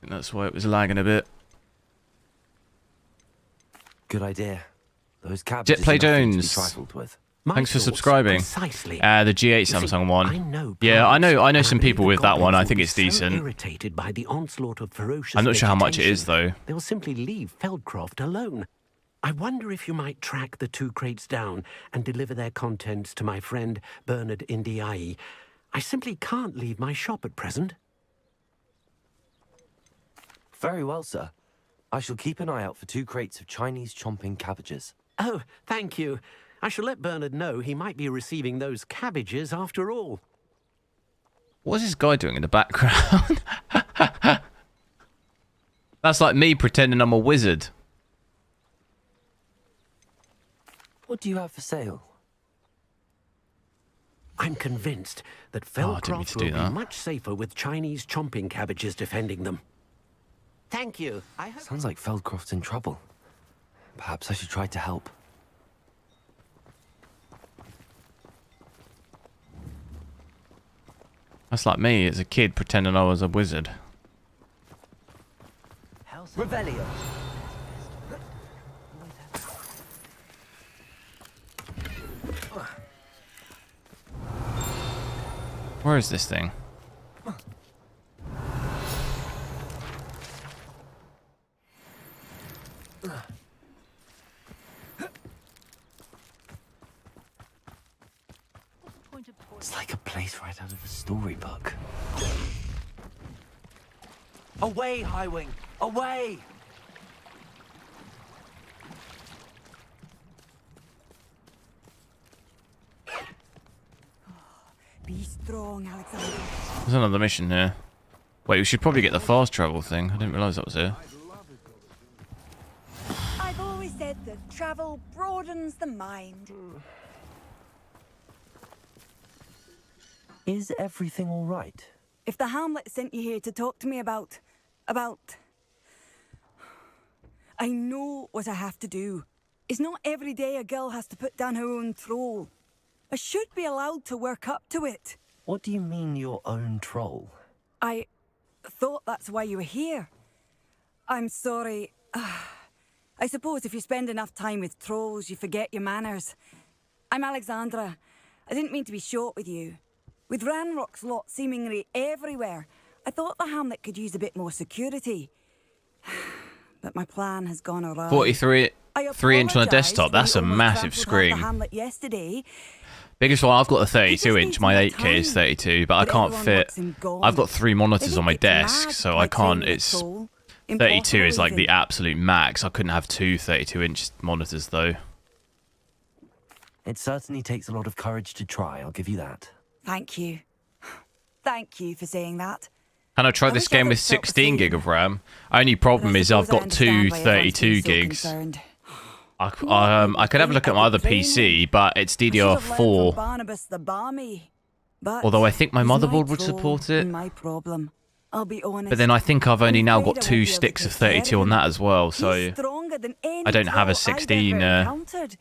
And that's why it was lagging a bit. Good idea. Those cabbages Jetplay are nothing to be Jones. trifled with. Thanks for thoughts subscribing. precisely. The G8 You see, Samsung one. I know Yeah, I know pilots, some and people the with that one. I goblins think will it's be so decent. irritated by the onslaught of ferocious I'm not sure how much it is, vegetation, though. They'll simply leave Feldcroft alone. I wonder if you might track the 2 crates down and deliver their contents to my friend Bernard Indiai. I simply can't leave my shop at present. Very well, sir. I shall keep an eye out for 2 crates of Chinese chomping cabbages. Oh, thank you. I shall let Bernard know he might be receiving those cabbages after all. What's this guy doing in the background? That's like me pretending I'm a wizard. What do you have for sale? I'm convinced that Felcroft will be much safer with Chinese chomping cabbages defending them. Thank you. Sounds like Feldcroft's in trouble. Perhaps I should try to help. That's like me as a kid pretending I was a wizard. Revelio. Where is this thing? It's like a place right out of a storybook. Away, HWiNFO! Away! Be strong, Alexander. There's another mission here. Wait, we should probably get the fast travel thing. I didn't realise that was here. I've always said that travel broadens the mind. Is everything all right? If the Hamlet sent you here to talk to me about... I know what I have to do. It's not every day a girl has to put down her own troll. I should be allowed to work up to it. What do you mean, your own troll? I thought that's why you were here. I'm sorry. I suppose if you spend enough time with trolls, you forget your manners. I'm Alexandra. I didn't mean to be short with you. With Ranrock's lot seemingly everywhere, I thought the Hamlet could use a bit more security. But my plan has gone awry. 43 3-inch on a desktop. That's a massive screen. Yesterday. Biggest one, I've got a 32-inch. My 8K is 32, but I can't fit. I've got 3 monitors on my desk, so I can't. It's 32 is like the absolute max. I couldn't have 2 32-inch monitors though. It certainly takes a lot of courage to try, I'll give you that. Thank you. Thank you for saying that. Can I try this game with 16 gig of RAM? Only problem is I've got 2 32 gigs. I could have a look at my other PC, but it's DDR4. Although I think my motherboard would support it. But then I think I've only now got 2 sticks of 32 on that as well, so I don't have a 16 stick.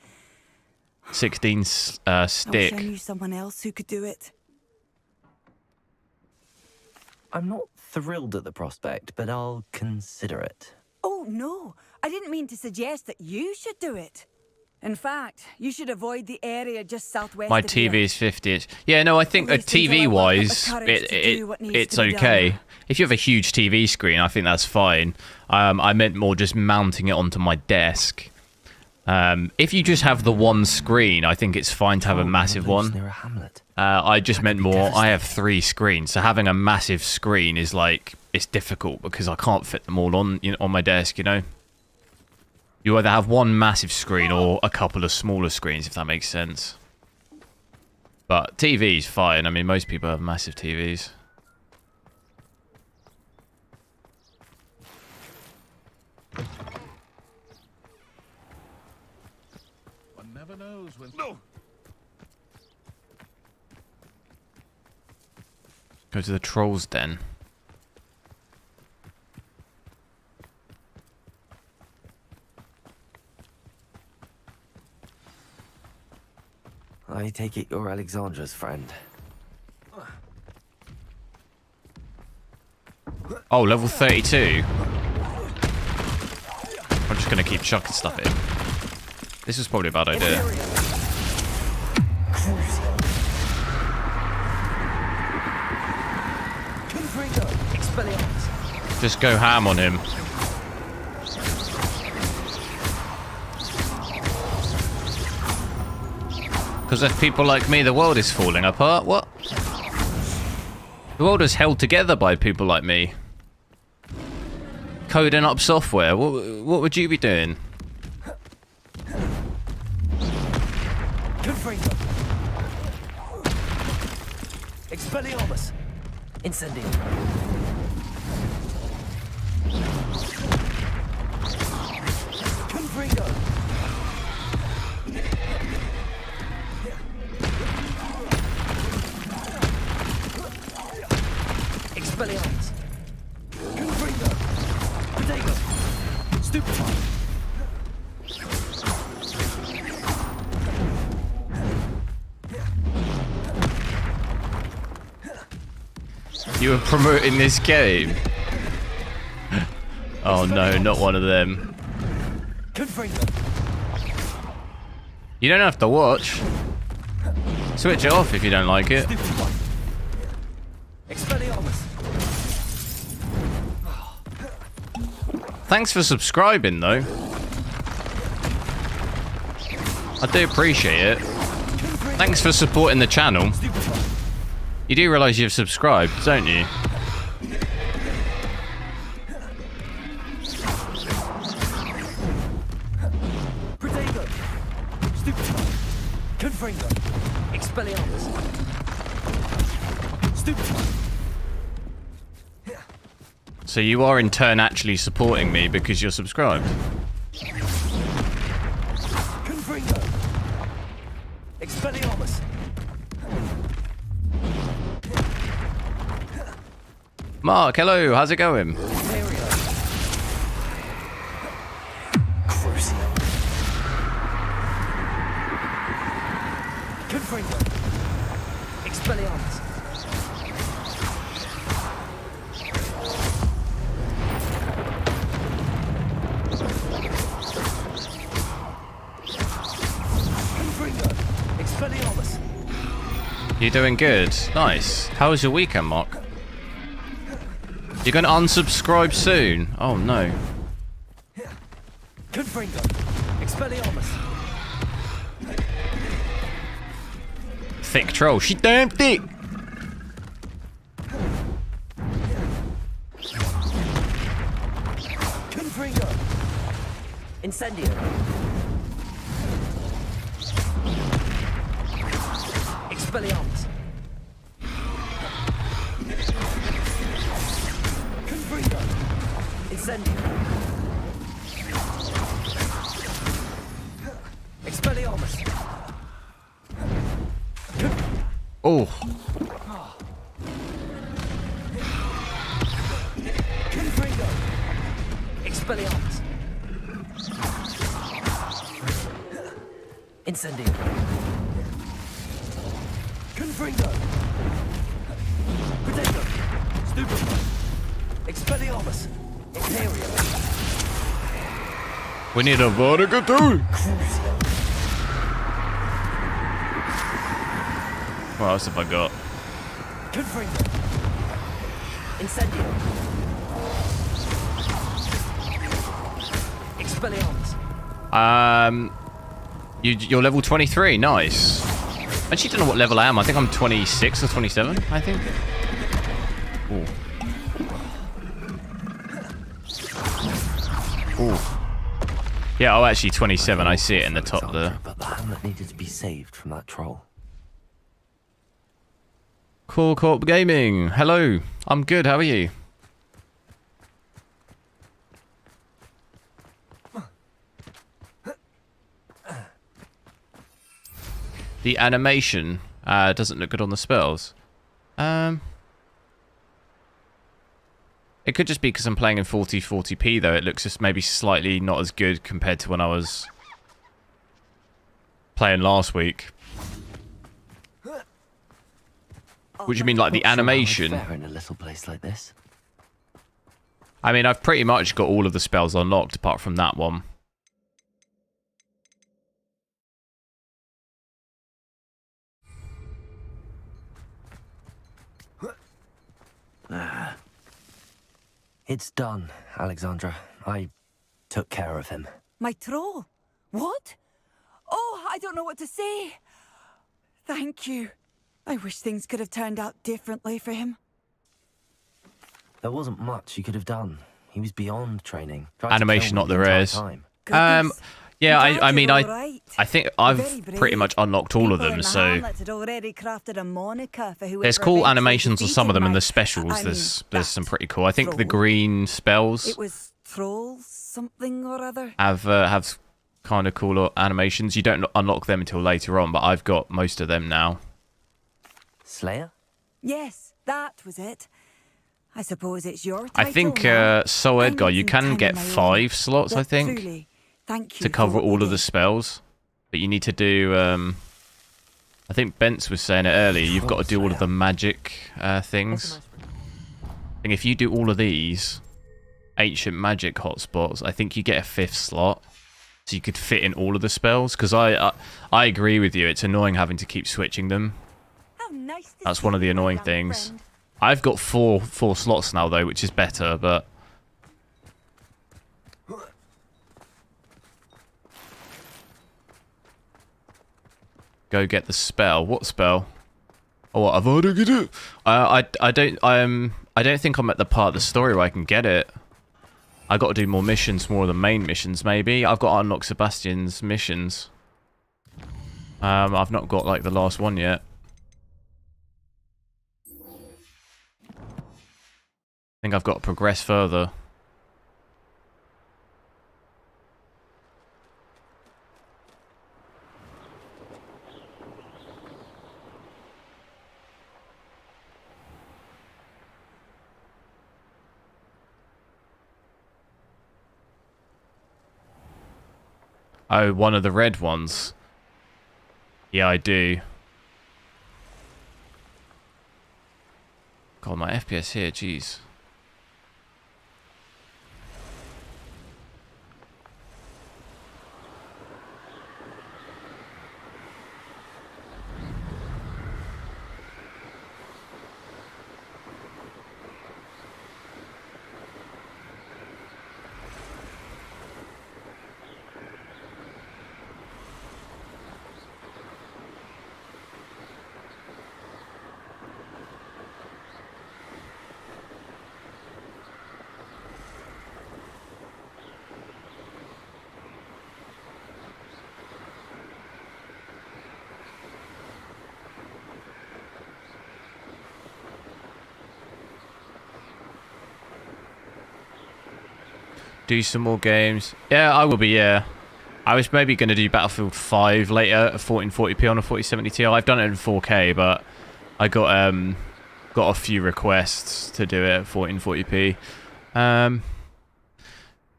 I wish I knew someone else who could do it. I'm not thrilled at the prospect, but I'll consider it. Oh, no. I didn't mean to suggest that you should do it. In fact, you should avoid the area just southwest My of TV here. is 50. Yeah, no, I think TV-wise, it's okay. If you have a huge TV screen, I think that's fine. I meant more just mounting it onto my desk. If you just have the one screen, I think it's fine to have a massive one. I just meant more, I have 3 screens, so having a massive screen is like, it's difficult because I can't fit them all on my desk, you know? You either have one massive screen or a couple of smaller screens, if that makes sense. But TV's fine. I mean, most people have massive TVs. One never knows when... No! Go to the Trolls Den. I take it you're Alexandra's friend. Oh, level 32. I'm just going to keep chucking stuff in. This is probably a bad idea. Just go ham on him. Because of people like me, the world is falling apart. What? The world is held together by people like me. coding up software. What would you be doing? Confringo. Expelliarmus. Incendio. Confringo. Expelliarmus. Confringo. Potato. Stupefy. You were promoting this game. Oh no, not one of them. You don't have to watch. Switch it off if you don't like it. Thanks for subscribing though. I do appreciate it. Thanks for supporting the channel. You do realise you've subscribed, don't you? So you are in turn actually supporting me because you're subscribed. Expelliarmus. Mark, hello, how's it going? Expelliarmus. Expelliarmus. You're doing good. Nice. How was your weekend, Mark? You're going to unsubscribe soon? Oh no. Confringo. Expelliarmus. Thick troll. She damn thick. Confringo. Incendio. Expelliarmus. Confringo. Incendio. Expelliarmus. Oh. Confringo. Expelliarmus. Incendio. Confringo. Potato. Stupefy. Expelliarmus. Imperial. We need a vodka too. What else have I got? Confringo. Incendio. Expelliarmus. You're level 23. Nice. I actually don't know what level I am. I think I'm 26 or 27. I think. Ooh. Ooh. Yeah. Oh, actually 27. I see it in the top there. But the hamlet needed to be saved from that troll. Core Corp Gaming. Hello. I'm good. How are you? The animation doesn't look good on the spells. It could just be because I'm playing in 4040p though. It looks just maybe slightly not as good compared to when I was playing last week. What do you mean, like the animation? Fair in a little place like this. I mean, I've pretty much got all of the spells unlocked apart from that one. It's done, Alexandra. I took care of him. My troll? What? Oh, I don't know what to say. Thank you. I wish things could have turned out differently for him. There wasn't much you could have done. He was beyond training. Animation, not the rares. Yeah, I mean, I think I've pretty much unlocked all of them, so there's cool animations on some of them, and the specials, there's some pretty cool. I think the green spells have kind of cool animations. You don't unlock them until later on, but I've got most of them now. Slayer? Yes, that was it. I suppose it's your title I think So Edgar, you can get 5 slots, I think. Thank you to cover all of the spells, but you need to do I think Bence was saying it earlier, you've got to do all of the magic things. I think if you do all of these ancient magic hotspots, I think you get a 5th slot, so you could fit in all of the spells, because I agree with you, it's annoying having to keep switching them. That's one of the annoying things. I've got four slots now though, which is better, but go get the spell. What spell? Oh, what have I to get it? I don't think I'm at the part of the story where I can get it. I got to do more missions, more of the main missions maybe. I've got to unlock Sebastian's missions. I've not got like the last one yet. I think I've got to progress further. Oh, one of the red ones. Yeah, I do. God, my FPS here, jeez. Do some more games. Yeah, I will be, yeah. I was maybe going to do Battlefield 5 later at 1440p on a 4070 Ti. I've done it in 4K, but I got a few requests to do it at 1440p. Yeah,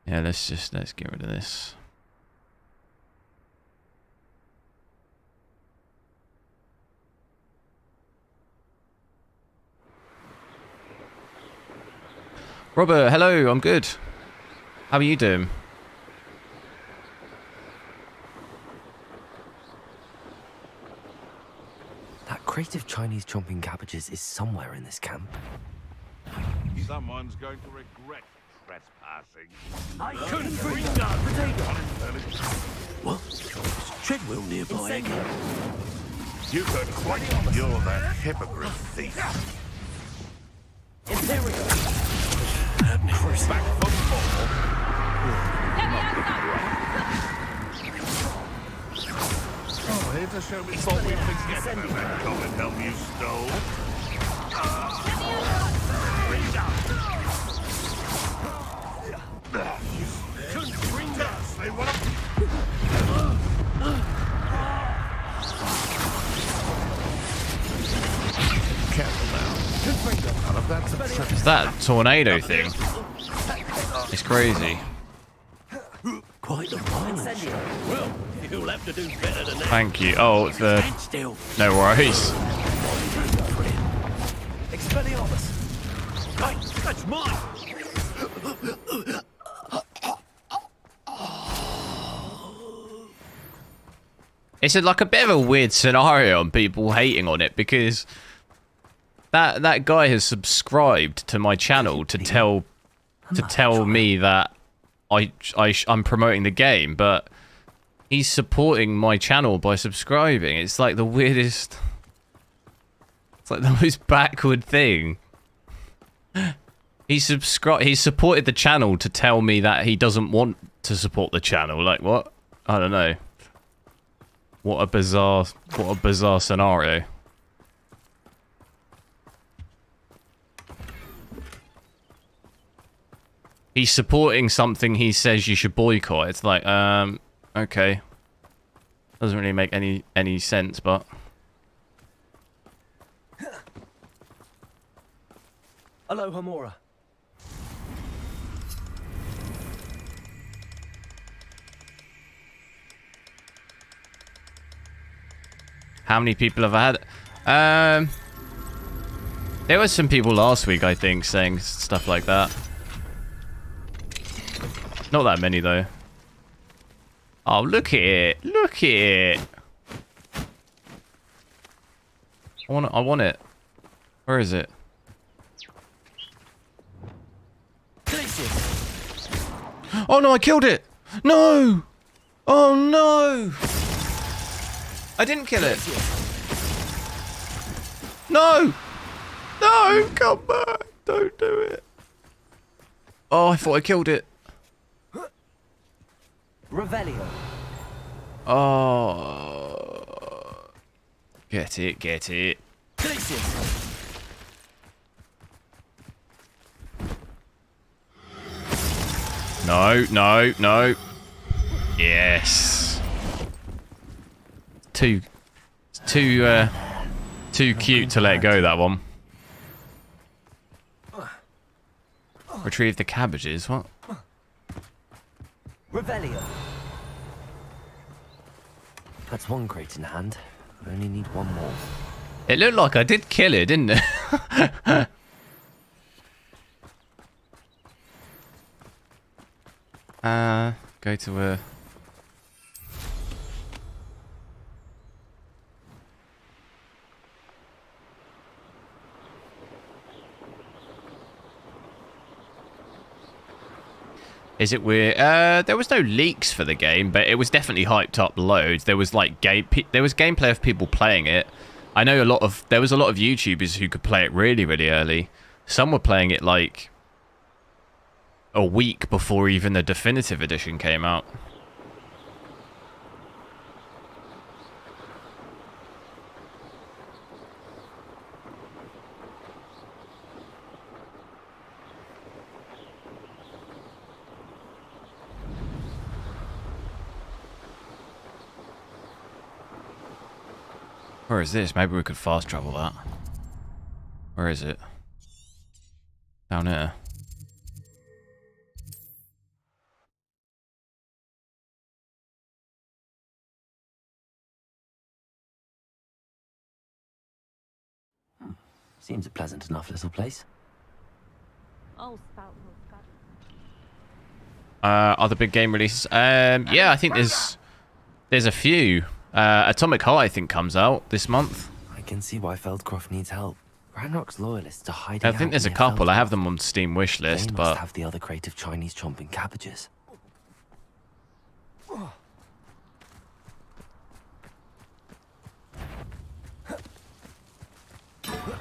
let's get rid of this. Robert, hello, I'm good. How are you doing? That crate of Chinese chomping cabbages is somewhere in this camp. Someone's going to regret trespassing. I couldn't bring that potato. What? Treadwell nearby again. You could quite you're that hypocrite thief. Back football. Oh, here to show me what we forget about that common helm you stole. Couldn't bring us. They want careful now. It's that tornado thing. It's crazy. Quite a violence. Well, you'll have to do better than that. Thank you. Oh, it's the... No worries. Expelliarmus. Hey, that's mine. It's like a bit of a weird scenario and people hating on it because that guy has subscribed to my channel to tell me that I'm promoting the game, but he's supporting my channel by subscribing. It's like the weirdest... It's like the most backward thing. He supported the channel to tell me that he doesn't want to support the channel. Like what? I don't know. What a bizarre scenario. He's supporting something he says you should boycott. It's like, okay. Doesn't really make any sense, but... Aloha Mora. How many people have I had? There were some people last week, I think, saying stuff like that. Not that many, though. Oh, look at it. Look at it. I want it. Where is it? Oh, no, I killed it. No. Oh, no. I didn't kill it. No. No, come back. Don't do it. Oh, I thought I killed it. Revelio. Oh. Get it, get it. No, no, no. Yes. Too cute to let go, that one. Retrieve the cabbages, what? Revelio. That's one crate in hand. We only need one more. It looked like I did kill it, didn't it? Go to a... Is it weird? There was no leaks for the game, but it was definitely hyped up loads. There was like gameplay of people playing it. I know there was a lot of YouTubers who could play it really, really early. Some were playing it like a week before even the definitive edition came out. Where is this? Maybe we could fast travel that. Where is it? Down here. Seems a pleasant enough little place. Other big game releases? Yeah, I think there's a few. Atomic Heart, I think, comes out this month. I can see why Feldcroft needs help. Ranrock's loyalists are hiding out. I think there's a near couple. I have Feldcroft. them on Steam wishlist, They but must have the other crate of Chinese chomping cabbages.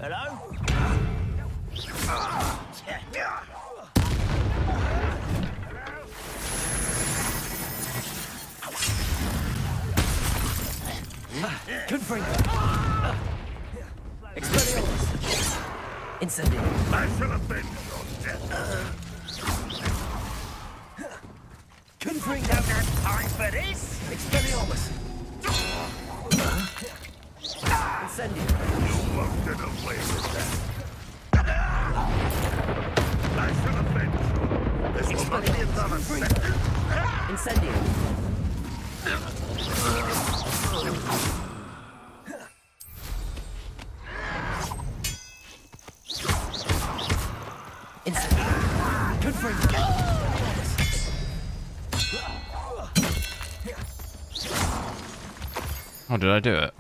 Hello? Confringo. Expelliarmus. Incendio. I shall avenge your death. Confringo. Don't have time for this. Expelliarmus. Incendio. You won't get away with that. I shall avenge you. This will not be another second. Incendio. Incendio. Confringo. how did I do it?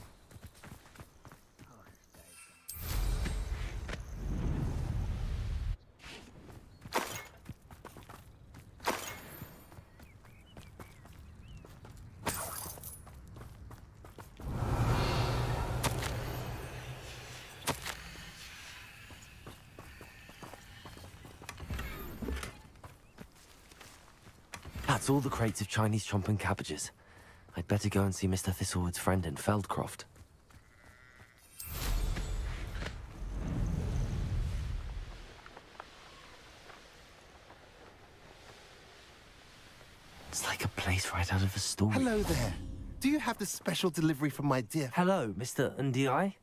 That's all the crates of Chinese chomping cabbages. I'd better go and see Mr. Thistlewood's friend in Feldcroft. It's like a place right out of a story. Hello there. Do you have the special delivery from my dear... Hello, Mr. Ndi?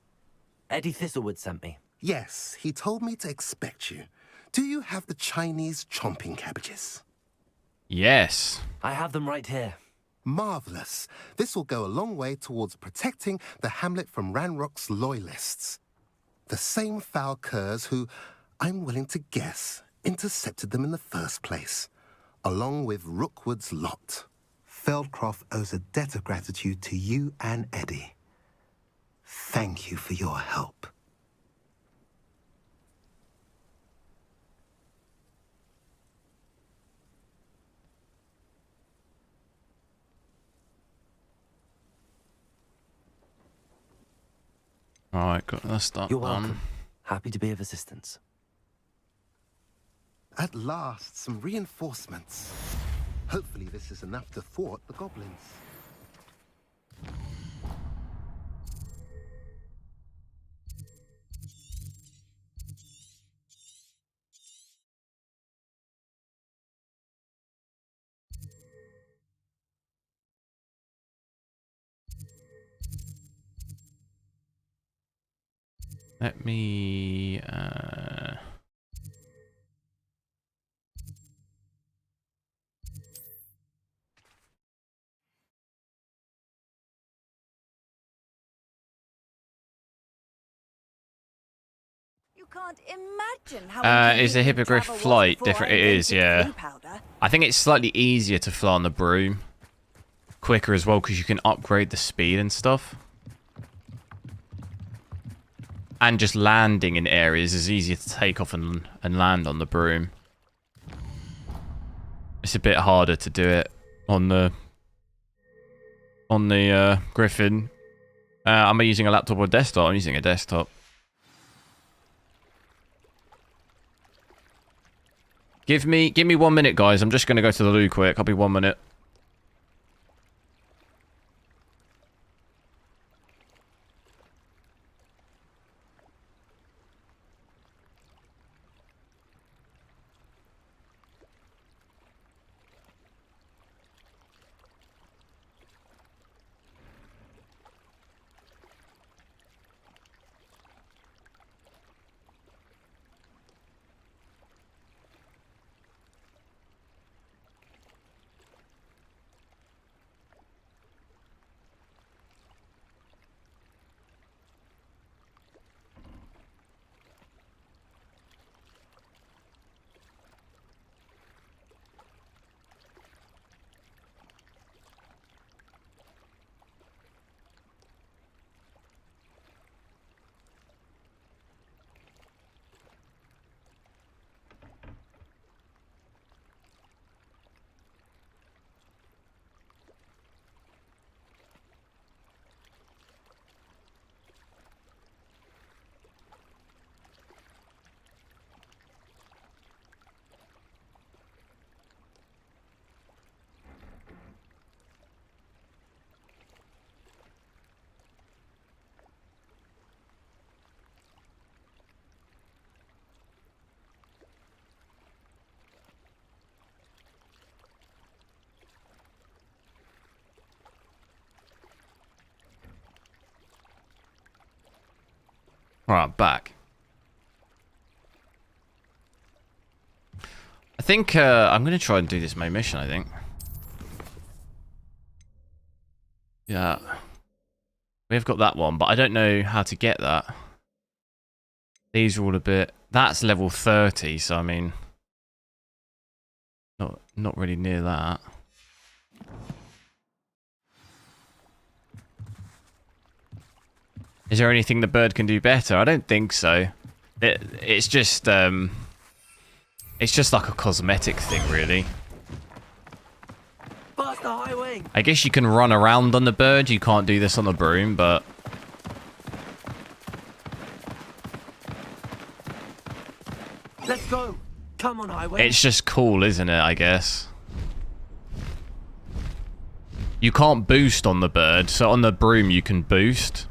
Eddie Thistlewood sent me. Yes, he told me to expect you. Do you have the Chinese chomping cabbages? Yes. I have them right here. Marvelous. This will go a long way towards protecting the hamlet from Ranrock's loyalists. The same foul curs who, I'm willing to guess, intercepted them in the first place, along with Rookwood's lot. Feldcroft owes a debt of gratitude to you and Eddie. Thank you for your help. Alright, got that stuff You're done. welcome. Happy to be of assistance. At last, some reinforcements. Hopefully this is enough to thwart the goblins. Let me... You can't imagine how is the hippogriff flight different? It is, yeah. I think it's slightly easier to fly on the broom. Quicker as well, because you can upgrade the speed and stuff. And just landing in areas is easier to take off and land on the broom. It's a bit harder to do it on the Griffin. Am I using a laptop or a desktop? I'm using a desktop. Give me 1 minute, guys. I'm just going to go to the loo quick. I'll be 1 minute. Alright, back. I think I'm going to try and do this main mission, I think. Yeah. We've got that one, but I don't know how to get that. These are all a bit... That's level 30, so I mean... Not really near that. Is there anything the bird can do better? I don't think so. It's just like a cosmetic thing, really. Bust the high wing. I guess you can run around on the bird. You can't do this on the broom, but Let's go. Come on, highway. it's just cool, isn't it? I guess. You can't boost on the bird, so on the broom you can boost.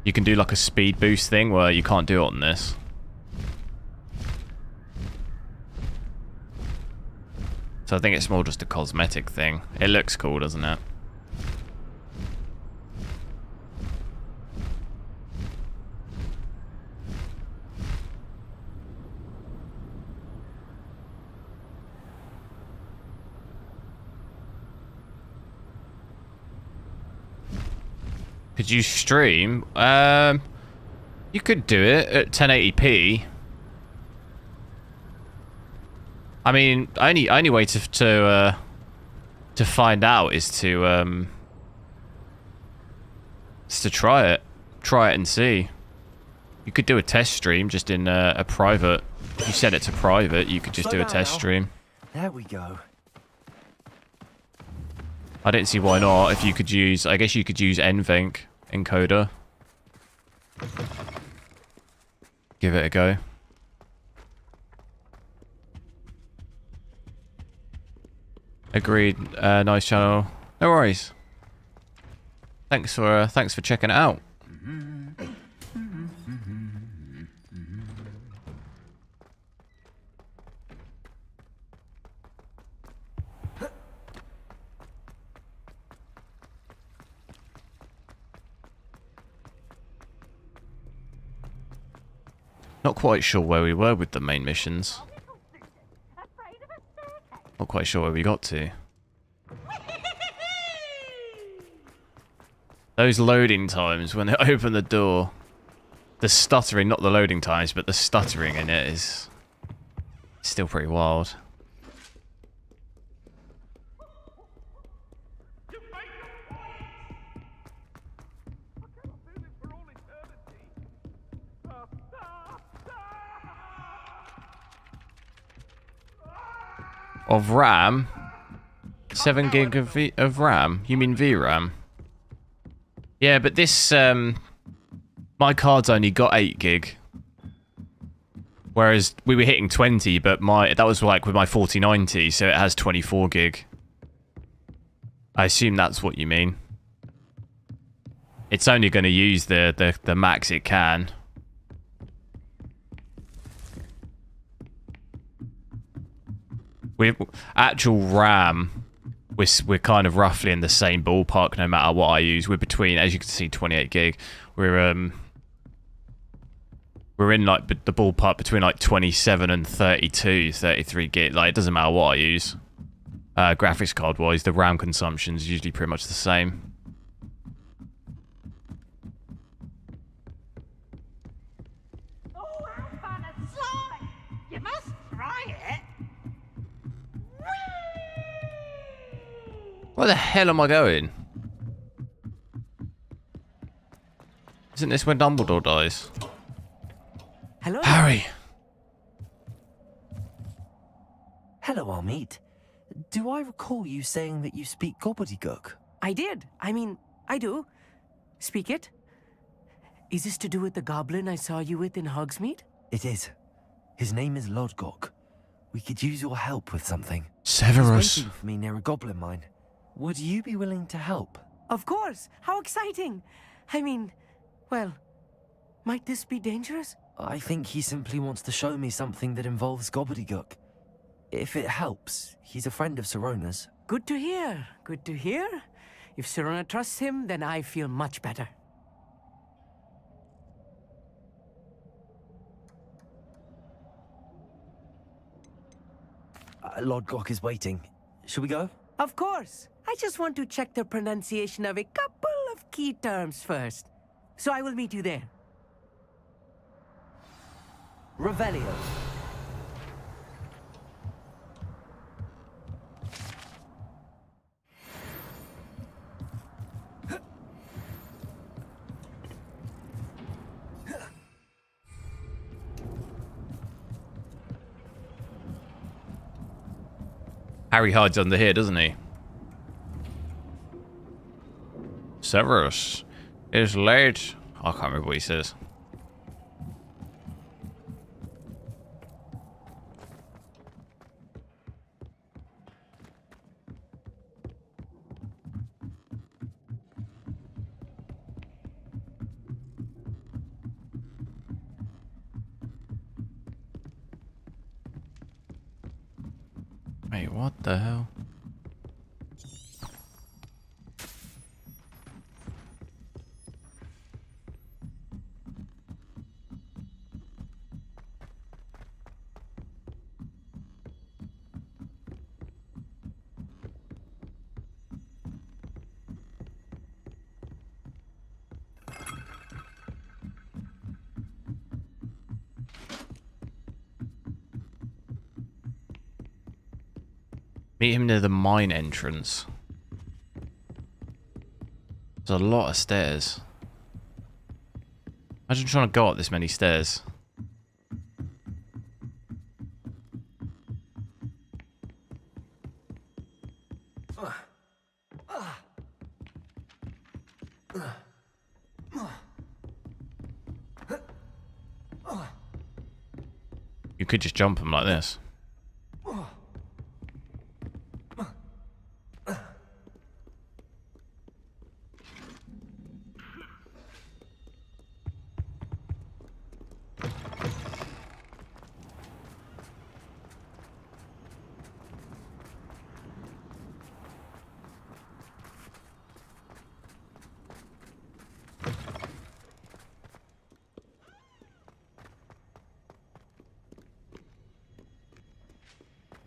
You can do like a speed boost thing where you can't do it on this. So I think it's more just a cosmetic thing. It looks cool, doesn't it? Could you stream? You could do it at 1080p. I mean, only way to find out is to try it and see. You could do a test stream just in a private. If you set it to private, you could just do a test stream. There we go. I don't see why not. If you could use, I guess you could use NVENC encoder. Give it a go. Agreed. Nice channel. No worries. Thanks for checking it out. Not quite sure where we were with the main missions. Not quite sure where we got to. Those loading times when they open the door. The stuttering, not the loading times, but the stuttering in it is still pretty wild. Of RAM? 7 gig of RAM? You mean VRAM? Yeah, but this, my card's only got 8 gig. Whereas we were hitting 20, but that was like with my 4090, so it has 24 gig. I assume that's what you mean. It's only going to use the max it can. With actual RAM, we're kind of roughly in the same ballpark no matter what I use. We're between, as you can see, 28 gig. We're in like the ballpark between like 27 and 32, 33 gig. Like it doesn't matter what I use. Graphics card wise, the RAM consumption is usually pretty much the same. You must try it. Where the hell am I going? Isn't this where Dumbledore dies? Hello. Harry! Hello, Amit. Do I recall you saying that you speak gobbledygook? I did. I mean, I do. Speak it. Is this to do with the goblin I saw you with in Hogsmeade? It is. His name is Lodgok. We could use your help with something. Severus. He's waiting for me near a goblin mine. Would you be willing to help? Of course. How exciting. I mean, well, might this be dangerous? I think he simply wants to show me something that involves gobbledygook. If it helps, he's a friend of Sirona's. Good to hear. Good to hear. If Sirona trusts him, then I feel much better. Lodgok is waiting. Should we go? Of course. I just want to check the pronunciation of a couple of key terms first. So I will meet you there. Revelio. Harry hides under here, doesn't he? Severus is late. I can't remember what he says. What the hell? Meet him near the mine entrance. There's a lot of stairs. Imagine trying to go up this many stairs. You could just jump him like this.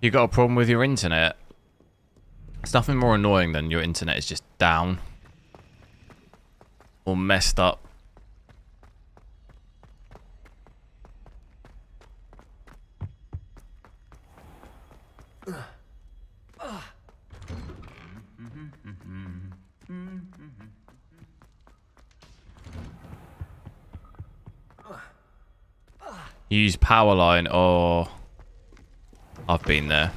You got a problem with your internet? It's nothing more annoying than your internet is just down. Or messed up. Use power line or... I've been there.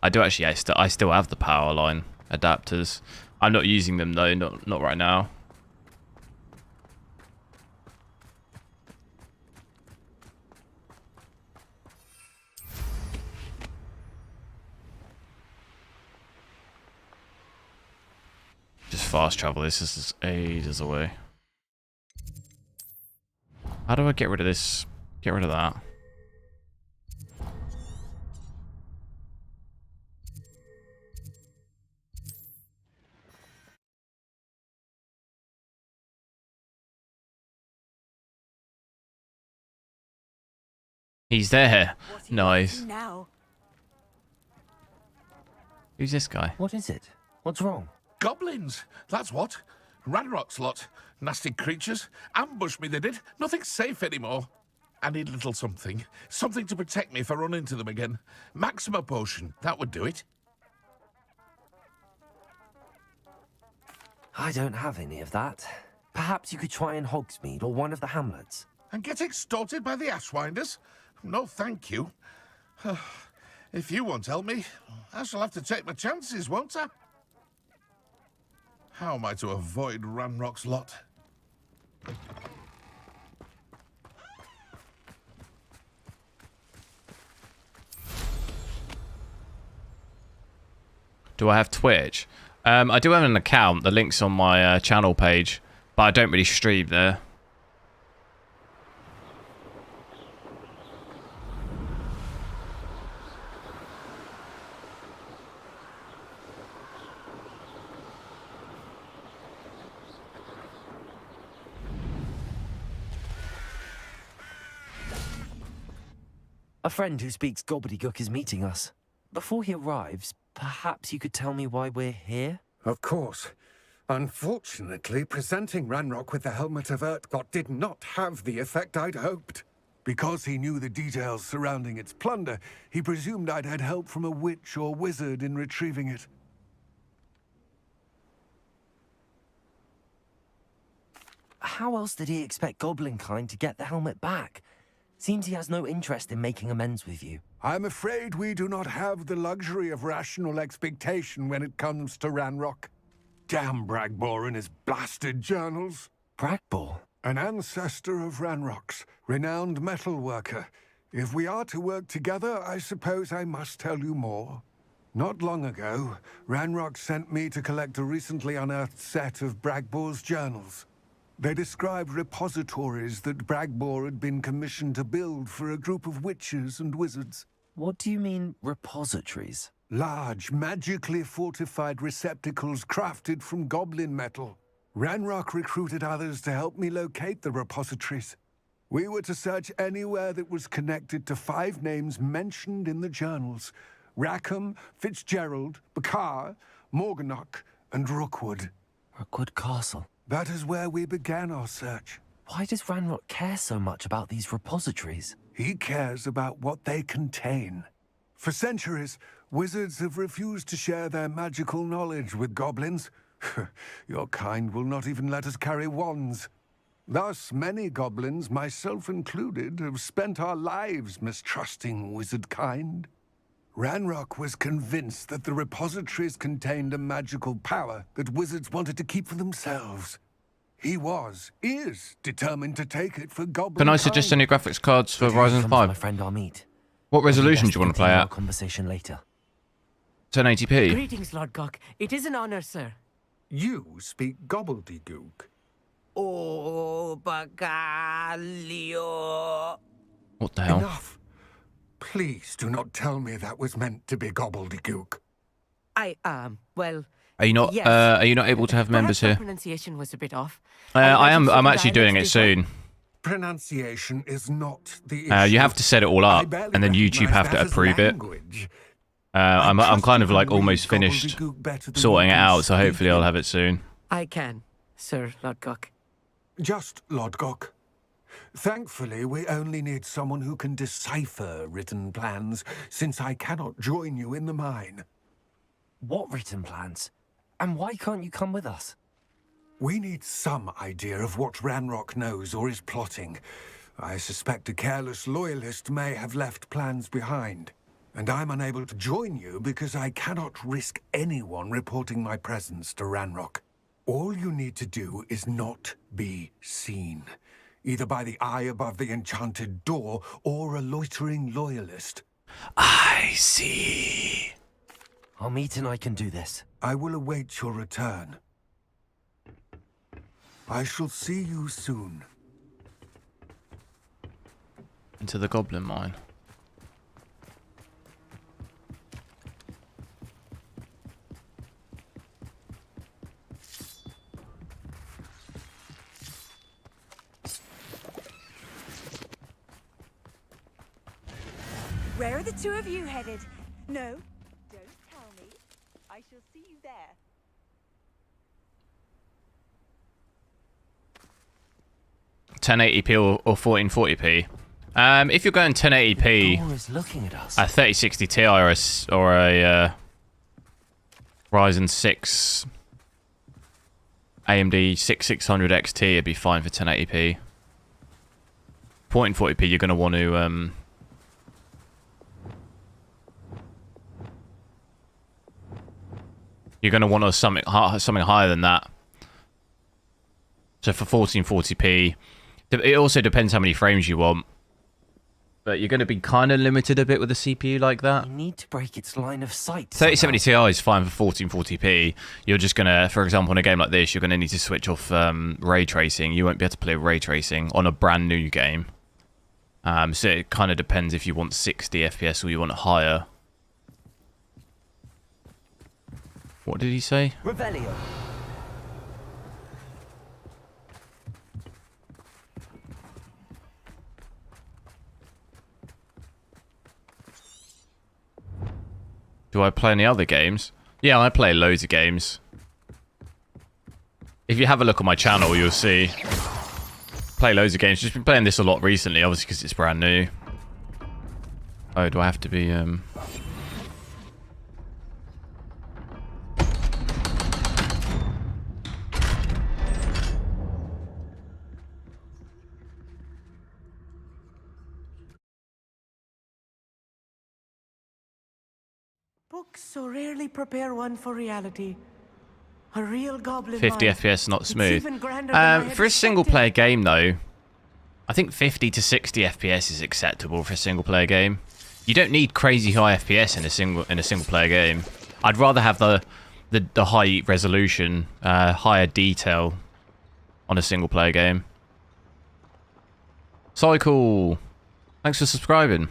I do actually. I still have the power line adapters. I'm not using them though. Not right now. Just fast travel. This is ages away. How do I get rid of this? Get rid of that. He's there. Nice. Who's this guy? What is it? What's wrong? Goblins, that's what. Ranrock's lot. Nasty creatures. Ambush me, they did. Nothing's safe anymore. I need a little something. Something to protect me if I run into them again. Maxima potion, that would do it. I don't have any of that. Perhaps you could try in Hogsmeade or one of the hamlets. And get extorted by the Ashwinders? No, thank you. If you won't help me, I shall have to take my chances, won't I? How am I to avoid Ranrock's lot? Do I have Twitch? I do have an account. The link's on my channel page, but I don't really stream there. A friend who speaks gobbledygook is meeting us. Before he arrives, perhaps you could tell me why we're here? Of course. Unfortunately, presenting Ranrock with the Helmet of Urtkot did not have the effect I'd hoped. Because he knew the details surrounding its plunder, he presumed I'd had help from a witch or wizard in retrieving it. How else did he expect Goblinkind to get the helmet back? Seems he has no interest in making amends with you. I'm afraid we do not have the luxury of rational expectation when it comes to Ranrock. Damn Bragbor and his blasted journals. Bragbor? An ancestor of Ranrock's, renowned metal worker. If we are to work together, I suppose I must tell you more. Not long ago, Ranrock sent me to collect a recently unearthed set of Bragbor's journals. They described repositories that Bragbor had been commissioned to build for a group of witches and wizards. What do you mean, repositories? Large, magically fortified receptacles crafted from goblin metal. Ranrock recruited others to help me locate the repositories. We were to search anywhere that was connected to 5 names mentioned in the journals. Rackham, Fitzgerald, Bakar, Morganach, and Rookwood. Rookwood Castle. That is where we began our search. Why does Ranrock care so much about these repositories? He cares about what they contain. For centuries, wizards have refused to share their magical knowledge with goblins. Your kind will not even let us carry wands. Thus, many goblins, myself included, have spent our lives mistrusting wizard kind. Ranrock was convinced that the repositories contained a magical power that wizards wanted to keep for themselves. He is determined to take it for goblin Can I kind. suggest any graphics cards for Ryzen 5? My friend Armeet. What resolution do you want to play Our at? conversation later. 1080p. Greetings, Lord Cock. It is an honor, sir. You speak gobbledygook. Oh, Bagalio. What the hell? Enough. Please do not tell me that was meant to be gobbledygook. Well... Are you not? Yes. Are you not able to have members Perhaps my here? pronunciation was a bit off. I am. I'm certain actually doing it dialects soon. Pronunciation is not the issue. You have to set it all I up, barely and then YouTube recognize have to that as approve it. language. I'm trust kind you of can like read almost finished gobbledygook better than sorting you it can out, so speak hopefully I'll it. have it soon. I can, Sir Lord Cock. Just Lodgok. Thankfully, we only need someone who can decipher written plans, since I cannot join you in the mine. What written plans? And why can't you come with us? We need some idea of what Ranrock knows or is plotting. I suspect a careless loyalist may have left plans behind. And I'm unable to join you because I cannot risk anyone reporting my presence to Ranrock. All you need to do is not be seen, either by the eye above the enchanted door or a loitering loyalist. I see. Armeet and I can do this. I will await your return. I shall see you soon. Into the goblin mine. Where are the 2 of you headed? No, don't tell me. I shall see you there. $1080p or 1440p. If you're going 1080p, Door is looking at us. a 3060 Ti or a Ryzen 6 AMD 6600 XT would be fine for 1080p. 1440p, you're going to want to something higher than that. So for 1440p, it also depends how many frames you want. But you're going to be kind of limited a bit with a CPU like that. You need to break its line of sight. 3070 Ti is fine for 1440p. You're just going to, for example, in a game like this, you're going to need to switch off ray tracing. You won't be able to play ray tracing on a brand new game. So it kind of depends if you want 60 FPS or you want it higher. What did he say? Revelio. Do I play any other games? Yeah, I play loads of games. If you have a look on my channel, you'll see. Play loads of games. Just been playing this a lot recently, obviously because it's brand new. Oh, do I have to be Books so rarely prepare one for reality. A real goblin 50 mind. FPS, not It's smooth. even grander than I had For a single player game, though, I think 50 to 60 FPS is acceptable for a single player game. You don't need crazy high FPS in a single player game. I'd rather have the high resolution, higher detail on a single player game. Cycle, thanks for subscribing.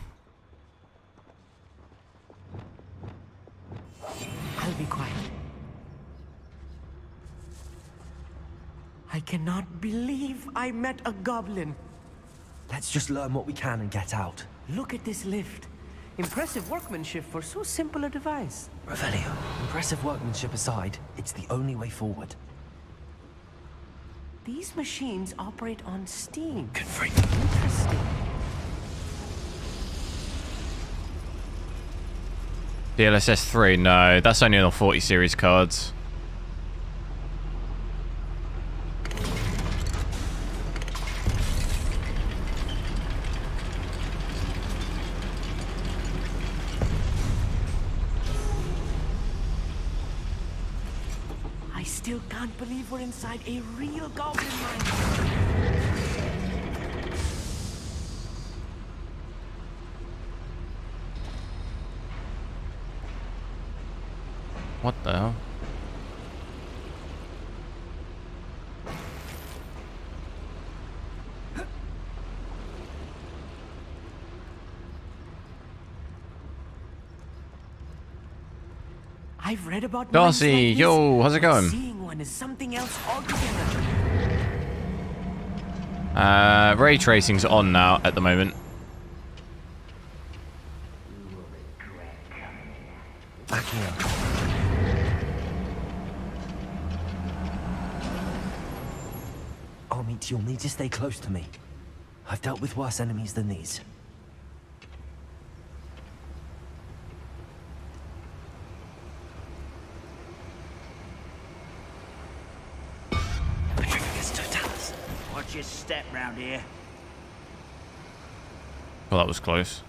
I cannot believe I met a goblin. Let's just learn what we can and get out. Look at this lift. Impressive workmanship for so simple a device. Revelio, impressive workmanship aside, it's the only way forward. These machines operate on steam. Confirm. Interesting. DLSS 3, no, that's only on the 40 series cards. I still can't believe we're inside a real goblin mine. What the hell? I've read about Darcy, mines like yo, this, how's it but going? Seeing one is something else altogether. Ray tracing's on now at the moment. Back here. Armit, you'll need to stay close to me. I've dealt with worse enemies than these. Watch your step round here. Well, that was close.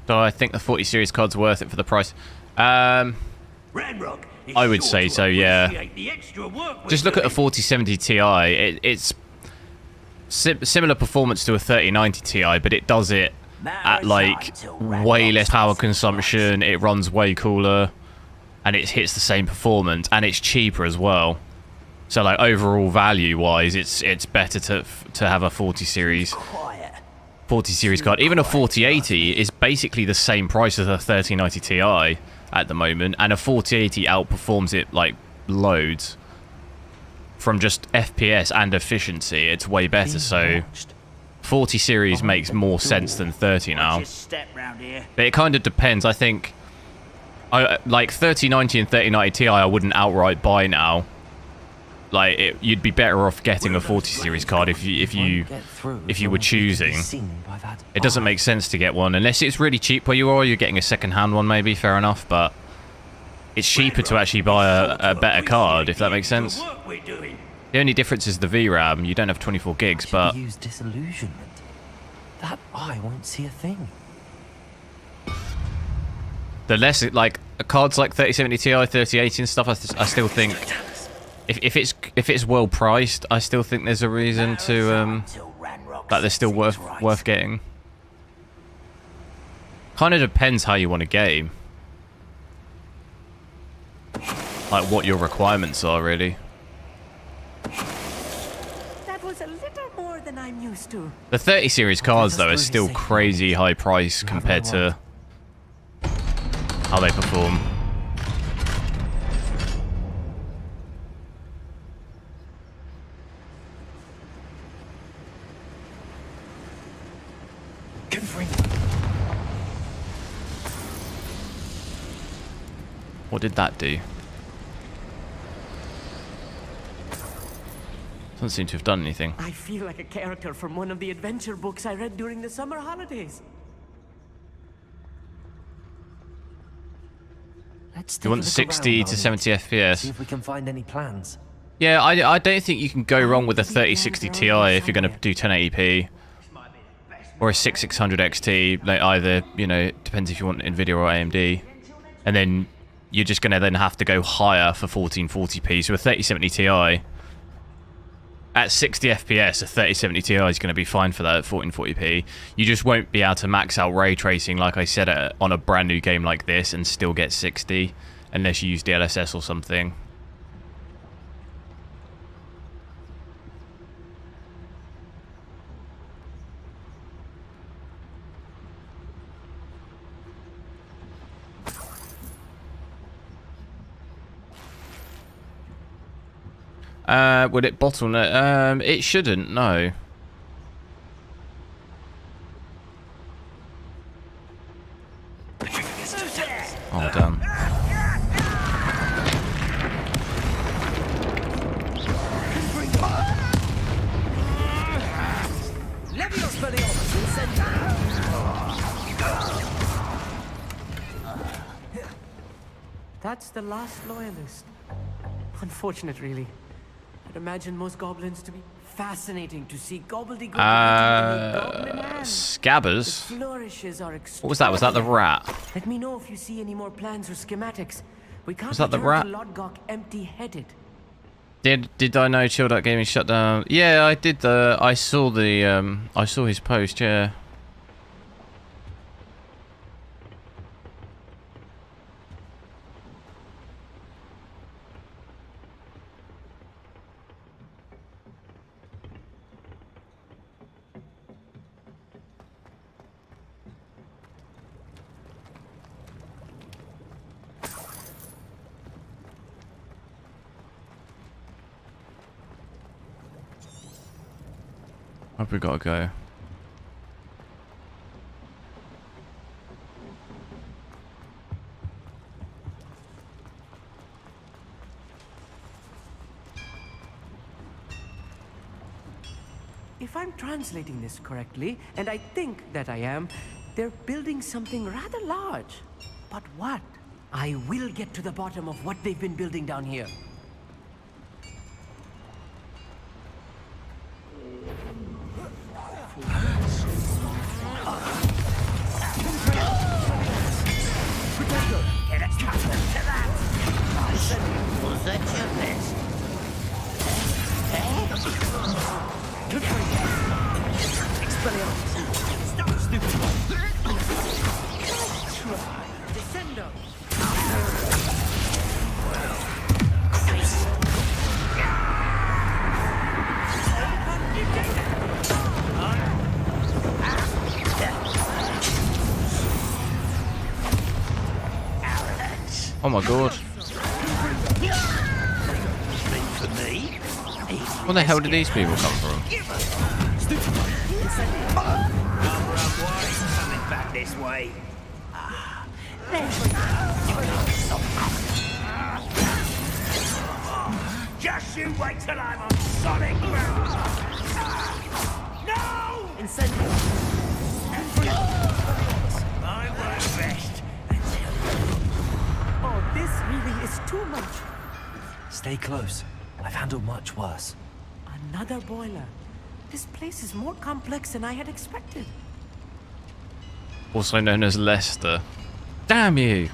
So I think the 40 series card's worth it for the price. I would say so, yeah. Just look at a 4070 Ti. It's similar performance to a 3090 Ti, but it does it at like way less power consumption. It runs way cooler, and it hits the same performance, and it's cheaper as well. So like overall value wise, it's better to have a 40 series card. Even a 4080 is basically the same price as a 3090 Ti at the moment, and a 4080 outperforms it like loads from just FPS and efficiency. It's way better. So 40 series makes more sense than 30 now. But it kind of depends. I think like 3090 and 3090 Ti I wouldn't outright buy now. Like you'd be better off getting a 40 series card if you were choosing. It doesn't make sense to get one unless it's really cheap where you are. You're getting a second-hand one, maybe, fair enough. But it's cheaper to actually buy a better card, if that makes sense. The only difference is the VRAM. You don't have 24 gigs, but Use disillusionment. That eye won't see a thing. the less like cards like 3070 Ti, 3080 and stuff, I still think. If it's well priced, I still think there's a reason to that they're still worth getting. Kind of depends how you want to game, like what your requirements are really. That was a little more than I'm used to. The 30 series cards though are still crazy high price compared to how they perform. What did that do? Doesn't seem to have done anything. I feel like a character from one of the adventure books I read during the summer holidays. You want 60 to 70 FPS? See if we can find any plans. Yeah, I don't think you can go wrong with a 3060 Ti if you're going to do 1080p. Or a 6600 XT, like either, you know, it depends if you want NVIDIA or AMD. And then you're just going to then have to go higher for 1440p. So a 3070 Ti, at 60 FPS, a 3070 Ti is going to be fine for that at 1440p. You just won't be able to max out ray tracing, like I said, on a brand new game like this and still get 60, unless you use DLSS or something. Would it bottleneck? It shouldn't, no. Oh, damn. That's the last loyalist. Unfortunate, really. I'd imagine most goblins to be fascinating to see gobbledygook. Scabbers? Flourishes are What was that? Was that the rat? Let me know if you see any more plans or schematics. We can't Was that the return rat? to Lodgok empty-headed. Did I know Chilled Out Gaming shut down? Yeah, I did. I saw his post. Yeah. Where've we got to go? If I'm translating this correctly, and I think that I am, they're building something rather large. But what? I will get to the bottom of what they've been building down here. Was that your best? Descendo! Oh my god. Where the hell did these people come from? Coming back this way. Just you wait till I'm on solid ground. No! Incendio! I won't rest. Oh, this really is too much. Stay close. I've handled much worse. Another boiler. This place is more complex than I had expected. Also known as Leicester. Damn you!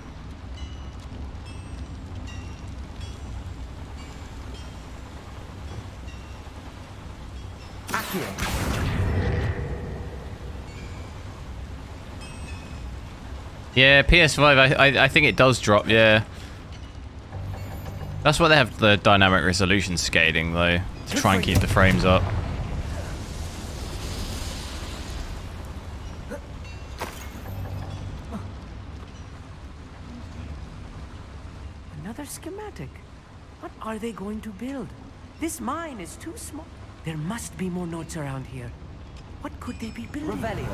Yeah, PS5, I think it does drop, yeah. That's why they have the dynamic resolution scaling, though, to try and keep the frames up. Another schematic. What are they going to build? This mine is too small. There must be more notes around here. What could they be building? Revelio.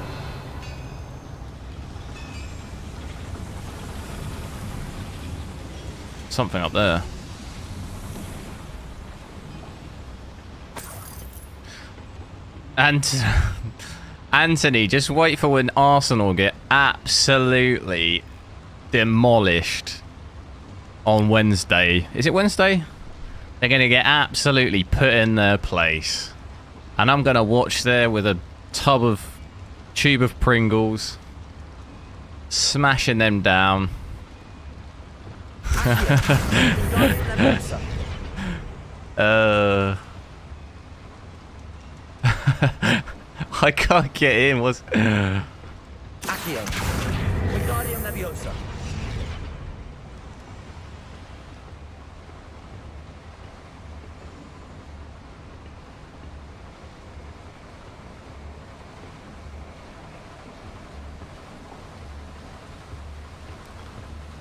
Something up there. And Anthony, just wait for when Arsenal get absolutely demolished on Wednesday. Is it Wednesday? They're going to get absolutely put in their place. And I'm going to watch there with a tube of Pringles, smashing them down. I can't get in. What's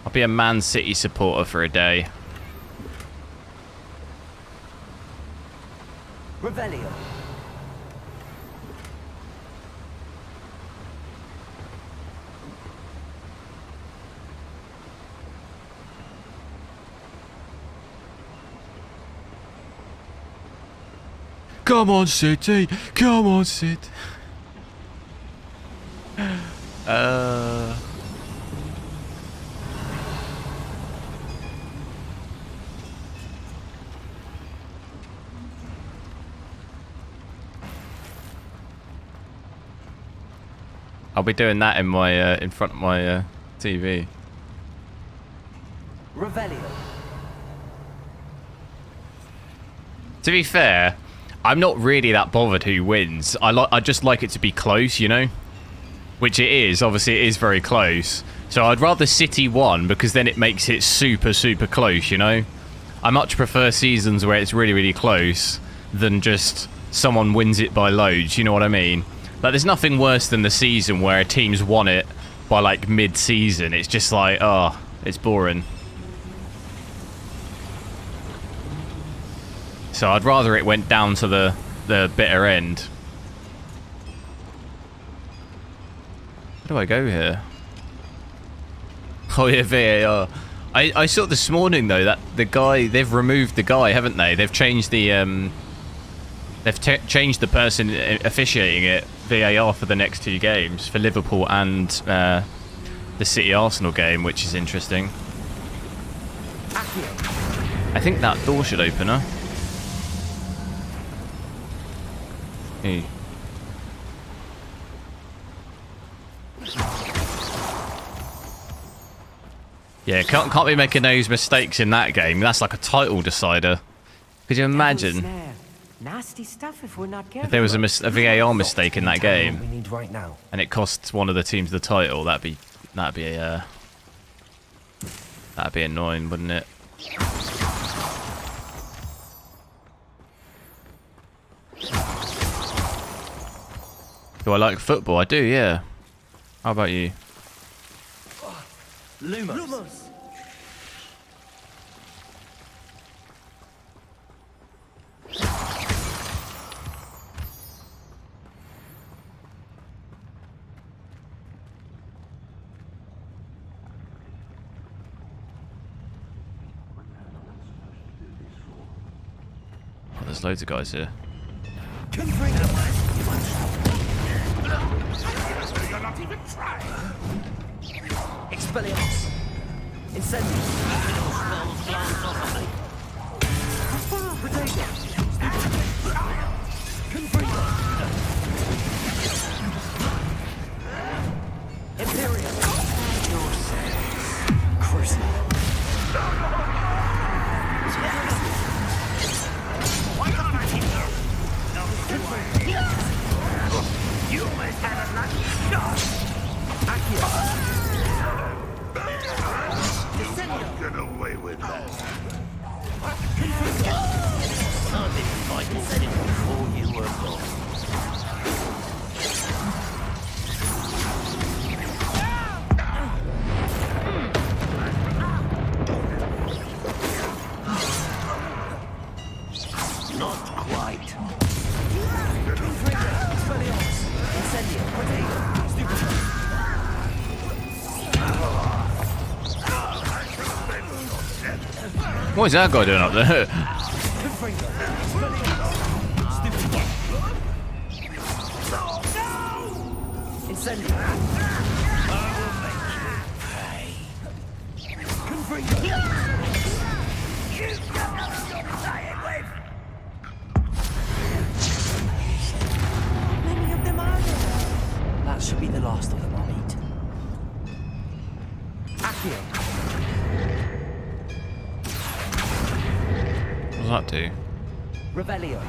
I'll be a Man City supporter for a day. Revelio. Come on, City. Come on, City. I'll be doing that in my in front of my TV. Revelio. To be fair, I'm not really that bothered who wins. I just like it to be close, you know? Which it is. Obviously, it is very close. So I'd rather City won because then it makes it super, super close, you know? I much prefer seasons where it's really, really close than just someone wins it by loads, you know what I mean? Like, there's nothing worse than the season where a team's won it by, like, mid-season. It's just like, oh, it's boring. So I'd rather it went down to the bitter end. Where do I go here? Oh yeah, VAR. I saw this morning though that the guy, they've removed the guy, haven't they? They've changed the changed the person officiating it, VAR, for the next 2 games, for Liverpool and the City Arsenal game, which is interesting. I think that door should open, huh? Hey. Yeah, can't be making those mistakes in that game. That's like a title decider. Could you imagine Nasty stuff if we're not careful. if there was a VAR mistake in that game We need right now. and it costs one of the teams the title? That'd be annoying, wouldn't it? Do I like football? I do, yeah. How about you? Lumos. Oh, there's loads of guys here. You're not even trying. Expelliarmus. Incendium. Potato. Confringo. Imperium. Crucible. Why can't I hit you? No. You must have a lucky shot. Get away with that. I didn't find it said it before you were gone. Not quite. What is that guy doing up there? Many of them are there. That should be the last of them, I'll eat. Accio. What does that do? Revelio.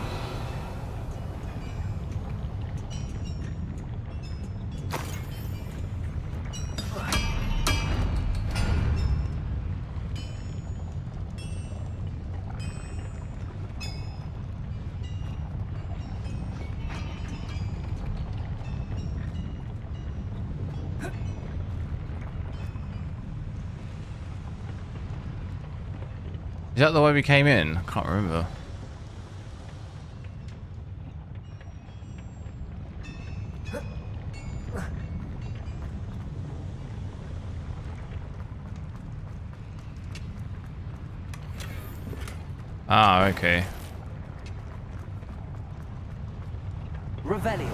Is that the way we came in? I can't remember. Ah, okay. Revelio.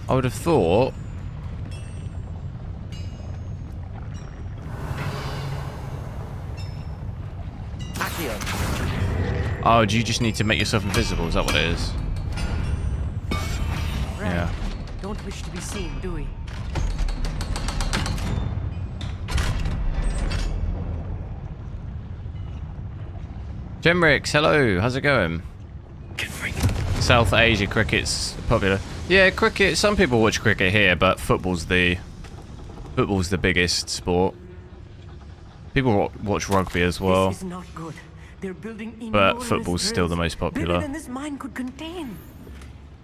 I would have thought. Accio. Oh, do you just need to make yourself invisible? Is that what it is? Right. Yeah. Don't wish to be seen, do we? Jemrix, hello. How's it going? South Asia cricket's popular. Yeah, cricket. Some people watch cricket here, but football's the biggest sport. People watch rugby as well. This is not good. They're building But enormous football's still the drills, most popular. bigger than this mine could contain.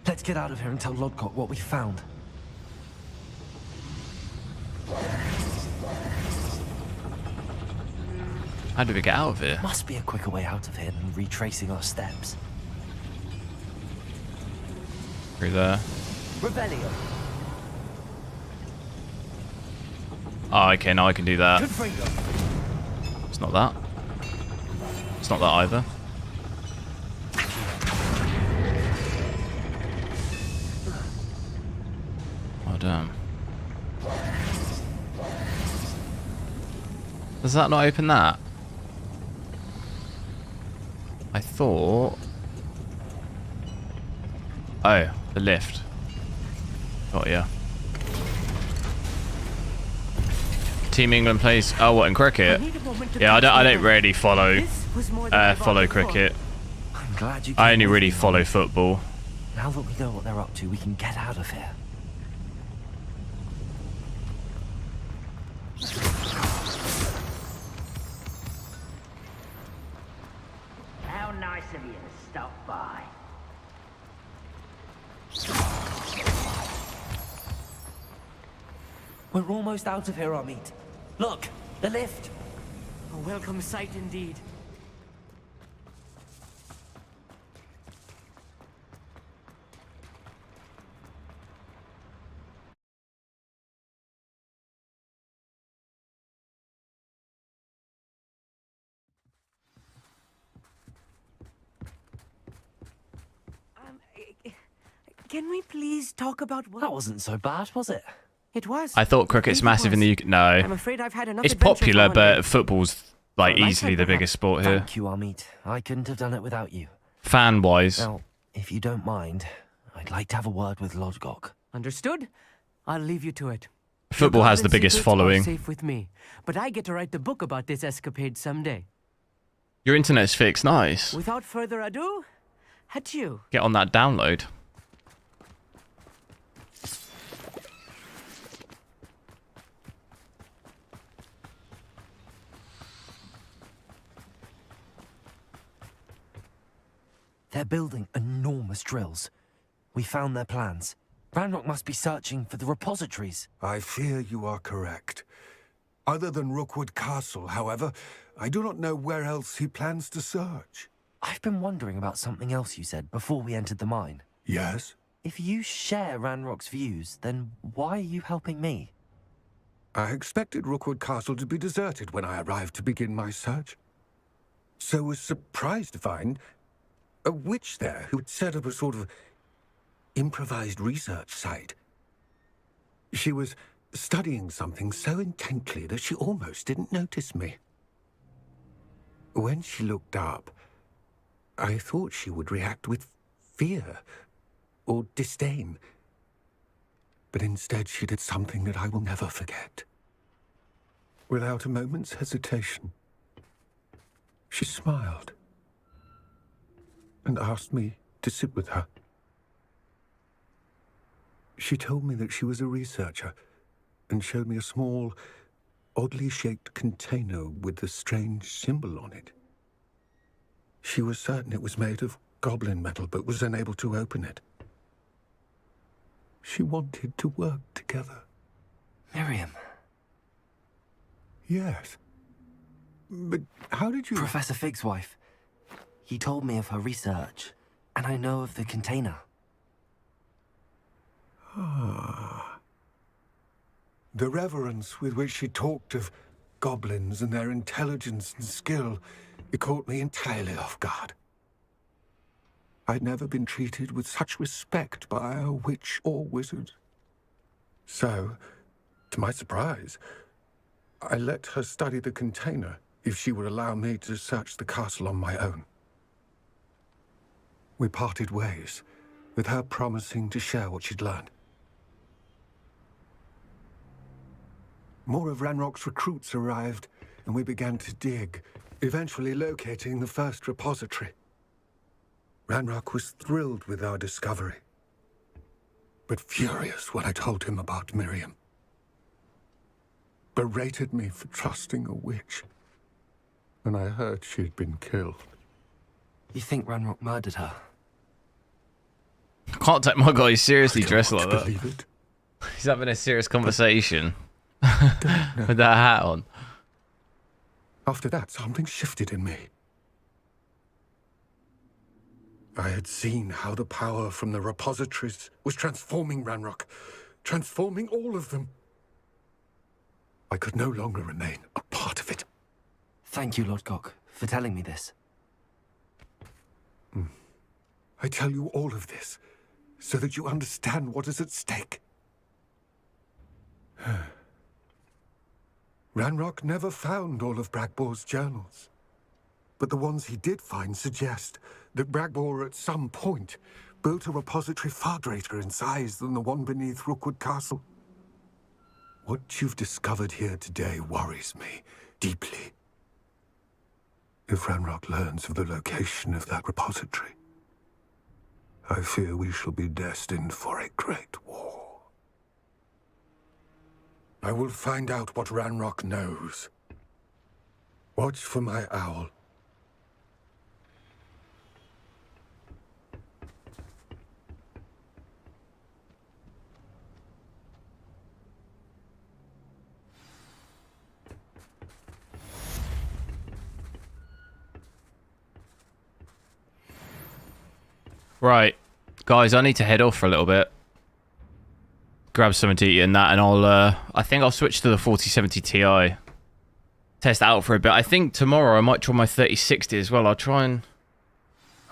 Let's get out of here and tell Lodgok what we found. How do we get out of here? Must be a quicker way out of here than retracing our steps. Through there. Revelio. Oh, okay, now I can do that. Confringo. It's not that. It's not that either. Oh, damn. Does that not open that? I thought... Oh, the lift. Oh, yeah. Team England plays... Oh, what, in cricket? Yeah, I don't really follow cricket. I'm glad you I only really follow football. Now that we know what they're up to, we can get out of here. How nice of you to stop by. We're almost out of here, Amit. Look, the lift. A welcome sight indeed. Can we please talk about what... That wasn't so bad, was it? It was. I thought cricket's massive in the UK. No. I'm afraid I've had enough It's adventure popular, for one day. but football's like easily the biggest sport here. Thank you, Amit. I couldn't have done it without you. Fan-wise. Now, if you don't mind, I'd like to have a word with Lodgok. Understood? I'll leave you to it. Football has the biggest Secrets are following. safe with me, but I get to write the book about this escapade someday. Your internet's fixed. Nice. Without further ado, adieu. Get on that download. They're building enormous drills. We found their plans. Ranrock must be searching for the repositories. I fear you are correct. Other than Rookwood Castle, however, I do not know where else he plans to search. I've been wondering about something else you said before we entered the mine. Yes? If you share Ranrock's views, then why are you helping me? I expected Rookwood Castle to be deserted when I arrived to begin my search. So was surprised to find a witch there who had set up a sort of improvised research site. She was studying something so intently that she almost didn't notice me. When she looked up, I thought she would react with fear or disdain. But instead she did something that I will never forget. Without a moment's hesitation, she smiled and asked me to sit with her. She told me that she was a researcher and showed me a small, oddly shaped container with a strange symbol on it. She was certain it was made of goblin metal, but was unable to open it. She wanted to work together. Miriam. Yes. But how did you... Professor Fig's wife. He told me of her research, and I know of the container. Ah. The reverence with which she talked of goblins and their intelligence and skill, it caught me entirely off guard. I'd never been treated with such respect by a witch or wizard. So, to my surprise, I let her study the container if she would allow me to search the castle on my own. We parted ways, with her promising to share what she'd learned. More of Ranrock's recruits arrived, and we began to dig, eventually locating the first repository. Ranrock was thrilled with our discovery, but furious when I told him about Miriam. Berated me for trusting a witch, and I heard she'd been killed. You think Ranrock murdered her? I can't take my guy seriously dressed like that. Believe it. He's having a serious conversation with that hat on. After that, something shifted in me. I had seen how the power from the repositories was transforming Ranrock, transforming all of them. I could no longer remain a part of it. Thank you, Lord Cock, for telling me this. I tell you all of this so that you understand what is at stake. Ranrock never found all of Bragbor's journals, but the ones he did find suggest that Bragbor at some point built a repository far greater in size than the one beneath Rookwood Castle. What you've discovered here today worries me deeply. If Ranrock learns of the location of that repository, I fear we shall be destined for a great war. I will find out what Ranrock knows. Watch for my owl. Right, guys, I need to head off for a little bit. Grab something to eat and that, and I think I'll switch to the 4070 Ti. Test it out for a bit. I think tomorrow I might try my 3060 as well. I'll try and...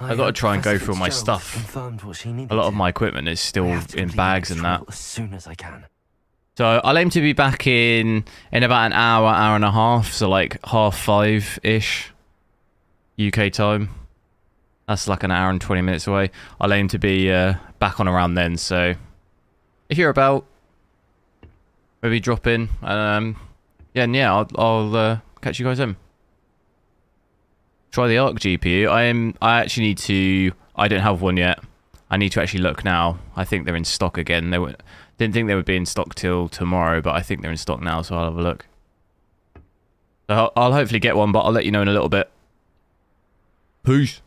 I've got to try and go through all my stuff. Confirmed what she needed. A lot of my equipment is still in bags and that. As soon as I can. So I'll aim to be back in about an hour, hour and a half. So like 5:30-ish UK time. That's like an hour and 20 minutes away. I'll aim to be back on around then. So if you're about, maybe drop in. Yeah, I'll catch you guys then. Try the Arc GPU. I actually need to... I don't have one yet. I need to actually look now. I think they're in stock again. Didn't think they would be in stock till tomorrow, but I think they're in stock now, so I'll have a look. So I'll hopefully get one, but I'll let you know in a little bit. Peace.